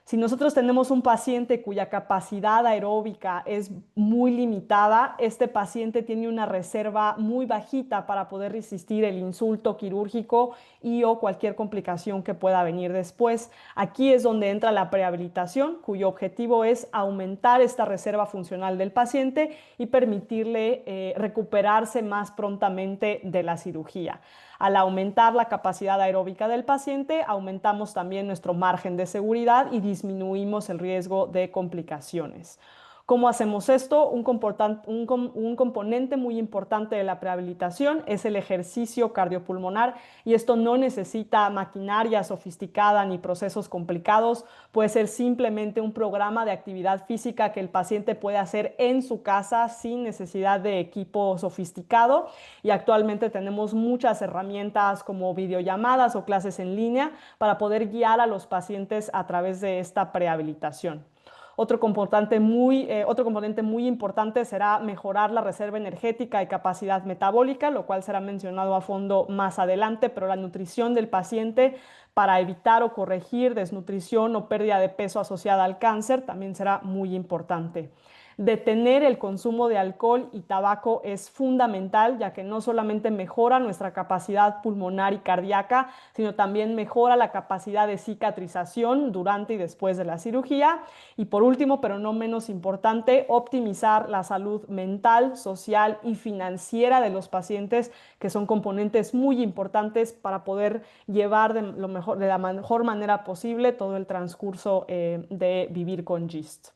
Si nosotros tenemos un paciente cuya capacidad aeróbica es muy limitada, este paciente tiene una reserva muy bajita para poder resistir el insulto quirúrgico y o cualquier complicación que pueda venir después. Aquí es donde entra la prehabilitación, cuyo objetivo es aumentar esta reserva funcional del paciente y permitirle recuperarse más prontamente de la cirugía. Al aumentar la capacidad aeróbica del paciente, aumentamos también nuestro margen de seguridad y disminuimos el riesgo de complicaciones. ¿Cómo hacemos esto? Un componente muy importante de la prehabilitación es el ejercicio cardiopulmonar y esto no necesita maquinaria sofisticada ni procesos complicados. Puede ser simplemente un programa de actividad física que el paciente puede hacer en su casa sin necesidad de equipo sofisticado. Y actualmente tenemos muchas herramientas como videollamadas o clases en línea para poder guiar a los pacientes a través de esta prehabilitación. Otro componente muy importante será mejorar la reserva energética y capacidad metabólica, lo cual será mencionado a fondo más adelante, pero la nutrición del paciente para evitar o corregir desnutrición o pérdida de peso asociada al cáncer también será muy importante. Detener el consumo de alcohol y tabaco es fundamental, ya que no solamente mejora nuestra capacidad pulmonar y cardíaca, sino también mejora la capacidad de cicatrización durante y después de la cirugía. Y por último, pero no menos importante, optimizar la salud mental, social y financiera de los pacientes, que son componentes muy importantes para poder llevar de la mejor manera posible todo el transcurso de vivir con GIST.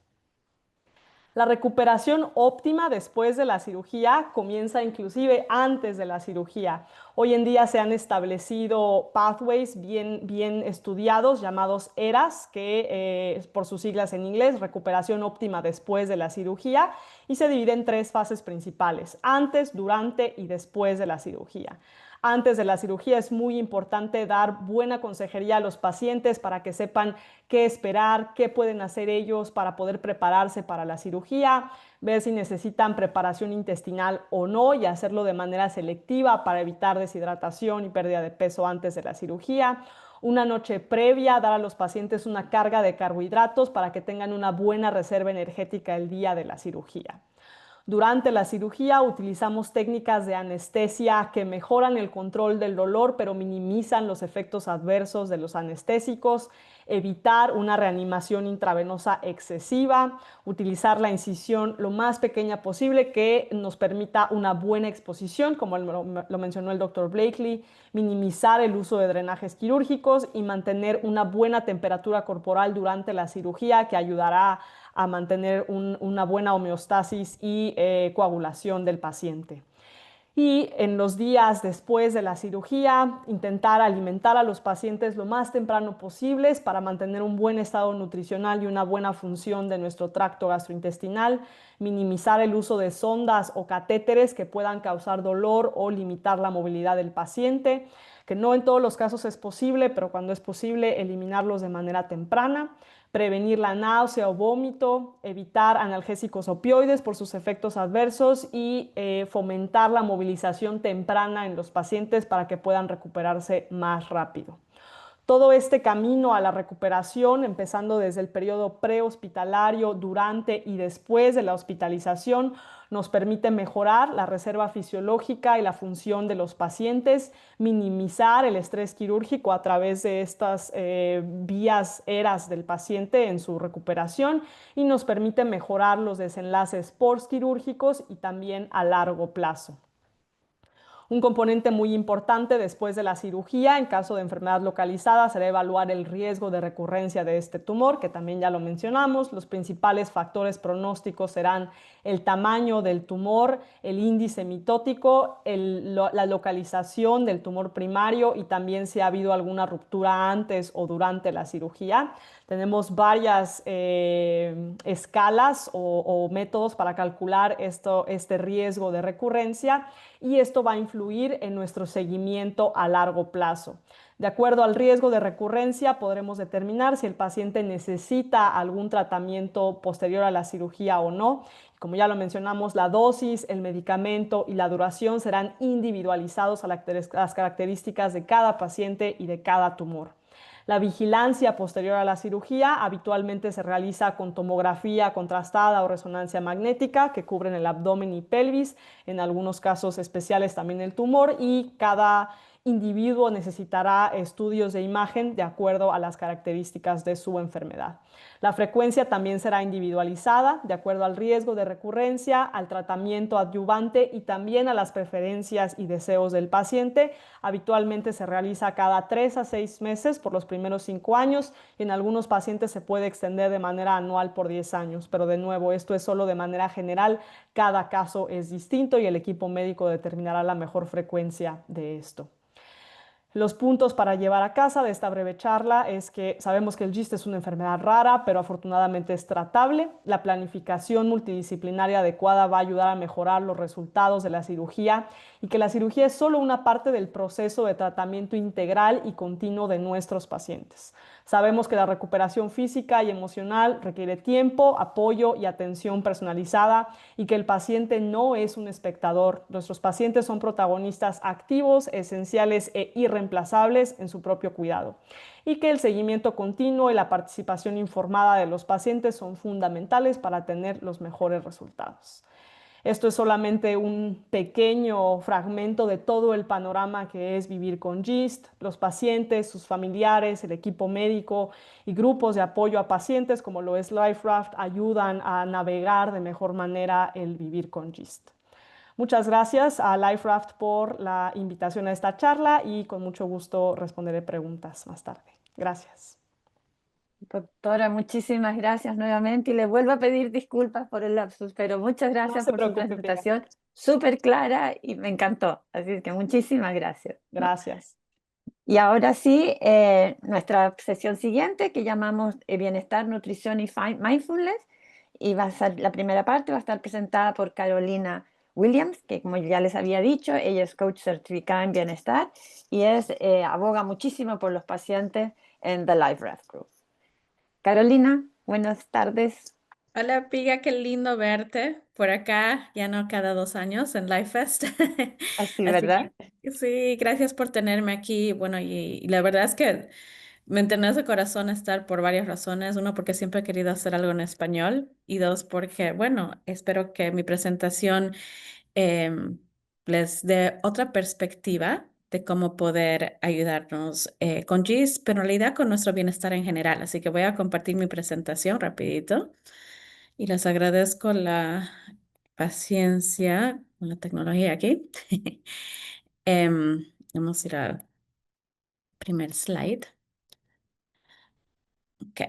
La recuperación óptima después de la cirugía comienza inclusive antes de la cirugía. Hoy en día se han establecido pathways bien estudiados llamados ERAS, que por sus siglas en inglés, recuperación óptima después de la cirugía, y se divide en 3 fases principales: antes, durante y después de la cirugía. Antes de la cirugía es muy importante dar buena consejería a los pacientes para que sepan qué esperar, qué pueden hacer ellos para poder prepararse para la cirugía, ver si necesitan preparación intestinal o no y hacerlo de manera selectiva para evitar deshidratación y pérdida de peso antes de la cirugía. Una noche previa, dar a los pacientes una carga de carbohidratos para que tengan una buena reserva energética el día de la cirugía. Durante la cirugía utilizamos técnicas de anestesia que mejoran el control del dolor, pero minimizan los efectos adversos de los anestésicos, evitar una reanimación intravenosa excesiva, utilizar la incisión lo más pequeña posible que nos permita una buena exposición, como lo mencionó el doctor Blakely, minimizar el uso de drenajes quirúrgicos y mantener una buena temperatura corporal durante la cirugía que ayudará a mantener una buena homeostasis y coagulación del paciente. Y en los días después de la cirugía, intentar alimentar a los pacientes lo más temprano posible para mantener un buen estado nutricional y una buena función de nuestro tracto gastrointestinal, minimizar el uso de sondas o catéteres que puedan causar dolor o limitar la movilidad del paciente, que no en todos los casos es posible, pero cuando es posible, eliminarlos de manera temprana, prevenir la náusea o vómito, evitar analgésicos opioides por sus efectos adversos y fomentar la movilización temprana en los pacientes para que puedan recuperarse más rápido. Todo este camino a la recuperación, empezando desde el periodo prehospitalario, durante y después de la hospitalización, nos permite mejorar la reserva fisiológica y la función de los pacientes, minimizar el estrés quirúrgico a través de estas vías eras del paciente en su recuperación y nos permite mejorar los desenlaces postquirúrgicos y también a largo plazo. Un componente muy importante después de la cirugía, en caso de enfermedad localizada, será evaluar el riesgo de recurrencia de este tumor, que también ya lo mencionamos. Los principales factores pronósticos serán el tamaño del tumor, el índice mitótico, la localización del tumor primario y también si ha habido alguna ruptura antes o durante la cirugía. Tenemos varias escalas o métodos para calcular este riesgo de recurrencia y esto va a influir en nuestro seguimiento a largo plazo. De acuerdo al riesgo de recurrencia, podremos determinar si el paciente necesita algún tratamiento posterior a la cirugía o no. Como ya lo mencionamos, la dosis, el medicamento y la duración serán individualizados a las características de cada paciente y de cada tumor. La vigilancia posterior a la cirugía habitualmente se realiza con tomografía contrastada o resonancia magnética que cubren el abdomen y pelvis, en algunos casos especiales también el tumor, y cada individuo necesitará estudios de imagen de acuerdo a las características de su enfermedad. La frecuencia también será individualizada de acuerdo al riesgo de recurrencia, al tratamiento adyuvante y también a las preferencias y deseos del paciente. Habitualmente se realiza cada 3 a 6 meses por los primeros 5 años y en algunos pacientes se puede extender de manera anual por 10 años, pero de nuevo esto es solo de manera general, cada caso es distinto y el equipo médico determinará la mejor frecuencia de esto. Los puntos para llevar a casa de esta breve charla es que sabemos que el GIST es una enfermedad rara, pero afortunadamente es tratable. La planificación multidisciplinaria adecuada va a ayudar a mejorar los resultados de la cirugía y que la cirugía es solo una parte del proceso de tratamiento integral y continuo de nuestros pacientes. Sabemos que la recuperación física y emocional requiere tiempo, apoyo y atención personalizada y que el paciente no es un espectador. Nuestros pacientes son protagonistas activos, esenciales e irreemplazables en su propio cuidado y que el seguimiento continuo y la participación informada de los pacientes son fundamentales para tener los mejores resultados. Esto es solamente un pequeño fragmento de todo el panorama que es vivir con GIST. Los pacientes, sus familiares, el equipo médico y grupos de apoyo a pacientes como lo es LifeRaft ayudan a navegar de mejor manera el vivir con GIST. Muchas gracias a LifeRaft por la invitación a esta charla y con mucho gusto responderé preguntas más tarde. Gracias. Doctora, muchísimas gracias nuevamente y le vuelvo a pedir disculpas por el lapsus, pero muchas No gracias se por su preocupe, Pia. presentación súper clara y me encantó. Así que muchísimas gracias. Gracias. Y ahora sí, nuestra sesión siguiente que llamamos Bienestar, Nutrición y Mindfulness, y va a ser la primera parte, va a estar presentada por Carolina Williams, que como ya les había dicho, ella es coach certificada en bienestar y aboga muchísimo por los pacientes en The LifeRaft Group. Carolina, buenas tardes. Hola, Piga, qué lindo verte por acá, ya no cada 2 años en LifeFest. Así, Así ¿verdad? que sí, gracias por tenerme aquí. Bueno, y la verdad es que me enternece el corazón estar por varias razones. Uno, porque siempre he querido hacer algo en español. Y dos, porque, bueno, espero que mi presentación em, les dé otra perspectiva de cómo poder ayudarnos con GIS, pero en realidad con nuestro bienestar en general. Así que voy a compartir mi presentación rapidito y les agradezco la paciencia con la tecnología aquí. Vamos a ir al primer slide. Ok.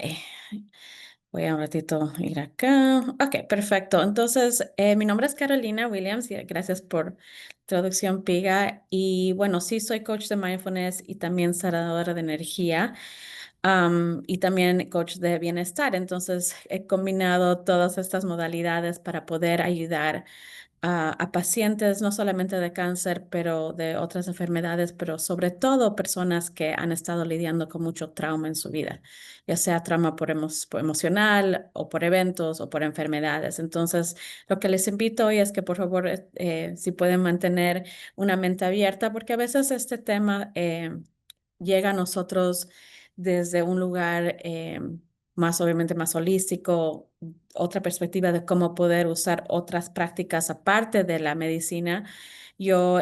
Voy a un ratito ir acá. Ok, perfecto. Entonces, mi nombre es Carolina Williams y gracias por traducción Piga. Y bueno, sí, soy coach de mindfulness y también sanadora de energía, y también coach de bienestar. Entonces, he combinado todas estas modalidades para poder ayudar a pacientes, no solamente de cáncer, pero de otras enfermedades, pero sobre todo personas que han estado lidiando con mucho trauma en su vida, ya sea trauma por emocional o por eventos o por enfermedades. Entonces, lo que les invito hoy es que por favor, si pueden mantener una mente abierta, porque a veces este tema llega a nosotros desde un lugar más, obviamente, más holístico, otra perspectiva de cómo poder usar otras prácticas aparte de la medicina. Yo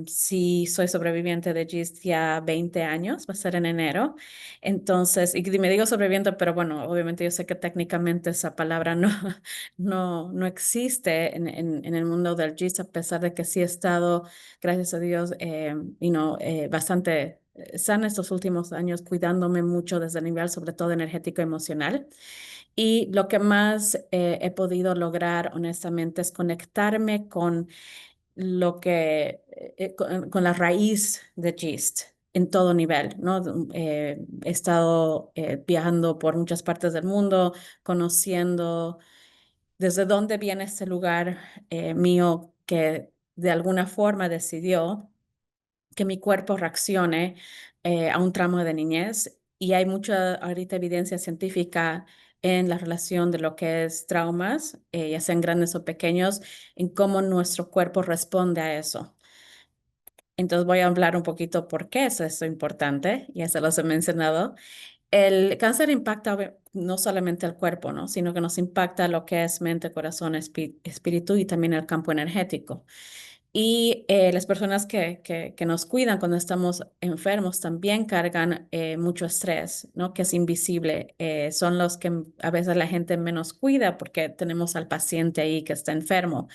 sí soy sobreviviente de GIST ya 20 años, va a ser en enero. Entonces, y me digo sobreviviente, pero bueno, obviamente yo sé que técnicamente esa palabra no existe en el mundo del GIST, a pesar de que sí he estado, gracias a Dios, bastante sana estos últimos años, cuidándome mucho desde el nivel, sobre todo energético y emocional. Y lo que más he podido lograr, honestamente, es conectarme con lo que, con la raíz de GIST en todo nivel, ¿no? He estado viajando por muchas partes del mundo, conociendo desde dónde viene este lugar mío que de alguna forma decidió que mi cuerpo reaccione a un trauma de niñez. Y hay mucha ahorita evidencia científica en la relación de lo que es traumas, ya sean grandes o pequeños, en cómo nuestro cuerpo responde a eso. Entonces voy a hablar un poquito por qué es esto importante, ya se los he mencionado. El cáncer impacta no solamente el cuerpo, ¿no? Sino que nos impacta lo que es mente, corazón, espíritu y también el campo energético. Y las personas que nos cuidan cuando estamos enfermos también cargan mucho estrés, ¿no? Que es invisible. Son los que a veces la gente menos cuida porque tenemos al paciente ahí que está enfermo.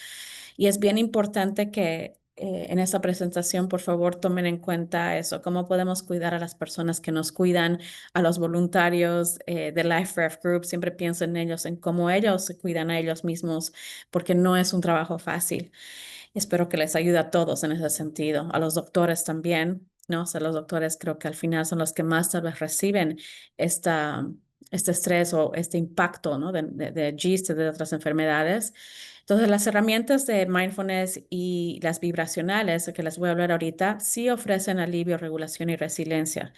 Y es bien importante que en esta presentación, por favor, tomen en cuenta eso, cómo podemos cuidar a las personas que nos cuidan, a los voluntarios de Life Ref Group. Siempre pienso en ellos, en cómo ellos se cuidan a ellos mismos, porque no es un trabajo fácil. Espero que les ayude a todos en ese sentido, a los doctores también, ¿no? O sea, los doctores creo que al final son los que más tal vez reciben este estrés o este impacto, ¿no? De GIST, de otras enfermedades. Entonces, las herramientas de mindfulness y las vibracionales, que les voy a hablar ahorita, sí ofrecen alivio, regulación y resiliencia.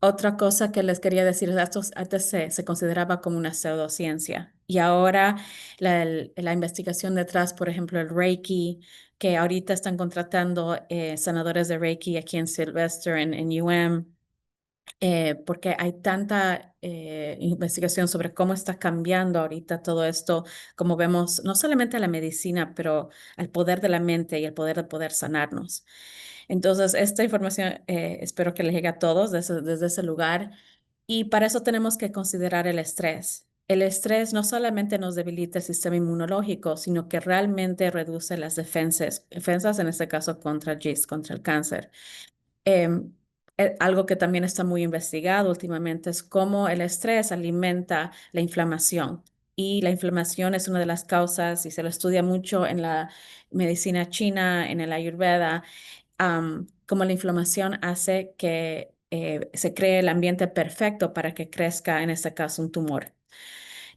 Otra cosa que les quería decir es esto antes se consideraba como una pseudociencia y ahora la investigación detrás, por ejemplo, el Reiki, que ahorita están contratando sanadores de Reiki aquí en Sylvester, en UM, porque hay tanta investigación sobre cómo está cambiando ahorita todo esto, como vemos, no solamente a la medicina, pero al poder de la mente y el poder de poder sanarnos. Entonces, esta información espero que le llegue a todos desde ese lugar. Y para eso tenemos que considerar el estrés. El estrés no solamente nos debilita el sistema inmunológico, sino que realmente reduce las defensas en este caso contra GIST, contra el cáncer. Em, Algo que también está muy investigado últimamente es cómo el estrés alimenta la inflamación. Y la inflamación es una de las causas, y se lo estudia mucho en la medicina china, en el Ayurveda, cómo la inflamación hace que se cree el ambiente perfecto para que crezca, en este caso, un tumor.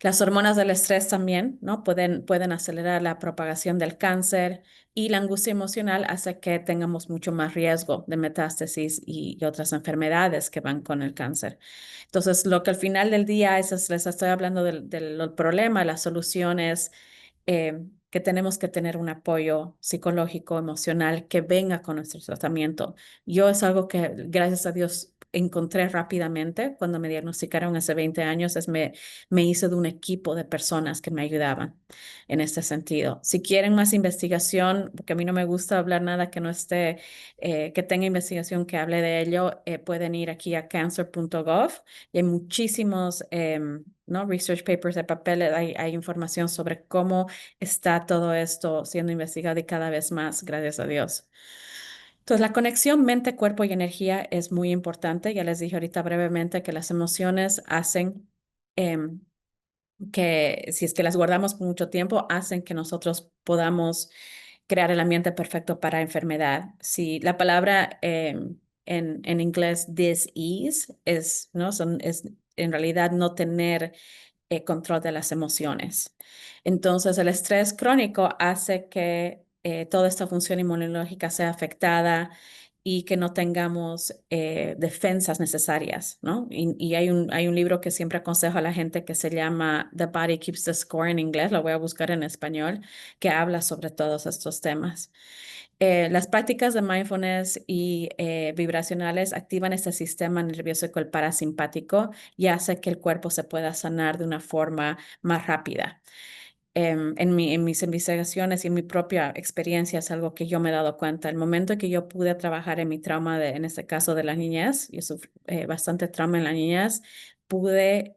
Las hormonas del estrés también, ¿no? Pueden acelerar la propagación del cáncer y la angustia emocional hace que tengamos mucho más riesgo de metástasis y otras enfermedades que van con el cáncer. Entonces, lo que al final del día les estoy hablando del problema, las soluciones, que tenemos que tener un apoyo psicológico, emocional que venga con nuestro tratamiento. Yo es algo que, gracias a Dios, encontré rápidamente cuando me diagnosticaron hace 20 años es me hice de un equipo de personas que me ayudaban en este sentido. Si quieren más investigación, porque a mí no me gusta hablar nada que no esté, que tenga investigación que hable de ello, pueden ir aquí a cancer.gov y hay muchísimos ¿no? research papers de papel, hay información sobre cómo está todo esto siendo investigado y cada vez más, gracias a Dios. Entonces, la conexión mente, cuerpo y energía es muy importante. Ya les dije ahorita brevemente que las emociones hacen que, si es que las guardamos por mucho tiempo, hacen que nosotros podamos crear el ambiente perfecto para enfermedad. Si la palabra en inglés dis-ease es, ¿no? Es en realidad no tener control de las emociones. Entonces, el estrés crónico hace que toda esta función inmunológica sea afectada y que no tengamos defensas necesarias, ¿no? Y hay un libro que siempre aconsejo a la gente que se llama The Body Keeps the Score en inglés, lo voy a buscar en español, que habla sobre todos estos temas. Las prácticas de mindfulness y vibracionales activan este sistema nervioso el parasimpático y hace que el cuerpo se pueda sanar de una forma más rápida. En mis investigaciones y en mi propia experiencia es algo que yo me he dado cuenta. El momento en que yo pude trabajar en mi trauma, en este caso de la niñez, yo sufrí bastante trauma en la niñez, pude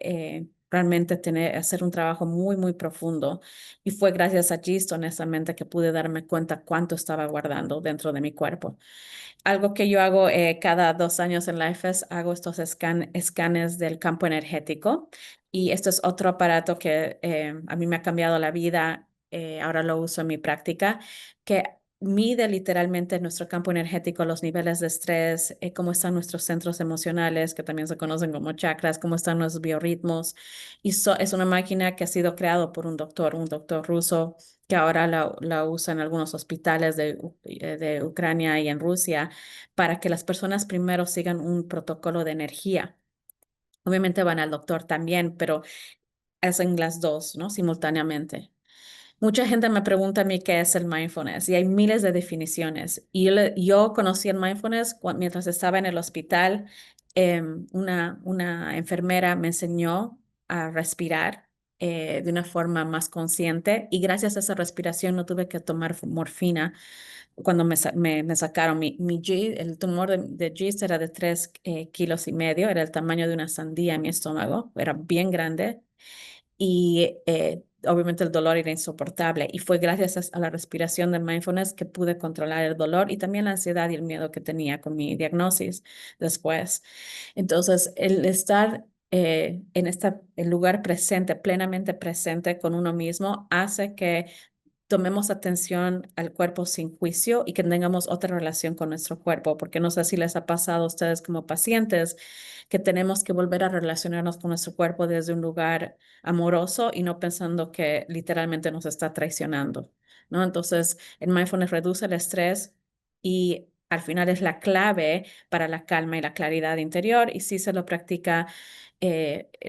realmente hacer un trabajo muy, muy profundo. Y fue gracias a GIST, honestamente, que pude darme cuenta cuánto estaba guardando dentro de mi cuerpo. Algo que yo hago cada 2 años en LifeS, hago estos escanes del campo energético. Y esto es otro aparato que a mí me ha cambiado la vida. Ahora lo uso en mi práctica, que mide literalmente nuestro campo energético, los niveles de estrés, cómo están nuestros centros emocionales, que también se conocen como chakras, cómo están nuestros biorritmos. Y es una máquina que ha sido creado por un doctor ruso, que ahora la usa en algunos hospitales de Ucrania y en Rusia, para que las personas primero sigan un protocolo de energía. Obviamente van al doctor también, pero hacen las dos, ¿no? Simultáneamente. Mucha gente me pregunta a mí qué es el mindfulness y hay miles de definiciones. Y yo conocí el mindfulness mientras estaba en el hospital. Una enfermera me enseñó a respirar de una forma más consciente y gracias a esa respiración no tuve que tomar morfina cuando me sacaron el tumor de GIST era de 3,5 kilos, era el tamaño de una sandía en mi estómago, era bien grande y obviamente el dolor era insoportable y fue gracias a la respiración de mindfulness que pude controlar el dolor y también la ansiedad y el miedo que tenía con mi diagnosis después. Entonces, el estar en el lugar presente, plenamente presente con uno mismo, hace que tomemos atención al cuerpo sin juicio y que tengamos otra relación con nuestro cuerpo, porque no sé si les ha pasado a ustedes como pacientes que tenemos que volver a relacionarnos con nuestro cuerpo desde un lugar amoroso y no pensando que literalmente nos está traicionando, ¿no? Entonces, el mindfulness reduce el estrés y al final es la clave para la calma y la claridad interior y sí se lo practica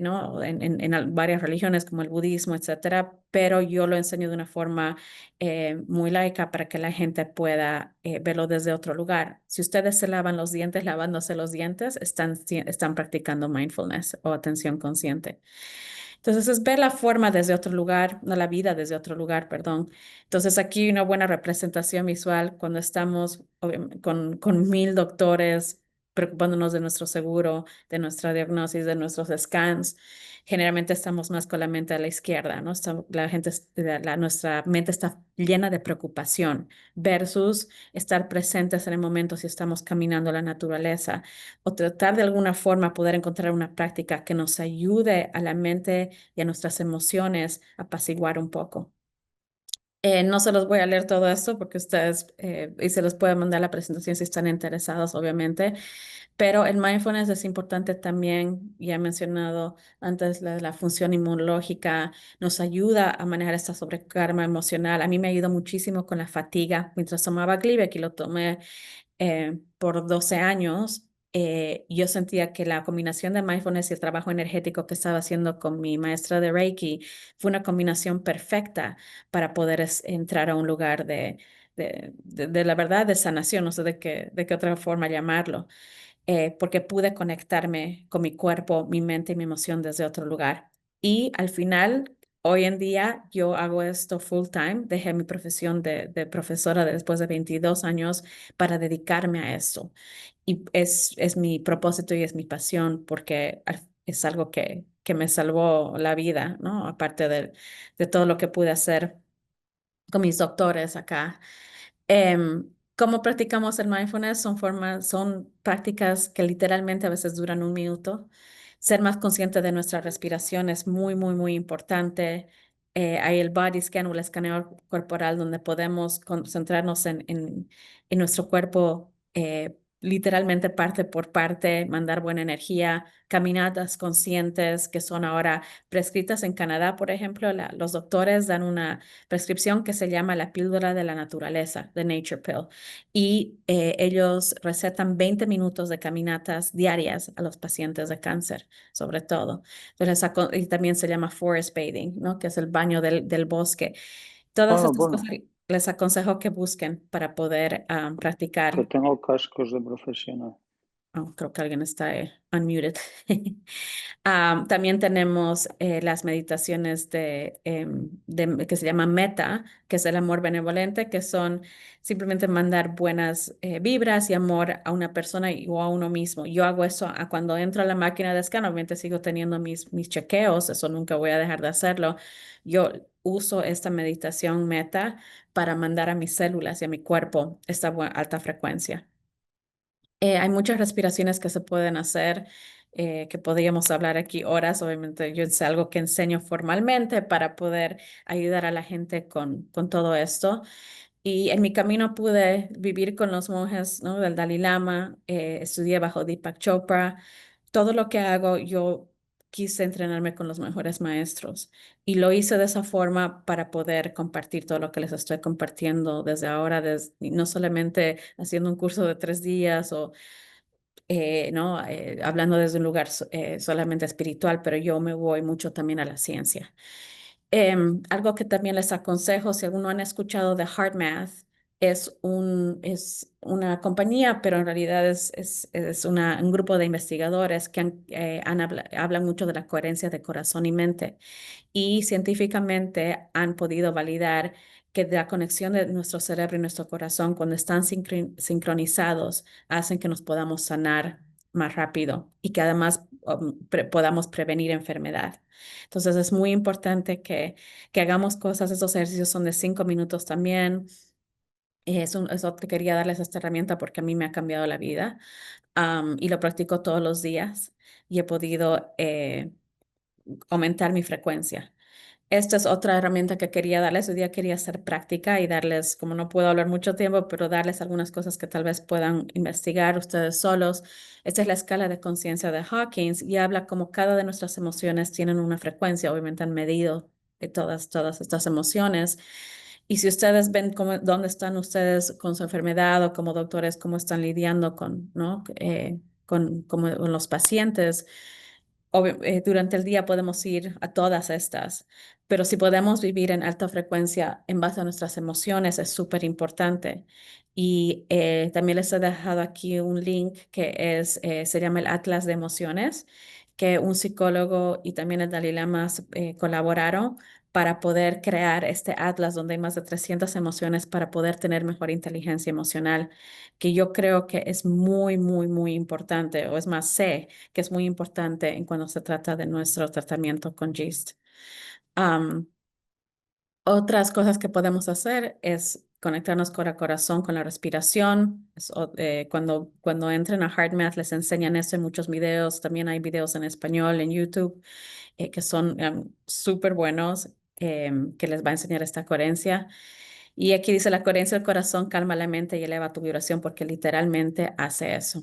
¿no? en varias religiones como el budismo, etcétera, pero yo lo enseño de una forma muy laica para que la gente pueda verlo desde otro lugar. Si ustedes se lavan los dientes, lavándose los dientes, están practicando mindfulness o atención consciente. Entonces es ver la forma desde otro lugar, no la vida desde otro lugar, perdón. Entonces aquí una buena representación visual cuando estamos con 1,000 doctores preocupándonos de nuestro seguro, de nuestra diagnosis, de nuestros scans. Generalmente estamos más con la mente a la izquierda, ¿no? Nuestra mente está llena de preocupación versus estar presentes en el momento si estamos caminando en la naturaleza o tratar de alguna forma poder encontrar una práctica que nos ayude a la mente y a nuestras emociones a apaciguar un poco. No se los voy a leer todo esto porque ustedes, y se los puede mandar la presentación si están interesados, obviamente, pero el mindfulness es importante también, ya he mencionado antes la función inmunológica, nos ayuda a manejar esta sobrecarga emocional. A mí me ayudó muchísimo con la fatiga mientras tomaba Gleevec y lo tomé por 12 años. Yo sentía que la combinación de mindfulness y el trabajo energético que estaba haciendo con mi maestra de Reiki fue una combinación perfecta para poder entrar a un lugar de la verdad de sanación, no sé de qué otra forma llamarlo. porque pude conectarme con mi cuerpo, mi mente y mi emoción desde otro lugar. Y al final, hoy en día, yo hago esto full time. Dejé mi profesión de profesora después de 22 años para dedicarme a esto. Y es mi propósito y es mi pasión porque es algo que me salvó la vida, ¿no? Aparte de todo lo que pude hacer con mis doctores acá. ¿Cómo practicamos el mindfulness? Son prácticas que literalmente a veces duran un minuto. Ser más consciente de nuestra respiración es muy, muy, muy importante. Hay el body scan o el escaneo corporal donde podemos concentrarnos en nuestro cuerpo, literalmente parte por parte, mandar buena energía, caminatas conscientes que son ahora prescritas en Canadá, por ejemplo. Los doctores dan una prescripción que se llama la píldora de la naturaleza, the nature pill, y ellos recetan 20 minutos de caminatas diarias a los pacientes de cáncer, sobre todo. Entonces, y también se llama forest bathing, ¿no? Que es el baño del bosque. Todas estas cosas les aconsejo que busquen para poder practicar. Que tengo cascos de profesional. Oh, creo que alguien está unmuted. También tenemos las meditaciones que se llaman meta, que es el amor benevolente, que son simplemente mandar buenas vibras y amor a una persona o a uno mismo. Yo hago eso cuando entro a la máquina de scan, obviamente sigo teniendo mis chequeos, eso nunca voy a dejar de hacerlo. Yo uso esta meditación meta para mandar a mis células y a mi cuerpo esta alta frecuencia. Hay muchas respiraciones que se pueden hacer, que podríamos hablar aquí horas. Obviamente, yo es algo que enseño formalmente para poder ayudar a la gente con todo esto. Y en mi camino pude vivir con los monjes, ¿no? Del Dalai Lama, estudié bajo Deepak Chopra. Todo lo que hago, yo quise entrenarme con los mejores maestros y lo hice de esa forma para poder compartir todo lo que les estoy compartiendo desde ahora, no solamente haciendo un curso de 3 días o ¿no? Hablando desde un lugar solamente espiritual, pero yo me voy mucho también a la ciencia. Algo que también les aconsejo, si alguno han escuchado de HeartMath, es una compañía, pero en realidad es un grupo de investigadores que hablan mucho de la coherencia de corazón y mente. Y científicamente han podido validar que la conexión de nuestro cerebro y nuestro corazón, cuando están sincronizados, hacen que nos podamos sanar más rápido y que además podamos prevenir enfermedad. Entonces es muy importante que hagamos cosas. Estos ejercicios son de 5 minutos también. Eso te quería darles esta herramienta porque a mí me ha cambiado la vida y lo practico todos los días y he podido aumentar mi frecuencia. Esta es otra herramienta que quería darles. Hoy día quería hacer práctica y darles, como no puedo hablar mucho tiempo, pero darles algunas cosas que tal vez puedan investigar ustedes solos. Esta es la escala de conciencia de Hawkins y habla como cada de nuestras emociones tienen una frecuencia. Obviamente han medido todas estas emociones. Y si ustedes ven dónde están ustedes con su enfermedad o como doctores, cómo están lidiando ¿no? con los pacientes, durante el día podemos ir a todas estas, pero si podemos vivir en alta frecuencia en base a nuestras emociones es súper importante. Y también les he dejado aquí un link que se llama el Atlas de Emociones, que un psicólogo y también el Dalai Lama colaboraron para poder crear este atlas donde hay más de 300 emociones para poder tener mejor inteligencia emocional, que yo creo que es muy, muy, muy importante, o es más, sé que es muy importante en cuando se trata de nuestro tratamiento con GIST. Otras cosas que podemos hacer es conectarnos corazón con la respiración. Cuando entren a HeartMath les enseñan eso en muchos videos. También hay videos en español en YouTube que son súper buenos, que les va a enseñar esta coherencia. Y aquí dice, la coherencia del corazón calma la mente y eleva tu vibración porque literalmente hace eso.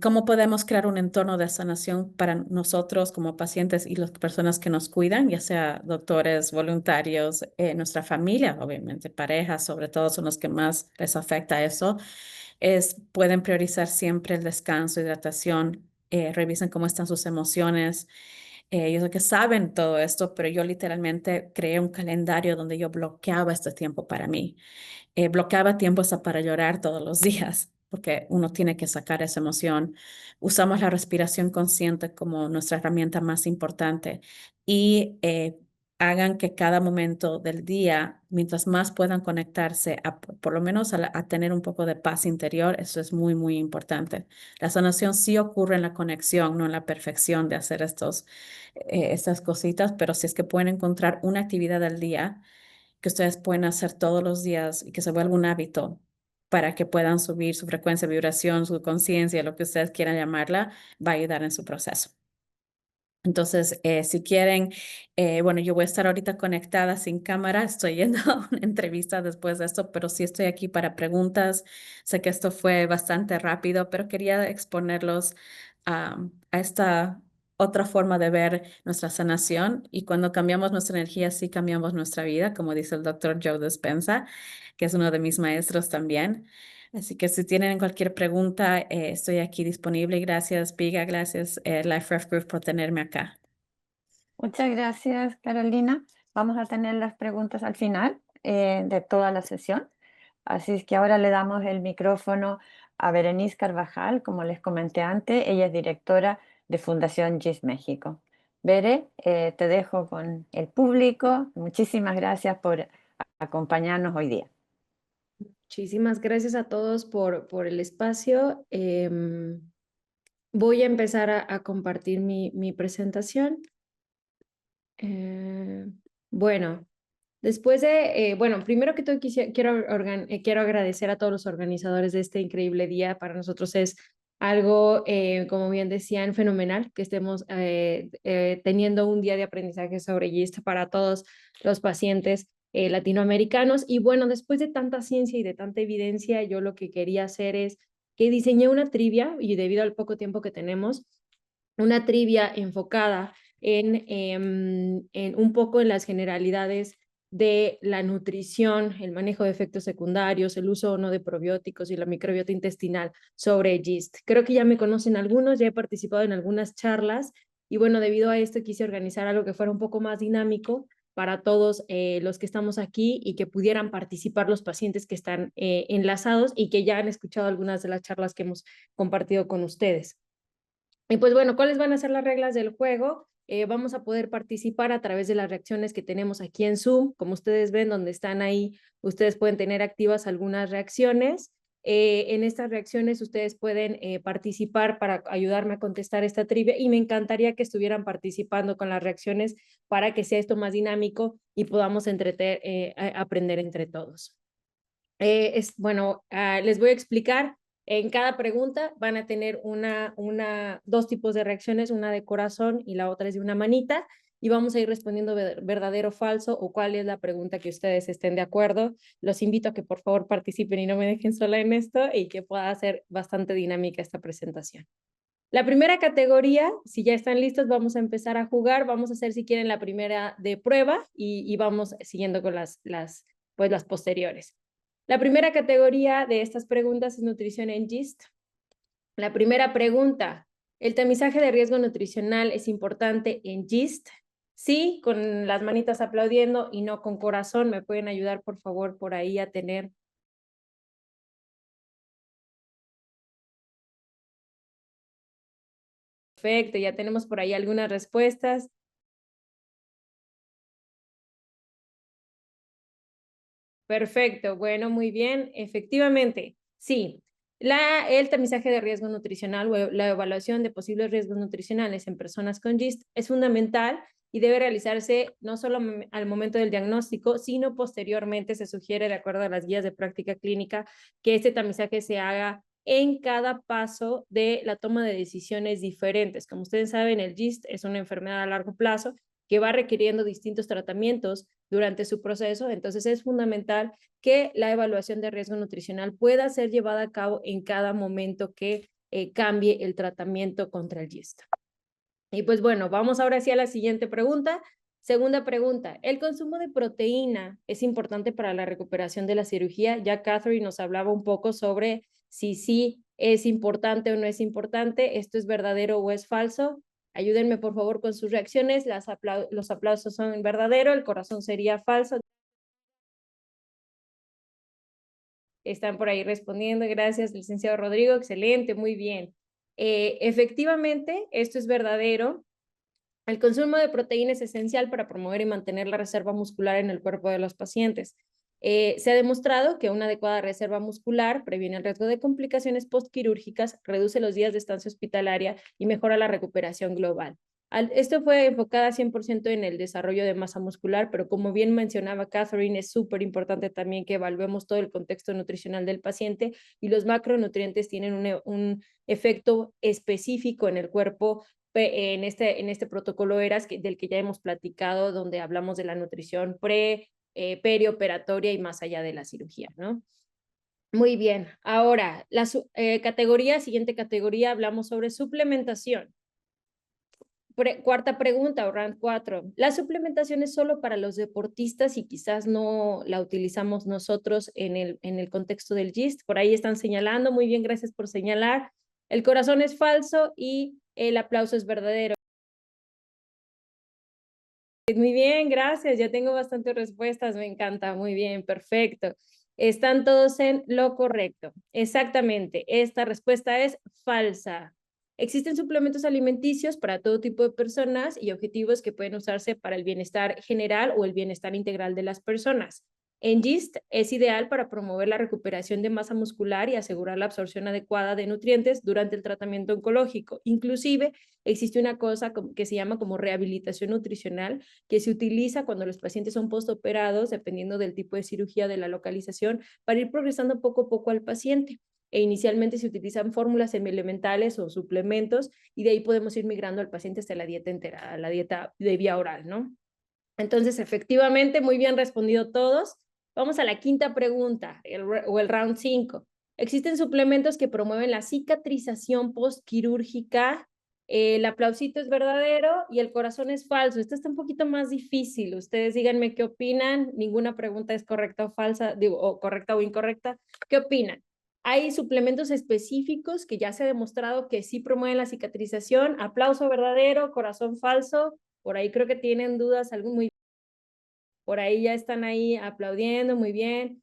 ¿Cómo podemos crear un entorno de sanación para nosotros como pacientes y las personas que nos cuidan, ya sea doctores, voluntarios, nuestra familia, obviamente, parejas, sobre todo son los que más les afecta eso? Pueden priorizar siempre el descanso, hidratación, revisen cómo están sus emociones. Yo sé que saben todo esto, pero yo literalmente creé un calendario donde yo bloqueaba este tiempo para mí. Bloqueaba tiempo hasta para llorar todos los días, porque uno tiene que sacar esa emoción. Usamos la respiración consciente como nuestra herramienta más importante y hagan que cada momento del día, mientras más puedan conectarse, por lo menos a tener un poco de paz interior, eso es muy, muy importante. La sanación sí ocurre en la conexión, no en la perfección de hacer estas cositas, pero si es que pueden encontrar una actividad al día que ustedes pueden hacer todos los días y que se vuelva un hábito para que puedan subir su frecuencia, vibración, su conciencia, lo que ustedes quieran llamarla, va a ayudar en su proceso. Entonces, si quieren, bueno, yo voy a estar ahorita conectada sin cámara, estoy yendo a una entrevista después de esto, pero sí estoy aquí para preguntas. Sé que esto fue bastante rápido, pero quería exponerlos a esta otra forma de ver nuestra sanación, y cuando cambiamos nuestra energía, sí cambiamos nuestra vida, como dice el doctor Joe Dispenza, que es uno de mis maestros también. Así que si tienen cualquier pregunta, estoy aquí disponible. Gracias, Piga. Gracias, Life Ref Group, por tenerme acá. Muchas gracias, Carolina. Vamos a tener las preguntas al final de toda la sesión. Así es que ahora le damos el micrófono a Berenice Carvajal, como les comenté antes. Ella es directora de Fundación GIS México. Bere, te dejo con el público. Muchísimas gracias por acompañarnos hoy día. Muchísimas gracias a todos por el espacio. Voy a empezar a compartir mi presentación. Bueno, después de, bueno, primero que todo quiero agradecer a todos los organizadores de este increíble día. Para nosotros es algo, como bien decían, fenomenal que estemos teniendo un día de aprendizaje sobre GIST para todos los pacientes latinoamericanos. Y bueno, después de tanta ciencia y de tanta evidencia, yo lo que quería hacer es que diseñé una trivia, y debido al poco tiempo que tenemos, una trivia enfocada en un poco en las generalidades de la nutrición, el manejo de efectos secundarios, el uso o no de probióticos y la microbiota intestinal sobre GIST. Creo que ya me conocen algunos, ya he participado en algunas charlas, y bueno, debido a esto quise organizar algo que fuera un poco más dinámico para todos los que estamos aquí, y que pudieran participar los pacientes que están enlazados y que ya han escuchado algunas de las charlas que hemos compartido con ustedes. Y pues bueno, ¿cuáles van a ser las reglas del juego? Vamos a poder participar a través de las reacciones que tenemos aquí en Zoom. Como ustedes ven, donde están ahí, ustedes pueden tener activas algunas reacciones. En estas reacciones ustedes pueden participar para ayudarme a contestar esta trivia, y me encantaría que estuvieran participando con las reacciones para que sea esto más dinámico y podamos aprender entre todos. Bueno, les voy a explicar. En cada pregunta van a tener dos tipos de reacciones, una de corazón y la otra es de una manita, y vamos a ir respondiendo verdadero o falso, o cuál es la pregunta que ustedes estén de acuerdo. Los invito a que por favor participen y no me dejen sola en esto, y que pueda ser bastante dinámica esta presentación. La primera categoría, si ya están listos, vamos a empezar a jugar. Vamos a hacer, si quieren, la primera de prueba y vamos siguiendo con las posteriores. La primera categoría de estas preguntas es nutrición en GIST. La primera pregunta: ¿el tamizaje de riesgo nutricional es importante en GIST? Sí, con las manitas aplaudiendo, y no con corazón. ¿Me pueden ayudar, por favor, por ahí a tener? Perfecto, ya tenemos por ahí algunas respuestas. Perfecto, bueno, muy bien. Efectivamente, sí. El tamizaje de riesgo nutricional o la evaluación de posibles riesgos nutricionales en personas con GIST es fundamental y debe realizarse no solo al momento del diagnóstico, sino posteriormente. Se sugiere, de acuerdo a las guías de práctica clínica, que este tamizaje se haga en cada paso de la toma de decisiones diferentes. Como ustedes saben, el GIST es una enfermedad a largo plazo que va requiriendo distintos tratamientos durante su proceso. Entonces es fundamental que la evaluación de riesgo nutricional pueda ser llevada a cabo en cada momento que cambie el tratamiento contra el GIST. Y pues bueno, vamos ahora sí a la siguiente pregunta. Segunda pregunta: ¿el consumo de proteína es importante para la recuperación de la cirugía? Ya Catherine nos hablaba un poco sobre si sí es importante o no es importante. ¿Esto es verdadero o es falso? Ayúdenme por favor con sus reacciones. Los aplausos son verdadero, el corazón sería falso. Están por ahí respondiendo. Gracias, licenciado Rodrigo. Excelente, muy bien. Efectivamente, esto es verdadero. El consumo de proteína es esencial para promover y mantener la reserva muscular en el cuerpo de los pacientes. Se ha demostrado que una adecuada reserva muscular previene el riesgo de complicaciones postquirúrgicas, reduce los días de estancia hospitalaria y mejora la recuperación global. Esto fue enfocada 100% en el desarrollo de masa muscular, pero como bien mencionaba Catherine, es súper importante también que evaluemos todo el contexto nutricional del paciente y los macronutrientes tienen un efecto específico en el cuerpo en este protocolo ERAS del que ya hemos platicado, donde hablamos de la nutrición perioperatoria y más allá de la cirugía, ¿no? Muy bien, ahora, la siguiente categoría, hablamos sobre suplementación. Cuarta pregunta, o round 4. ¿La suplementación es solo para los deportistas y quizás no la utilizamos nosotros en el contexto del GIST? Por ahí están señalando, muy bien, gracias por señalar. El corazón es falso y el aplauso es verdadero. Muy bien, gracias. Ya tengo bastantes respuestas, me encanta. Muy bien, perfecto. Están todos en lo correcto. Exactamente, esta respuesta es falsa. Existen suplementos alimenticios para todo tipo de personas y objetivos que pueden usarse para el bienestar general o el bienestar integral de las personas. En GIST es ideal para promover la recuperación de masa muscular y asegurar la absorción adecuada de nutrientes durante el tratamiento oncológico. Inclusive existe una cosa que se llama como rehabilitación nutricional, que se utiliza cuando los pacientes son postoperados, dependiendo del tipo de cirugía, de la localización, para ir progresando poco a poco al paciente. Inicialmente se utilizan fórmulas elementales o suplementos y de ahí podemos ir migrando al paciente hasta la dieta entera, la dieta de vía oral, ¿no? Entonces, efectivamente, muy bien respondido todos. Vamos a la quinta pregunta, o el round 5. ¿Existen suplementos que promueven la cicatrización postquirúrgica? El aplausito es verdadero y el corazón es falso. Esto está un poquito más difícil. Ustedes díganme qué opinan. Ninguna pregunta es correcta o falsa, o correcta o incorrecta. ¿Qué opinan? Hay suplementos específicos que ya se ha demostrado que sí promueven la cicatrización. Aplauso verdadero, corazón falso. Por ahí creo que tienen dudas, por ahí ya están ahí aplaudiendo, muy bien.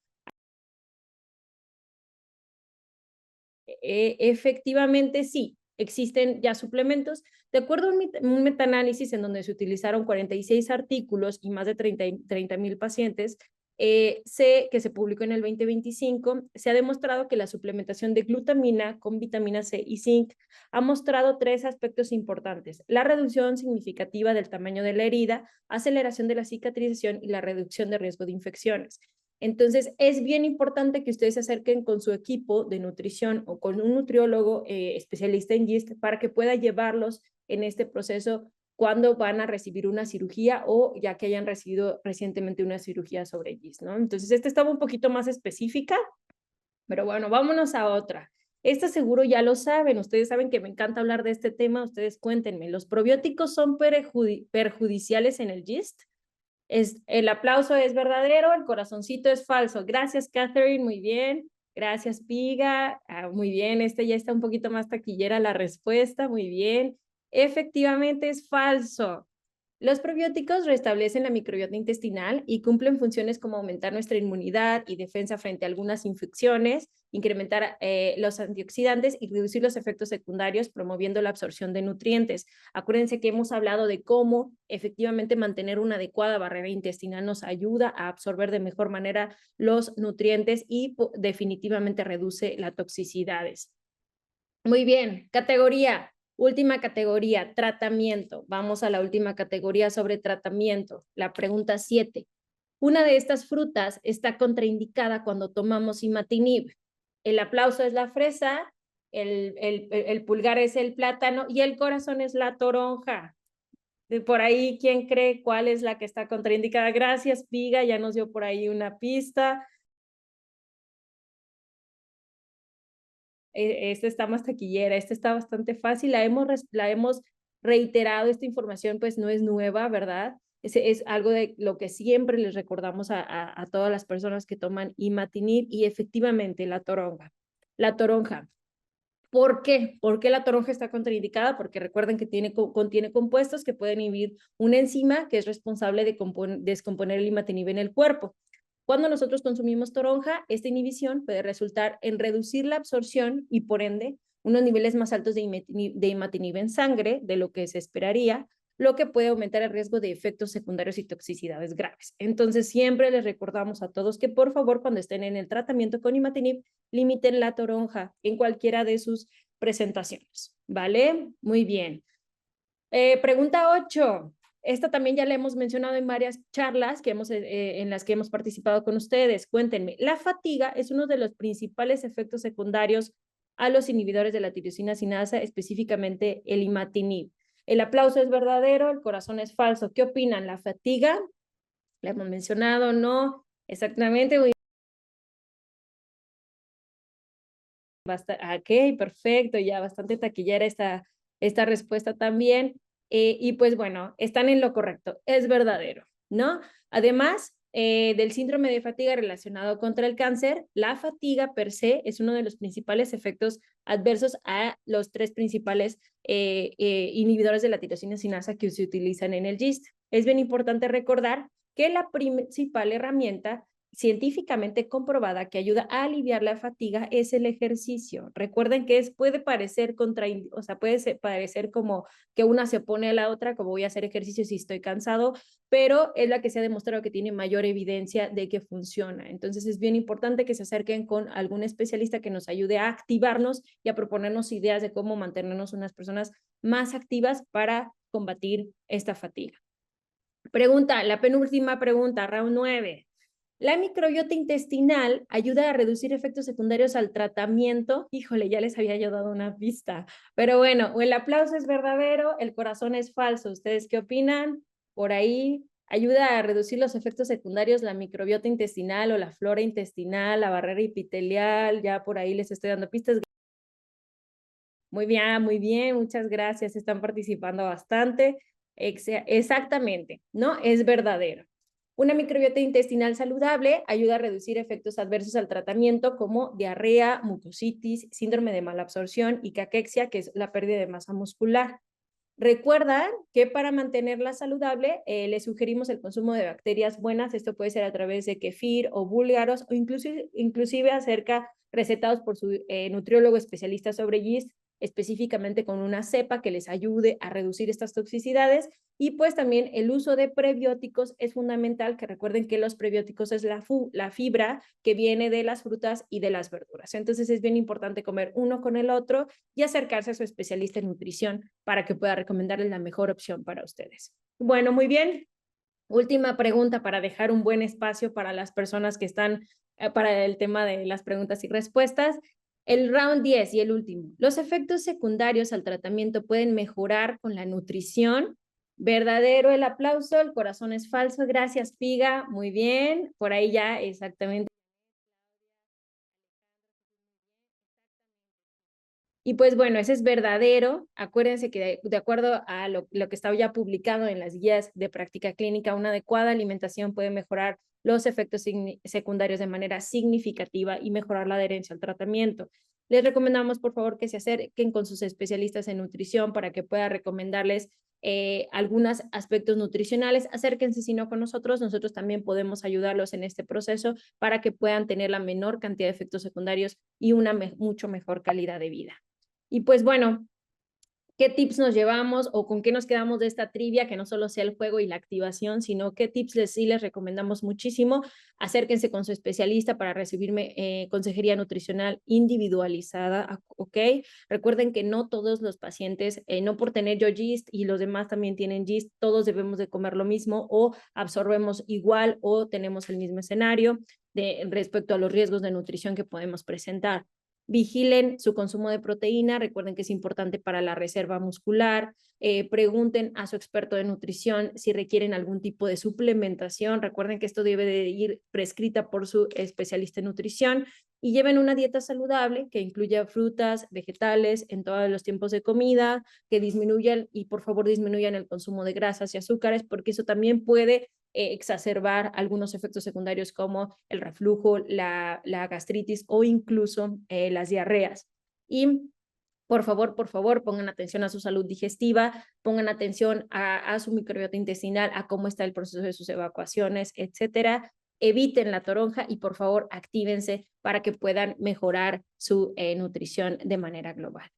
Efectivamente, sí, existen ya suplementos. De acuerdo a un metaanálisis en donde se utilizaron 46 artículos y más de 30,000 pacientes, que se publicó en el 2025, se ha demostrado que la suplementación de glutamina con vitamina C y zinc ha mostrado 3 aspectos importantes: la reducción significativa del tamaño de la herida, aceleración de la cicatrización y la reducción de riesgo de infecciones. Entonces, es bien importante que ustedes se acerquen con su equipo de nutrición o con un nutriólogo especialista en GIST para que pueda llevarlos en este proceso cuando van a recibir una cirugía o ya que hayan recibido recientemente una cirugía sobre GIST, ¿no? Entonces, esta estaba un poquito más específica, pero bueno, vámonos a otra. Esta seguro ya lo saben, ustedes saben que me encanta hablar de este tema, ustedes cuéntenme, ¿los probióticos son perjudiciales en el GIST? El aplauso es verdadero, el corazoncito es falso. Gracias, Catherine, muy bien. Gracias, Piga. Muy bien, ya está un poquito más taquillera la respuesta, muy bien. Efectivamente es falso. Los probióticos restablecen la microbiota intestinal y cumplen funciones como aumentar nuestra inmunidad y defensa frente a algunas infecciones, incrementar los antioxidantes y reducir los efectos secundarios, promoviendo la absorción de nutrientes. Acuérdense que hemos hablado de cómo efectivamente mantener una adecuada barrera intestinal nos ayuda a absorber de mejor manera los nutrientes y definitivamente reduce las toxicidades. Muy bien, última categoría, tratamiento. Vamos a la última categoría sobre tratamiento. La pregunta 7. Una de estas frutas está contraindicada cuando tomamos imatinib. El aplauso es la fresa, el pulgar es el plátano y el corazón es la toronja. Por ahí, ¿quién cree cuál es la que está contraindicada? Gracias, Piga, ya nos dio por ahí una pista. Esta está más taquillera, esta está bastante fácil, la hemos reiterado, esta información pues no es nueva, ¿verdad? Es algo de lo que siempre les recordamos a todas las personas que toman imatinib y efectivamente la toronja. La toronja. ¿Por qué? ¿Por qué la toronja está contraindicada? Porque recuerden que contiene compuestos que pueden inhibir una enzima que es responsable de descomponer el imatinib en el cuerpo. Cuando nosotros consumimos toronja, esta inhibición puede resultar en reducir la absorción y por ende unos niveles más altos de imatinib en sangre de lo que se esperaría, lo que puede aumentar el riesgo de efectos secundarios y toxicidades graves. Entonces, siempre les recordamos a todos que por favor, cuando estén en el tratamiento con imatinib, limiten la toronja en cualquiera de sus presentaciones, ¿vale? Muy bien. Pregunta 8. Esta también ya la hemos mencionado en varias charlas en las que hemos participado con ustedes. Cuéntenme, la fatiga es uno de los principales efectos secundarios a los inhibidores de la tirosina sinasa, específicamente el imatinib. El aplauso es verdadero, el corazón es falso. ¿Qué opinan? ¿La fatiga? ¿La hemos mencionado? ¿No? Exactamente. Ok, perfecto, ya bastante taquillera esta respuesta también. Y pues bueno, están en lo correcto, es verdadero, ¿no? Además del síndrome de fatiga relacionado contra el cáncer, la fatiga per se es uno de los principales efectos adversos a los 3 principales inhibidores de la tirosina sinasa que se utilizan en el GIST. Es bien importante recordar que la principal herramienta científicamente comprobada que ayuda a aliviar la fatiga es el ejercicio. Recuerden que puede parecer puede parecer como que una se opone a la otra, como voy a hacer ejercicio si estoy cansado, pero es la que se ha demostrado que tiene mayor evidencia de que funciona. Entonces es bien importante que se acerquen con algún especialista que nos ayude a activarnos y a proponernos ideas de cómo mantenernos unas personas más activas para combatir esta fatiga. La penúltima pregunta, round 9. La microbiota intestinal ayuda a reducir efectos secundarios al tratamiento. Híjole, ya les había yo dado una pista. Pero bueno, el aplauso es verdadero, el corazón es falso. ¿Ustedes qué opinan? Por ahí, ayuda a reducir los efectos secundarios la microbiota intestinal o la flora intestinal, la barrera epitelial. Ya por ahí les estoy dando pistas. Muy bien, muchas gracias. Están participando bastante. Exactamente, ¿no? Es verdadero. Una microbiota intestinal saludable ayuda a reducir efectos adversos al tratamiento como diarrea, mucositis, síndrome de malabsorción y caquexia, que es la pérdida de masa muscular. Recuerdan que para mantenerla saludable les sugerimos el consumo de bacterias buenas. Esto puede ser a través de kefir o búlgaros o inclusive recetados por su nutriólogo especialista sobre yeast, específicamente con una cepa que les ayude a reducir estas toxicidades. Y pues también el uso de prebióticos es fundamental, que recuerden que los prebióticos es la fibra que viene de las frutas y de las verduras. Entonces es bien importante comer uno con el otro y acercarse a su especialista en nutrición para que pueda recomendarles la mejor opción para ustedes. Bueno, muy bien. Última pregunta para dejar un buen espacio para las personas que están para el tema de las preguntas y respuestas. El round 10 y el último. Los efectos secundarios al tratamiento pueden mejorar con la nutrición. Verdadero el aplauso, el corazón es falso. Gracias, Piga. Muy bien. Por ahí ya exactamente. Y pues bueno, ese es verdadero. Acuérdense que de acuerdo a lo que está ya publicado en las guías de práctica clínica, una adecuada alimentación puede mejorar los efectos secundarios de manera significativa y mejorar la adherencia al tratamiento. Les recomendamos, por favor, que se acerquen con sus especialistas en nutrición para que pueda recomendarles algunos aspectos nutricionales. Acérquense, si no, con nosotros también podemos ayudarlos en este proceso para que puedan tener la menor cantidad de efectos secundarios y una mucho mejor calidad de vida. Y pues bueno, ¿qué tips nos llevamos o con qué nos quedamos de esta trivia? Que no solo sea el juego y la activación, sino qué tips sí les recomendamos muchísimo. Acérquense con su especialista para recibir consejería nutricional individualizada, ¿ok? Recuerden que no todos los pacientes, no por tener yo GIST y los demás también tienen GIST, todos debemos de comer lo mismo o absorbemos igual o tenemos el mismo escenario respecto a los riesgos de nutrición que podemos presentar. Vigilen su consumo de proteína, recuerden que es importante para la reserva muscular, pregunten a su experto de nutrición si requieren algún tipo de suplementación, recuerden que esto debe de ir prescrita por su especialista en nutrición y lleven una dieta saludable que incluya frutas, vegetales en todos los tiempos de comida, que disminuyan y por favor disminuyan el consumo de grasas y azúcares porque eso también puede exacerbar algunos efectos secundarios como el reflujo, la gastritis o incluso las diarreas. Y por favor, pongan atención a su salud digestiva, pongan atención a su microbiota intestinal, a cómo está el proceso de sus evacuaciones, etcétera. eviten la toronja y por favor actívense para que puedan mejorar su nutrición de manera global.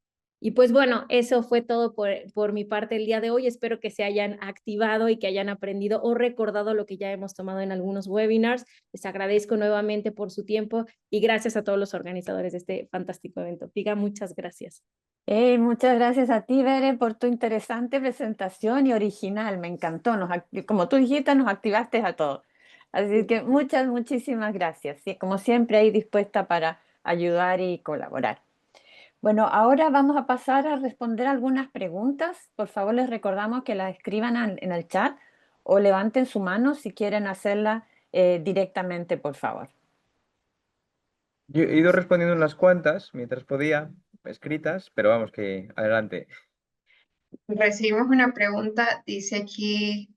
Y pues bueno, eso fue todo por mi parte el día de hoy. Espero que se hayan activado y que hayan aprendido o recordado lo que ya hemos tomado en algunos webinars. Les agradezco nuevamente por su tiempo y gracias a todos los organizadores de este fantástico evento. Piga, muchas gracias. Muchas gracias a ti, Bere, por tu interesante presentación y original. Me encantó. Como tú dijiste, nos activaste a todos. Así que muchísimas gracias. Y como siempre, ahí dispuesta para ayudar y colaborar. Bueno, ahora vamos a pasar a responder algunas preguntas. Por favor, les recordamos que las escriban en el chat o levanten su mano si quieren hacerla directamente, por favor. Yo he ido respondiendo unas cuantas mientras podía, escritas, pero vamos, que adelante. Recibimos una pregunta, dice aquí,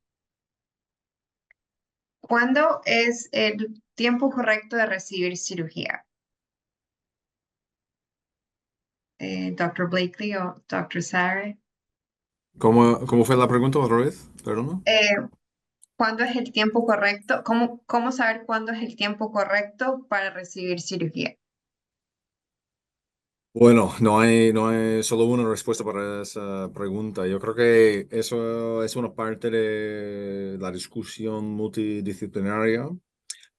¿cuándo es el tiempo correcto de recibir cirugía? Dr. Blakely o Dr. Sarre. ¿Cómo fue la pregunta otra vez? Perdón. ¿Cuándo es el tiempo correcto? ¿Cómo saber cuándo es el tiempo correcto para recibir cirugía? Bueno, no hay solo una respuesta para esa pregunta. Yo creo que eso es una parte de la discusión multidisciplinaria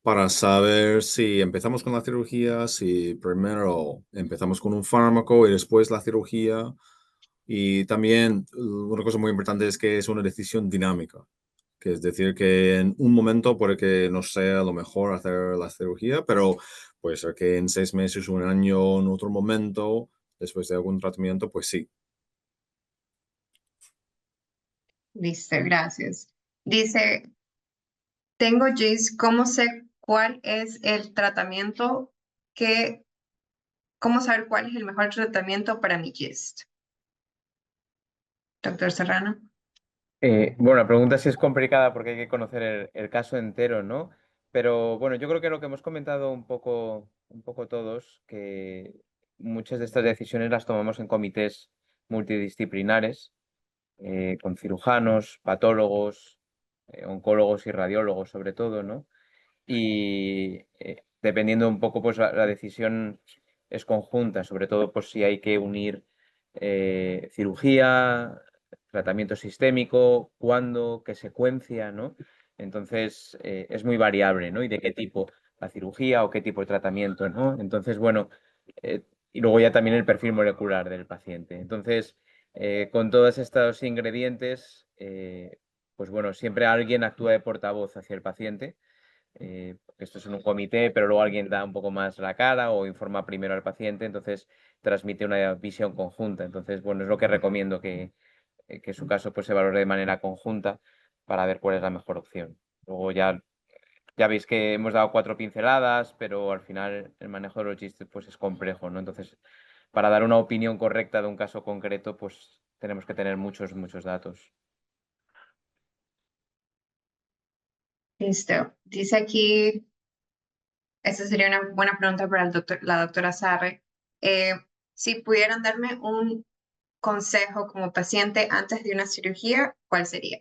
para saber si empezamos con la cirugía, si primero empezamos con un fármaco y después la cirugía. Y también una cosa muy importante es que es una decisión dinámica, que es decir, que en un momento puede que no sea lo mejor hacer la cirugía, pero puede ser que en 6 meses, un año, en otro momento, después de algún tratamiento, pues sí. Listo, gracias. Dice, tengo GIST, ¿cómo sé cuál es el tratamiento cómo saber cuál es el mejor tratamiento para mi GIST? Doctor Serrano. Bueno, la pregunta sí es complicada porque hay que conocer el caso entero, ¿no? Pero bueno, yo creo que lo que hemos comentado un poco todos, que muchas de estas decisiones las tomamos en comités multidisciplinares, con cirujanos, patólogos, oncólogos y radiólogos sobre todo, ¿no? Y dependiendo un poco, pues la decisión es conjunta, sobre todo pues si hay que unir cirugía, tratamiento sistémico, cuándo, qué secuencia, ¿no? Entonces es muy variable, ¿no? Y de qué tipo la cirugía o qué tipo de tratamiento, ¿no? Entonces, bueno, y luego ya también el perfil molecular del paciente. Entonces, con todos estos ingredientes, pues bueno, siempre alguien actúa de portavoz hacia el paciente. Esto es en un comité, pero luego alguien da un poco más la cara o informa primero al paciente, entonces transmite una visión conjunta. Entonces, bueno, es lo que recomiendo que su caso pues, se valore de manera conjunta para ver cuál es la mejor opción. Luego ya veis que hemos dado 4 pinceladas, pero al final el manejo de los chistes pues, es complejo, ¿no? Entonces, para dar una opinión correcta de un caso concreto, pues tenemos que tener muchos datos. Listo. Dice aquí, esta sería una buena pregunta para la doctora Sarre. Si pudieran darme un consejo como paciente antes de una cirugía, ¿cuál sería?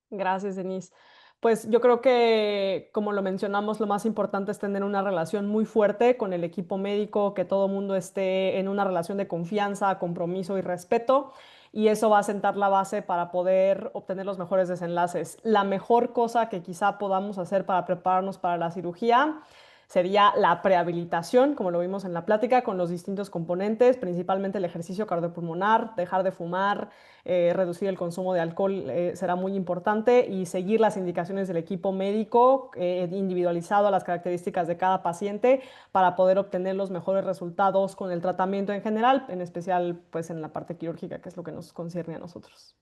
Gracias, Denise. Pues yo creo que, como lo mencionamos, lo más importante es tener una relación muy fuerte con el equipo médico, que todo el mundo esté en una relación de confianza, compromiso y respeto, y eso va a sentar la base para poder obtener los mejores desenlaces. La mejor cosa que quizá podamos hacer para prepararnos para la cirugía sería la prehabilitación, como lo vimos en la plática, con los distintos componentes, principalmente el ejercicio cardiopulmonar, dejar de fumar, reducir el consumo de alcohol será muy importante y seguir las indicaciones del equipo médico individualizado a las características de cada paciente para poder obtener los mejores resultados con el tratamiento en general, en especial pues en la parte quirúrgica, que es lo que nos concierne a nosotros.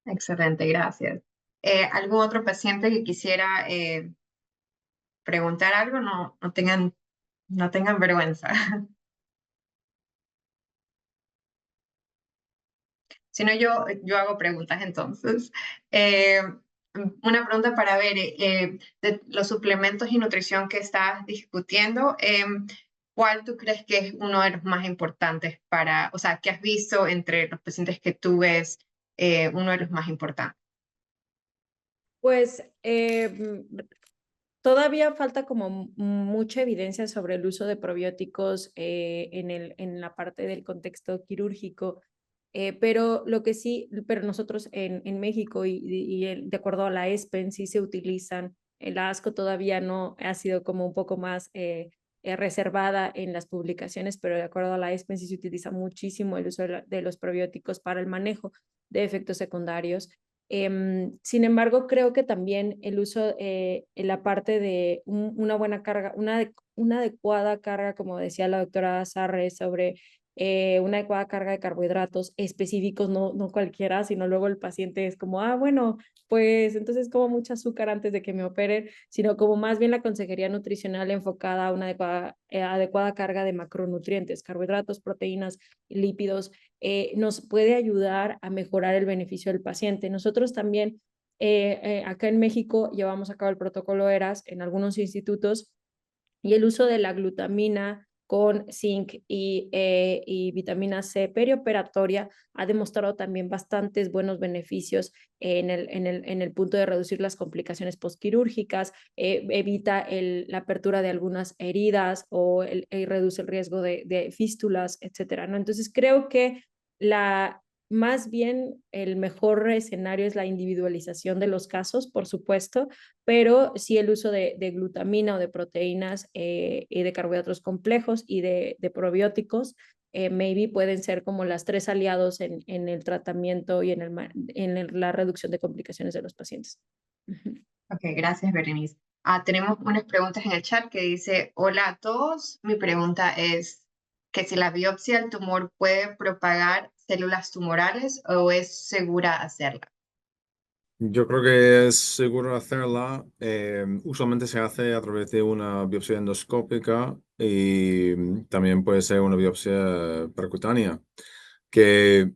Excelente, gracias. ¿Algún otro paciente que quisiera preguntar algo? No tengan vergüenza. Si no, yo hago preguntas entonces. Una pregunta para ver, de los suplementos y nutrición que estás discutiendo, ¿cuál tú crees que es uno de los más importantes o sea, que has visto entre los pacientes que tú ves, uno de los más importantes? Pues todavía falta como mucha evidencia sobre el uso de probióticos en la parte del contexto quirúrgico, pero lo que sí, pero nosotros en México de acuerdo a la ESPEN sí se utilizan. La ASCO todavía no ha sido como un poco más reservada en las publicaciones, pero de acuerdo a la ESPEN sí se utiliza muchísimo el uso de los probióticos para el manejo de efectos secundarios. Sin embargo, creo que también el uso en la parte de una buena carga, una adecuada carga, como decía la doctora Sarre, sobre una adecuada carga de carbohidratos específicos, no cualquiera, sino luego el paciente es como, bueno, pues entonces como mucho azúcar antes de que me operen, sino como más bien la consejería nutricional enfocada a una adecuada carga de macronutrientes, carbohidratos, proteínas, lípidos, nos puede ayudar a mejorar el beneficio del paciente. Nosotros también acá en México llevamos a cabo el protocolo ERAS en algunos institutos y el uso de la glutamina con zinc y vitamina C perioperatoria ha demostrado también bastantes buenos beneficios en el punto de reducir las complicaciones postquirúrgicas, evita la apertura de algunas heridas o reduce el riesgo de fístulas, etcétera, ¿no? Entonces creo que más bien el mejor escenario es la individualización de los casos, por supuesto, pero sí el uso de glutamina o de proteínas y de carbohidratos complejos y de probióticos, maybe pueden ser como las tres aliados en el tratamiento y la reducción de complicaciones de los pacientes. Ok, gracias, Berenice. Tenemos unas preguntas en el chat que dice, hola a todos, mi pregunta es que si la biopsia del tumor puede propagar células tumorales o es segura hacerla. Yo creo que es seguro hacerla. Usualmente se hace a través de una biopsia endoscópica y también puede ser una biopsia percutánea, que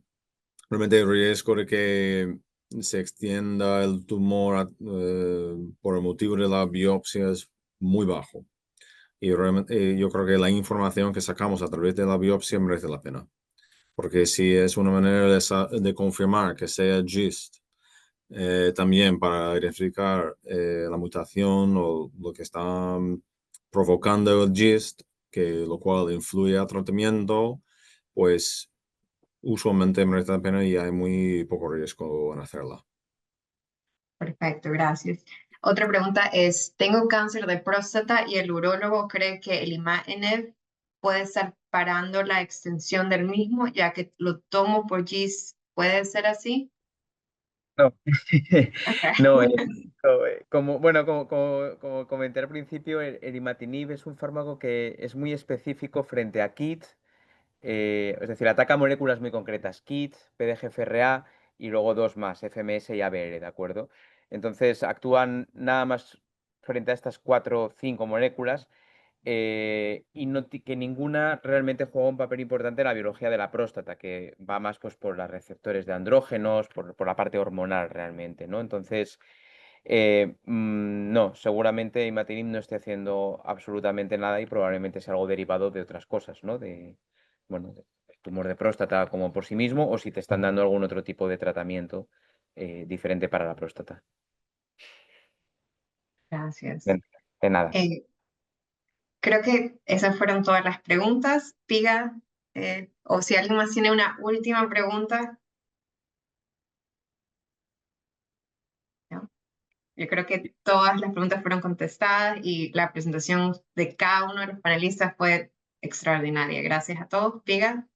realmente el riesgo de que se extienda el tumor por el motivo de la biopsia es muy bajo. Y realmente yo creo que la información que sacamos a través de la biopsia merece la pena. Porque si es una manera de confirmar que sea GIST, también para identificar la mutación o lo que está provocando el GIST, lo cual influye al tratamiento, pues usualmente merece la pena y hay muy poco riesgo en hacerla. Perfecto, gracias. Otra pregunta es, tengo cáncer de próstata y el urólogo cree que el imatinib puede estar parando la extensión del mismo, ya que lo tomo por GIST. ¿Puede ser así? No, Okay. no, como comenté al principio, el imatinib es un fármaco que es muy específico frente a KIT, es decir, ataca moléculas muy concretas, KIT, PDGFRA y luego dos más, FMS y ABR, ¿de acuerdo? Entonces actúan nada más frente a estas 4 o 5 moléculas y que ninguna realmente juega un papel importante en la biología de la próstata, que va más pues, por los receptores de andrógenos, por la parte hormonal realmente, ¿no? Entonces, no, seguramente imatinib no esté haciendo absolutamente nada y probablemente sea algo derivado de otras cosas, ¿no? Bueno, de tumor de próstata como por sí mismo o si te están dando algún otro tipo de tratamiento diferente para la próstata. Gracias. De nada. Creo que esas fueron todas las preguntas. Piga, o si alguien más tiene una última pregunta. ¿No? Yo creo que todas las preguntas fueron contestadas y la presentación de cada uno de los panelistas fue extraordinaria. Gracias a todos. Piga.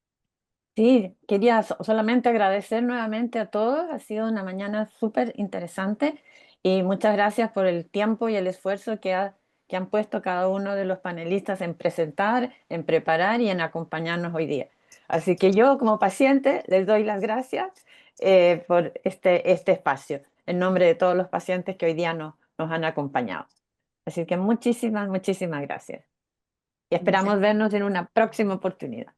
Sí, quería solamente agradecer nuevamente a todos. Ha sido una mañana súper interesante y muchas gracias por el tiempo y el esfuerzo que han puesto cada uno de los panelistas en presentar, en preparar y en acompañarnos hoy día. Así que yo como paciente les doy las gracias por este espacio, en nombre de todos los pacientes que hoy día nos han acompañado. Así que muchísimas, muchísimas gracias. Y esperamos vernos en una próxima oportunidad.